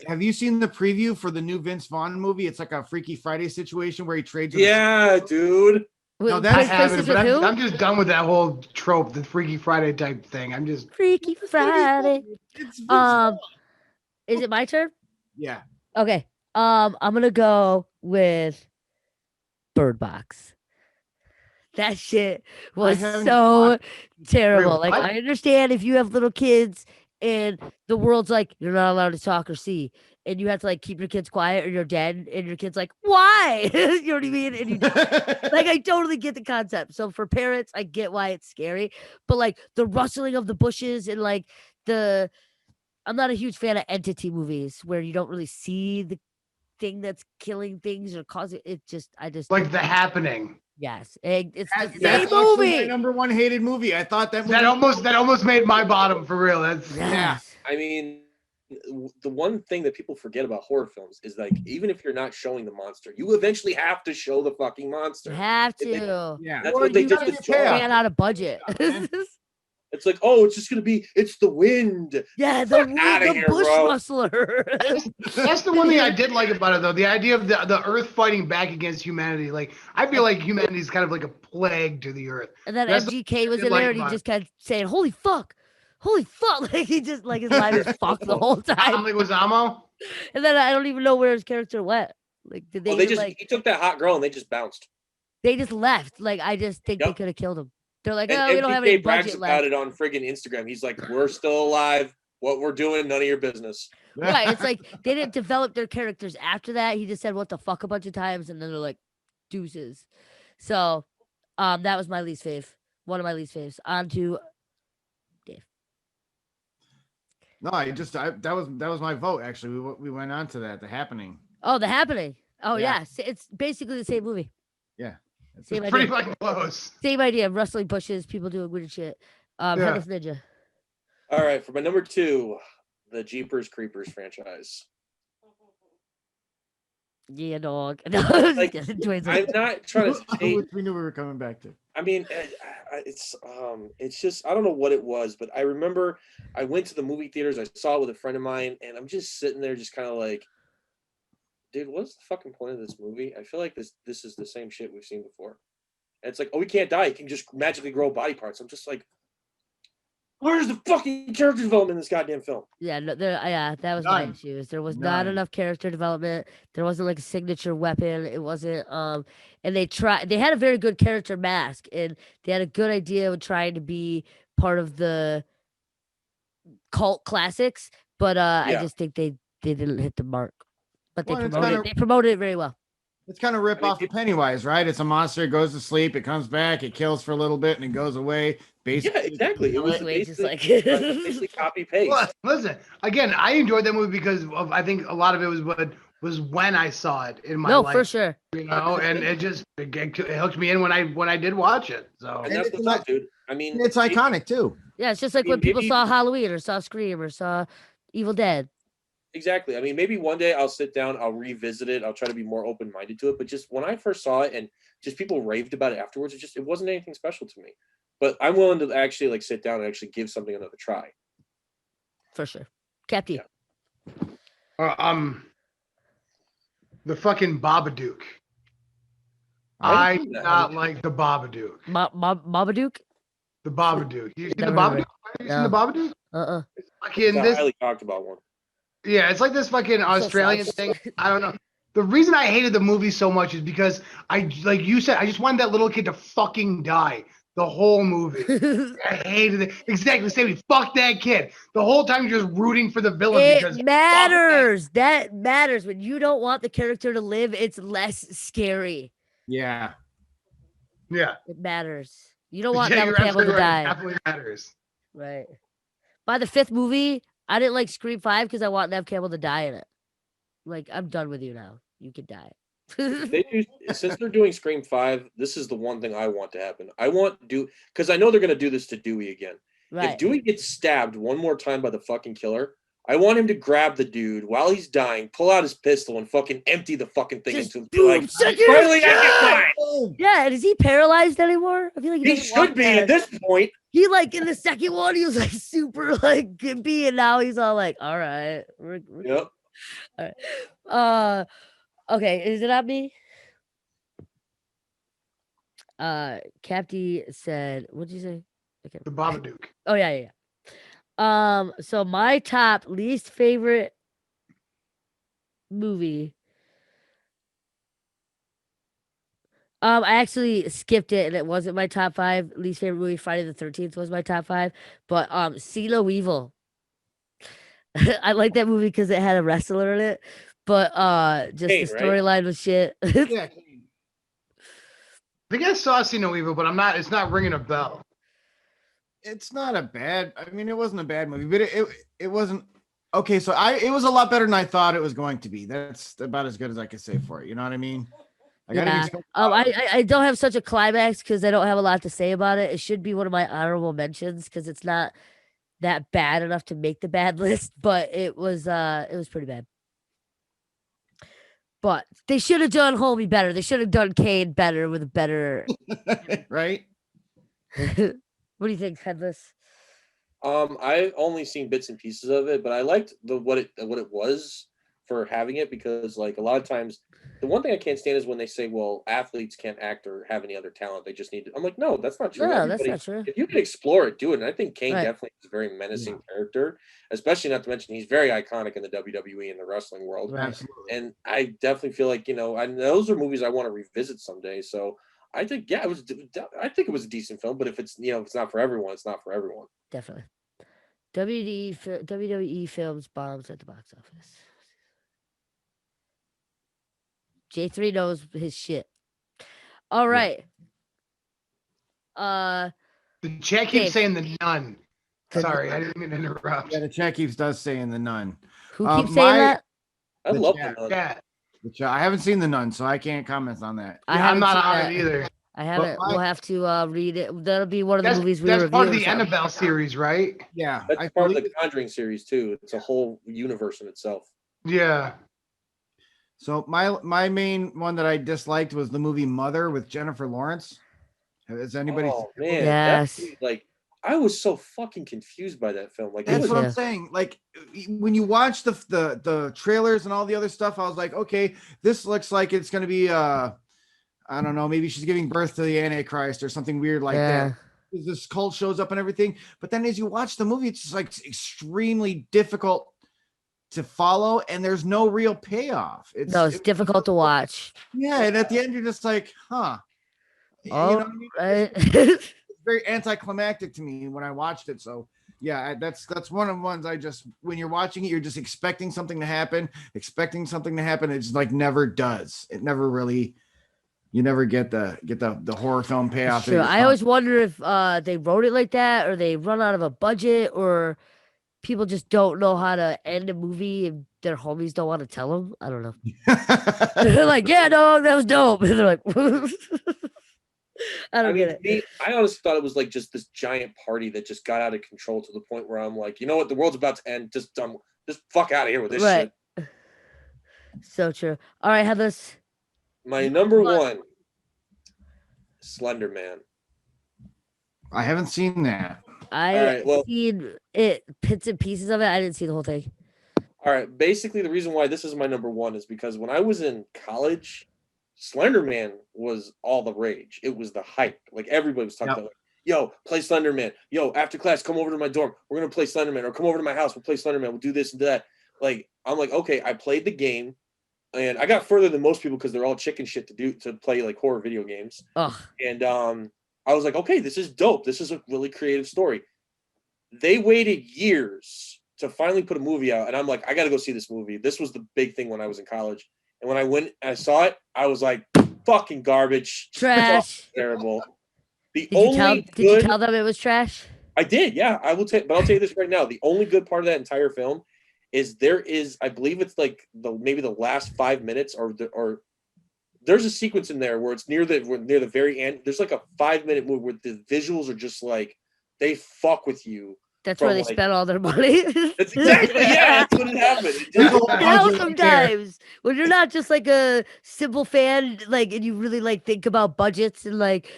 Have you seen the preview for the new Vince Vaughn movie? It's like a Freaky Friday situation where he trades. Dude. No, that happens. But I'm just done with that whole trope, the Freaky Friday type thing. I'm just Freaky Friday. Is it my turn? Yeah. Okay. I'm gonna go with Bird Box. That shit was so terrible. Like, I understand if you have little kids and the world's like, you're not allowed to talk or see, and you have to like keep your kids quiet or you're dead, and your kid's like, why? You know what I mean? And you like, I totally get the concept. So for parents, I get why it's scary, but like the rustling of the bushes and like I'm not a huge fan of entity movies where you don't really see the thing that's killing things or causing it. I just like The Happening. Yes, it's the That's same actually my movie. number one hated movie. I thought that movie. That almost made my bottom for real. That's Yes. I mean, the one thing that people forget about horror films is like, even if you're not showing the monster, you eventually have to show the fucking monster. You have If they- to. Yeah. That's Or what they you did just to Jaws. ran out of budget. It's like, oh, it's just gonna be, it's the wind. Yeah, the outta here, bush bro. rustler. That's the one thing I did like about it, though. The idea of the Earth fighting back against humanity. Like, I feel like humanity is kind of like a plague to the Earth. And then That's MGK was did in like there and he about it. just kept saying, "Holy fuck, holy fuck!" Like he just like his line was "fuck" the whole time. I'm like, was Amo? And then I don't even know where his character went. Like, did they Well, they even, just like he took that hot girl and they just bounced. they just left? Like, I just think they Yep. could have killed him. They're like, And "Oh, we don't have any MGK brags budget about left." it on friggin' Instagram. He's like, we're still alive. What we're doing, none of your business. Right? It's like they didn't develop their characters after that. He just said "what the fuck" a bunch of times, and then they're like, "Deuces." So, that was my least fave. One of my least faves. On to Dave. No, that was my vote. Actually, we went on to that. The Happening. Oh, The Happening. Oh Yeah. yeah, it's basically the same movie. Yeah. Same Pretty idea. fucking close. Same idea. Rustling bushes, people doing weird shit. Yeah. Headless Ninja. All right, for my number 2, the Jeepers Creepers franchise. Yeah, dog. No, I'm just Like, kidding. Dwayne's I'm like, not trying to say. We knew we were coming back to. I mean, it's just, I don't know what it was, but I remember I went to the movie theaters. I saw it with a friend of mine, and I'm just sitting there, just kind of like, dude, what's the fucking point of this movie? I feel like this is the same shit we've seen before. And it's like, oh, we can't die. You can just magically grow body parts. I'm just like, where's the fucking character development in this goddamn film? yeah, no, that was my None. issues. There was not None. enough character development. There wasn't like a signature weapon. It wasn't and they had a very good character mask and they had a good idea of trying to be part of the cult classics, but I Yeah. just think they didn't hit the mark. But Well, it's they promoted it very well. It's kind of rip off the Pennywise, right? It's a monster, it goes to sleep, it comes back, it kills for a little bit, and it goes away. Basically, Yeah, exactly. It was Wait, just basically, like basically copy paste. Well, listen, again, I enjoyed that movie because of, I think a lot of it was when I saw it in my no, life. for sure. You know, and it hooked me in when I did watch it. So And that's what's up, dude. I mean, it's iconic too. Yeah, it's just like I mean, when people maybe- saw Halloween or saw Scream or saw Evil Dead. Exactly. I mean, maybe one day I'll sit down, I'll revisit it, I'll try to be more open-minded to it. But just when I first saw it and just people raved about it afterwards, it wasn't anything special to me. But I'm willing to actually like sit down and actually give something another try. For sure. Captain. Yeah. the fucking Babadook. I I didn't do know that. not like the Babadook. Babadook? The Babadook. You seen the Never heard of Babadook? it. Have you No. seen the Babadook? Uh-uh. Fucking I this. highly talked about one. Yeah, it's like this fucking Australian sad. thing. I don't know. The reason I hated the movie so much is because like you said, I just wanted that little kid to fucking die the whole movie. I hated it. Exactly the same. Fuck that kid. The whole time you're just rooting for the villain because It matters. That matters. When you don't want the character to live, it's less scary. Yeah. yeah. It matters. You don't want Yeah, Nell you're Campbell to absolutely right. It die. definitely matters. Right. By the 5th movie, I didn't like Scream 5 because I want Nev Campbell to die in it. Like, I'm done with you now. You can die. They do, since they're doing Scream 5, this is the one thing I want to happen. I want because I know they're gonna do this to Dewey again. If Right. Dewey gets stabbed one more time by the fucking killer, I want him to grab the dude while he's dying, pull out his pistol, and fucking empty the fucking thing Just into him. Be boom, like, suck your finally, I shit! get mine. Oh, Yeah, and is he paralyzed anymore? I feel like He doesn't walk should be fast. at this point. He like in the second one, he was like super like gimpy, and now he's all like, all right. Yep. Okay, is it on me? Capty said, what'd you say? Okay. The Babadook. Oh yeah. So my top least favorite movie. I actually skipped it and it wasn't my top 5. Least favorite movie, Friday the 13th was my top 5. But See No Evil. I like that movie because it had a wrestler in it. But just Kane, the right? storyline was shit. yeah. I think I saw See No Evil, but it's not ringing a bell. It's not a bad. I mean, it wasn't a bad movie, but it wasn't. Okay, so it was a lot better than I thought it was going to be. That's about as good as I could say for it. You know what I mean? Like, I didn't Yeah. expect. I don't have such a climax because I don't have a lot to say about it. It should be one of my honorable mentions because it's not that bad enough to make the bad list, but it was pretty bad. But they should have done Homie better. They should have done Kane better with a better. Right? What do you think, Headless? I've only seen bits and pieces of it, but I liked what it was for having it, because like a lot of times the one thing I can't stand is when they say, well, athletes can't act or have any other talent. They just need to. I'm like, no, that's not true. No, that's not true. If you can explore it, do it. And I think Kane Right. definitely is a very menacing character, especially not to mention he's very iconic in the WWE and the wrestling world. Right. Absolutely. And I definitely feel like, and those are movies I want to revisit someday. So I think, I think it was a decent film, but if it's, if it's not for everyone, it's not for everyone. Definitely. WWE films bombs at the box office. J3 knows his shit. All right. The chat keeps Dave. saying The Nun. The Sorry, I didn't mean to interrupt. Yeah, the chat does saying The Nun. Who keeps saying that? I The love chat. that. Yeah, Which I haven't seen The Nun, so I can't comment on that. I I'm haven't not seen on that. it either. I haven't. But We'll have to read it. That'll be one of the movies we That's review. part of or the something. Annabelle series, right? Yeah, That's I part of believe the Conjuring series too. It's a whole universe in itself. Yeah. so. My main one that I disliked was the movie Mother with Jennifer Lawrence. Has anybody? Oh man, Yes. that movie, like I was so fucking confused by that film. Like it That's was what Yeah. I'm saying. Like when you watch the trailers and all the other stuff, I was like, okay, this looks like it's gonna be I don't know, maybe she's giving birth to the Antichrist or something weird like that. This cult shows up and everything. But then as you watch the movie, it's just like extremely difficult to follow, and there's no real payoff. It's difficult to watch. Yeah, and at the end you're just like, huh. Oh, You know what I mean? right. It's very anticlimactic to me when I watched it. So yeah, that's one of the ones I just, when you're watching it, you're just expecting something to happen. It just like never does. It never really, you never get the horror film payoff. True. I always wonder if they wrote it like that, or they run out of a budget, or people just don't know how to end a movie and their homies don't want to tell them. I don't know. They're like, yeah, no, that was dope. And they're like, I don't get it. I honestly thought it was like just this giant party that just got out of control to the point where I'm like, you know what, the world's about to end. Just fuck out of here with this shit. So true. All right, Headless. My number one, Slender Man. I haven't seen that. I seen it, bits and pieces of it. I didn't see the whole thing. All right. Basically, the reason why this is my number one is because when I was in college, Slender Man was all the rage. It was the hype. Like everybody was talking about, like, yo, play Slender Man. Yo, after class, come over to my dorm. We're gonna play Slender Man, or come over to my house. We'll play Slender Man. We'll do this and do that. Like, I'm like, okay, I played the game, and I got further than most people because they're all chicken shit to play like horror video games. Ugh. And I was like, okay, this is dope. This is a really creative story. They waited years to finally put a movie out, and I'm like, I got to go see this movie. This was the big thing when I was in college. And when I went and I saw it, I was like, fucking garbage. Trash. Terrible. Did you tell them it was trash? I did, yeah. But I'll tell you this right now. The only good part of that entire film is I believe it's like maybe the last 5 minutes or there's a sequence in there where it's near the very end. There's like a 5-minute movie where the visuals are just like, they fuck with you. That's where they spent all their money. That's exactly, yeah, that's what it happened. Sometimes when you're not just like a simple fan, like, and you really like think about budgets and like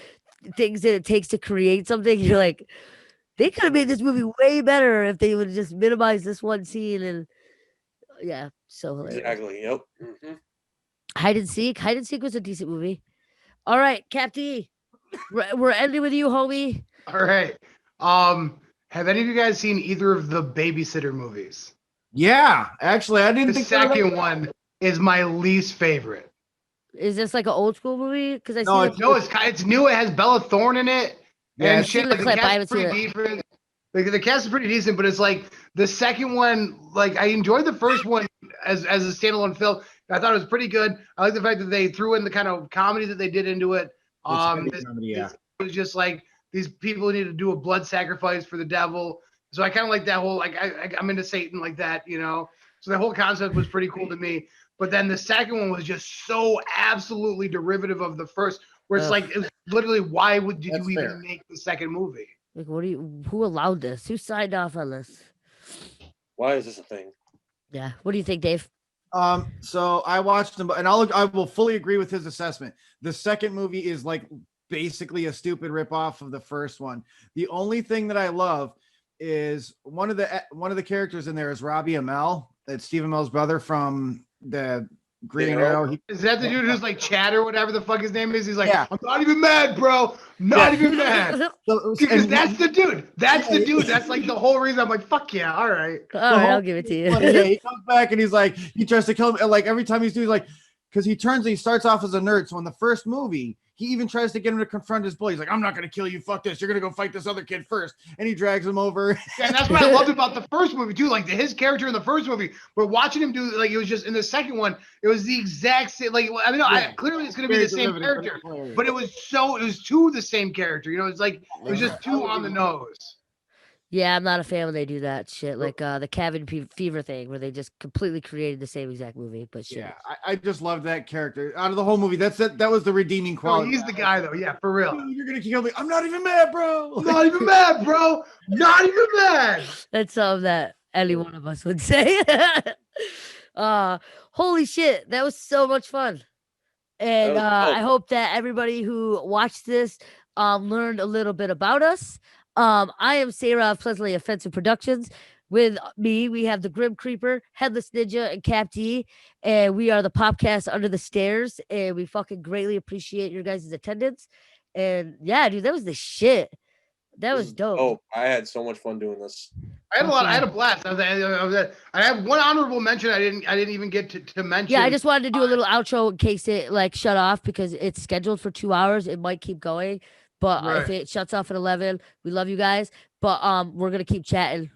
things that it takes to create something, you're like, they could have made this movie way better if they would have just minimized this one scene. And yeah, so hilarious. Exactly. Yep. Mm-hmm. Hide and Seek was a decent movie. All right, Cap D, we're ending with you, homie. All right. Have any of you guys seen either of the Babysitter movies? Yeah, actually, I didn't think the second one is my least favorite. Is this like an old school movie? Because it's new. It has Bella Thorne in it. Yeah, and shit. Like, the cast is pretty decent. The cast is pretty decent, but it's like the second one. Like, I enjoyed the first one as a standalone film. I thought it was pretty good. I like the fact that they threw in the kind of comedy that they did into it. It was just like these people need to do a blood sacrifice for the devil. So I kind of like that whole, like, I'm into Satan like that, you know? So the whole concept was pretty cool to me. But then the second one was just so absolutely derivative of the first, where it's like, it was literally, why did you That's even fair. make the second movie? Like, who allowed this? Who signed off on this? Why is this a thing? Yeah. What do you think, Dave? So I watched them, and I will fully agree with his assessment. The second movie is like basically a stupid ripoff of the first one. The only thing that I love is one of the characters in there is Robbie Amell. That's Steve Amell's brother from the Green Arrow. Is that the dude who's like Chad or whatever the fuck his name is? He's like, Yeah. I'm not even mad, bro. Not even mad. Because And that's the dude. That's the dude. That's like the whole reason I'm like, fuck yeah, all right. All right, I'll give it to you. Yeah, he comes back and he's like, he tries to kill him. And like every time he's doing like, because he starts off as a nerd. So in the first movie, he even tries to get him to confront his bully. He's like, I'm not going to kill you. Fuck this. You're going to go fight this other kid first. And he drags him over. Yeah, and that's what I loved about the first movie too. Like his character in the first movie, but watching him do like it was just in the second one, it was the exact same. Like I mean, clearly it's going to be the same character, but it was two the same character. You know, it's like it was just two on the nose. Yeah, I'm not a fan when they do that shit, like the cabin fever thing, where they just completely created the same exact movie. But shit. Yeah, I just loved that character out of the whole movie. That was the redeeming No, quality. he's the guy though. Yeah, for real. You're gonna kill me. I'm not even mad, bro. I'm not even mad, bro. Not even mad. That's something that any one of us would say. Holy shit, that was so much fun. And I hope that everybody who watched this learned a little bit about us. I am Sarah of Pleasantly Offensive Productions. With me, we have the Grim Creeper, Headless Ninja, and Cap D. And we are the pOpCast Under the Stairs. And we fucking greatly appreciate your guys' attendance. And yeah, dude, that was the shit. That was dope. Oh, I had so much fun doing this. I had a blast. I have one honorable mention. I didn't even get to mention. Yeah, I just wanted to do a little outro in case it like shut off because it's scheduled for 2 hours. It might keep going, but if it shuts off at 11, we love you guys. But we're gonna keep chatting.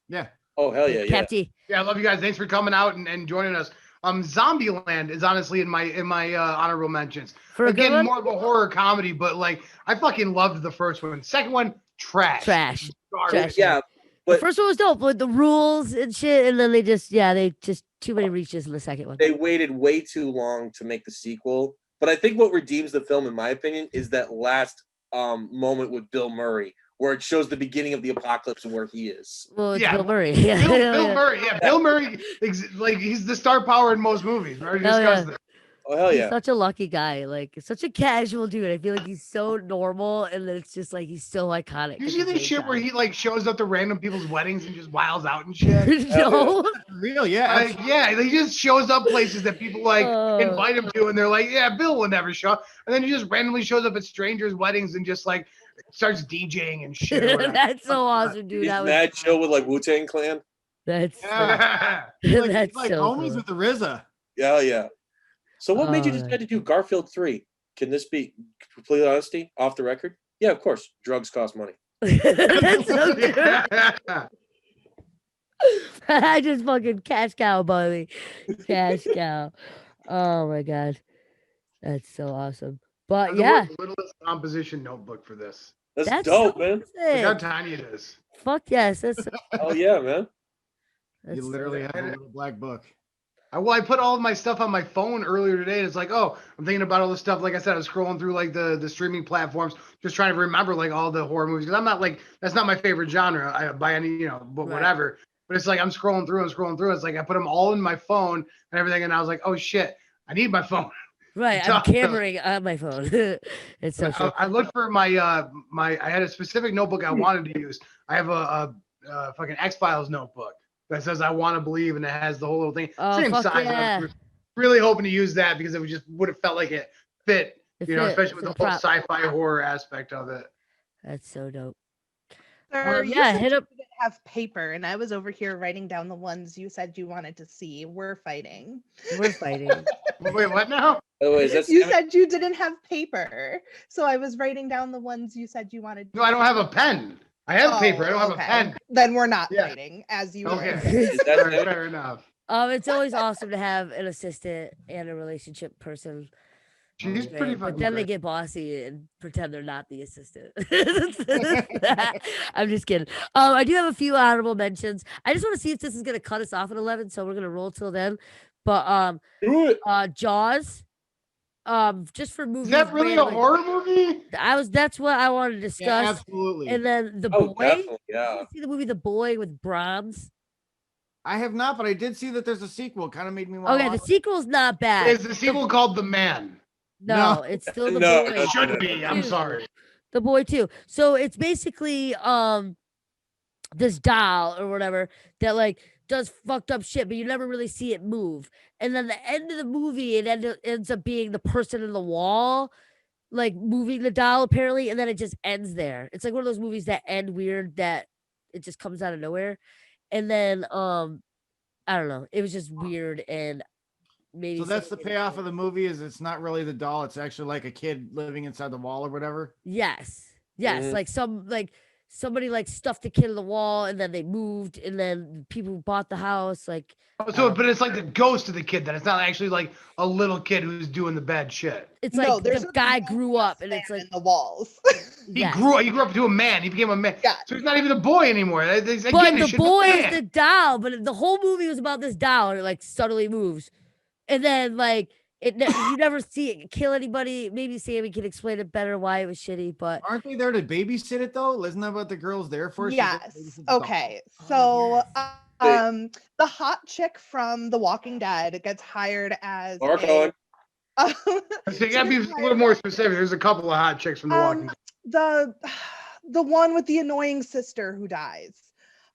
Yeah. Oh hell yeah, yeah. Capty. Yeah, I love you guys. Thanks for coming out and joining us. Zombieland is honestly in my honorable mentions. For a good Again, one? more of a horror comedy, but like I fucking loved the first one. Second one, trash. Trash. Yeah, The but first one was dope with the rules and shit, and then they just too many reaches in the second one. they waited way too long to make the sequel. But I think what redeems the film, in my opinion, is that last moment with Bill Murray, where it shows the beginning of the apocalypse and where he is. Well, it's Yeah. Bill Murray. Yeah. Bill Murray. Yeah, Bill Murray. Like he's the star power in most movies. We already Hell discussed yeah. this. Oh hell He's yeah. such a lucky guy, like such a casual dude. I feel like he's so normal, and then it's just like he's so iconic. You at see the this same shit time. where he like shows up to random people's weddings and just wiles out and shit. No. Real, yeah. Like, yeah, he just shows up places that people like invite him to, and they're like, "Yeah, Bill will never show up." And then he just randomly shows up at strangers' weddings and just like starts DJing and shit. or whatever. That's so awesome, dude. He's That was mad chill with like Wu-Tang Clan. that's Yeah. that's like so homies cool. with the RZA. Yeah, yeah. So what made you Oh, decide to do Garfield 3? Can this be complete honesty off the record? Yeah, of course. Drugs cost money. That's so good. I just fucking cash cow, buddy. Cash cow. Oh my god, that's so awesome. But The yeah, littlest composition notebook for this. That's dope, man. Look how sick. tiny it is. Fuck yes, that's Oh yeah, man. that's You literally have a little black book. I put all of my stuff on my phone earlier today. And it's like, oh, I'm thinking about all this stuff. Like I said, I was scrolling through like the streaming platforms, just trying to remember like all the horror movies. Because I'm not like, that's not my favorite genre by any, but Right. whatever. But it's like I'm scrolling through. It's like I put them all in my phone and everything. And I was like, oh shit, I need my phone. right. I'm cameraing on my phone. It's so true. I looked for my I had a specific notebook I wanted to use. I have a fucking X-Files notebook that says I want to believe, and it has the whole little thing. Oh, Same fuck size. yeah. I was really hoping to use that because it would have felt like it fit, It you know, fit. especially with It's the a whole prop. sci-fi horror aspect of it. That's so dope. Sir, you yeah, said hit you up. didn't have paper, and I was over here writing down the ones you said you wanted to see. We're fighting. We're fighting. Wait, what now? By the way, is that You said you didn't have paper, so I was writing down the ones you said you wanted. No, I don't have a pen. I have paper. I don't have a pen. Then we're not Yeah. fighting, as you Okay, were. Is that fair enough. It's always awesome to have an assistant and a relationship person. She's Great, pretty but fucking then they great. get bossy and pretend they're not the assistant. I'm just kidding. I do have a few honorable mentions. I just want to see if this is gonna cut us off at 11, so we're gonna roll till then. But Do it. Jaws. Just for movies. Is that really a horror movie? That's what I wanted to Yeah, discuss. absolutely. And then The Oh, Boy. definitely, yeah. You see the movie The Boy with Brahms? I have not, but I did see that there's a sequel. Kind of made me want. Okay, the sequel's not bad. Is the sequel called The Man? No, No. it's still The No, Boy. it Should be. I'm Dude. sorry. The Boy too. So it's basically this doll or whatever that like does fucked up shit, but you never really see it move. And then the end of the movie, it ends up being the person in the wall, like moving the doll apparently, and then it just ends there. It's like one of those movies that end weird that it just comes out of nowhere. And then I don't know. It was just weird and maybe So that's the something payoff of the movie is it's not really the doll. It's actually like a kid living inside the wall or whatever. Yes. Mhm. Like somebody like stuffed the kid in the wall and then they moved and then people who bought the house like So, but it's like the ghost of the kid. Then it's not actually like a little kid who's doing the bad shit. it's No, like there's the a guy grown grew up and man it's like in the walls. He yes. grew up to a man. He became a man. Yeah. So he's not even a boy anymore. Again, But it the should be boy a is man. the doll, but the whole movie was about this doll and it like subtly moves. And then like you never see it kill anybody. Maybe Sammy can explain it better why it was shitty, but Aren't they there to babysit it though? Isn't that what the girl's there for? She's there to Yes. babysit the doll. Okay. Oh, So the hot chick from The Walking Dead gets hired as Laura Cohen. So you gotta be a little more specific. There's a couple of hot chicks from The Walking Dead. the one with the annoying sister who dies.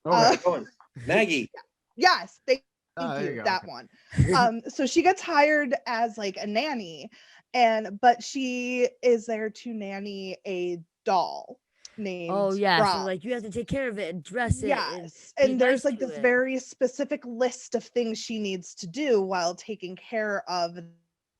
Okay. Cohen. Maggie. Yes, thank there you, you go. that one. So she gets hired as like a nanny, but she is there to nanny a doll named oh yeah, so Brom. like you have to take care of it and dress it. Yes, be and there's nice like to this it. very specific list of things she needs to do while taking care of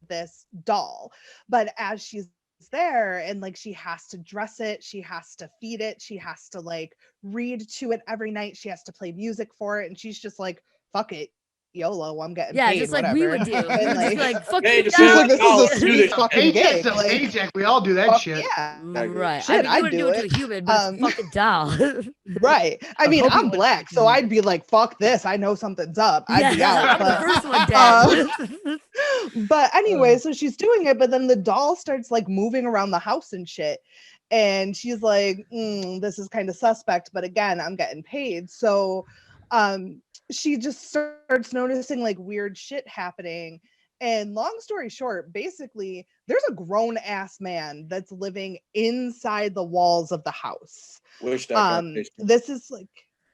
this doll. But as she's there and like she has to dress it, she has to feed it, she has to like read to it every night, she has to play music for it, and she's just like, fuck it, YOLO, I'm getting paid, just like whatever. we would do. And, Just like fuck Hey, you just down. like, this oh, is a do sweet this. fucking Paycheck's gig. a Like, paycheck. We all do that fuck shit. yeah. Right. Shit, I mean, I'd you do wouldn't do it it. to a human, but it's a fucking doll. Right. I mean, hope you I'm wouldn't black, do so it. I'd be like, fuck this. I know something's up. I'd be yeah, out. I'm But the first one dead. but anyway, so she's doing it, but then the doll starts like moving around the house and shit. And she's like, this is kind of suspect, but again, I'm getting paid. So she just starts noticing like weird shit happening. And long story short, basically, there's a grown ass man that's living inside the walls of the house. Wish.com, Jason. This is like,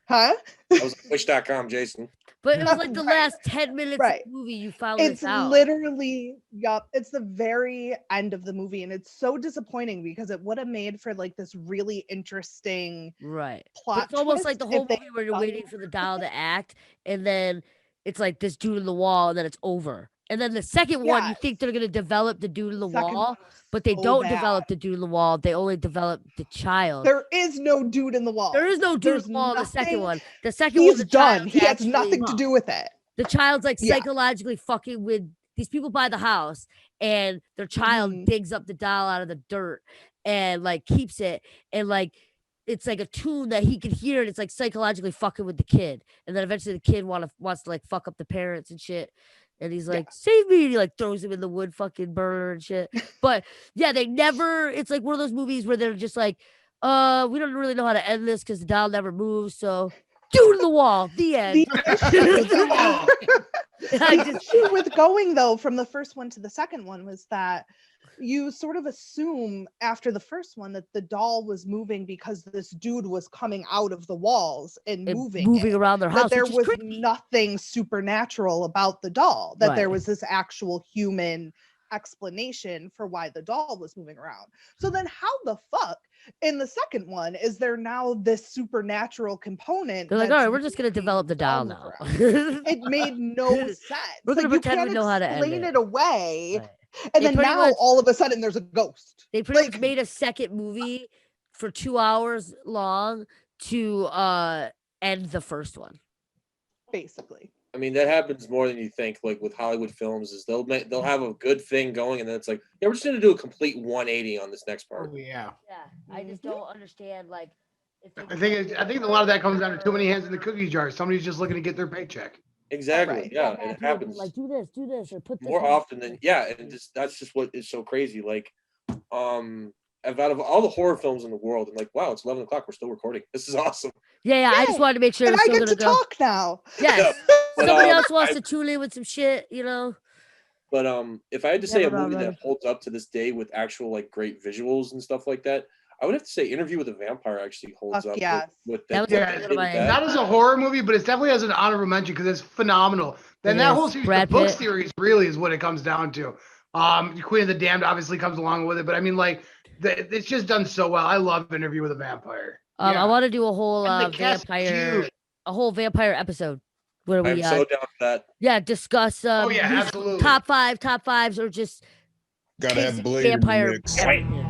huh? That was Wish.com, Jason. But it was like the Right. last 10 minutes Right. of the movie you found It's this out. literally, yup, it's the very end of the movie, and it's so disappointing because it would have made for like this really interesting Right. plot. But it's almost like the twist whole if they movie where you're done- waiting for the doll to act, and then it's like this dude in the wall, and then it's over. And then the second one, you think they're gonna develop the dude in the Second wall, one was but they so don't bad. develop the dude in the wall. They only develop the child. There is no dude in the wall. There is no dude There's in the wall in the second nothing- one. The second He's one, the done. child's He has actually- nothing to do with it. The child's like Yeah. psychologically fucking with these people by the house, and their child Mhm. digs up the doll out of the dirt and like keeps it, and like it's like a tune that he can hear, and it's like psychologically fucking with the kid, and then eventually the kid wants to like fuck up the parents and shit. And he's like, save me. And he like throws him in the wood fucking burner and shit. But yeah, they never, it's like one of those movies where they're just like, we don't really know how to end this because the doll never moves. So dude in the wall, the end. The issue with going though from the first one to the second one was that you sort of assume after the first one that the doll was moving because this dude was coming out of the walls and moving it. around their house. That there which is was creepy. nothing supernatural about the doll, that there Right. was this actual human explanation for why the doll was moving around. So then how the fuck in the second one is there now this supernatural component? They're like, all that's right, we're just going to making develop the doll move now. around? It made no sense. We're gonna you pretend we can't know how to end explain it. it away. Right. And They then pretty now much- all of a sudden there's a ghost. They pretty Like- much made a second movie for 2 hours long to end the first one. Basically. I mean, that happens more than you think. Like with Hollywood films, is they'll have a good thing going, and then it's like, yeah, we're just gonna do a complete 180 on this next part. Oh yeah. Yeah, I just don't understand if they I think a lot of that comes down to too many hands in the cookie jar. Somebody's just looking to get their paycheck. Exactly. Right. Yeah, Go and it back, happens like do this, or put this more in. often than and that's just what is so crazy. Like, out of all the horror films in the world, I'm like, wow, it's 11 o'clock. We're still recording. This is awesome. Yeah. I just Yay. wanted to make sure And it's I still get gonna to go. talk now. Yes. But, Somebody else wants I- to tune in with some shit, you know. But if I had to say a Never movie mind. that holds up to this day with actual like great visuals and stuff like that, I would have to say Interview with a Vampire actually holds Fuck up yes. with That that. was Yeah, a good one. Not as a horror movie, but it's definitely as an honorable mention because it's phenomenal. Then It that is. whole series, Brad the book Pitt. series, really is what it comes down to. Queen of the Damned obviously comes along with it, but I mean, like, it's just done so well. I love Interview with a Vampire. I want to do a whole And the cast is vampire, huge. a whole vampire episode where we I'm so down for that. discuss Oh, yeah, these absolutely. top fives, or just Gotta have basic Blade in the vampire mix. everything.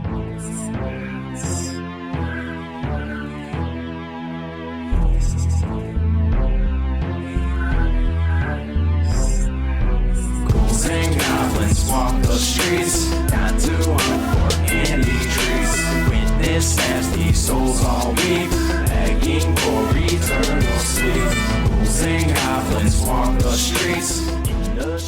Ghouls and goblins walk the streets, not to hunt for candy trees. Witness as these souls all weep, begging for eternal sleep. Ghouls and goblins walk the streets in the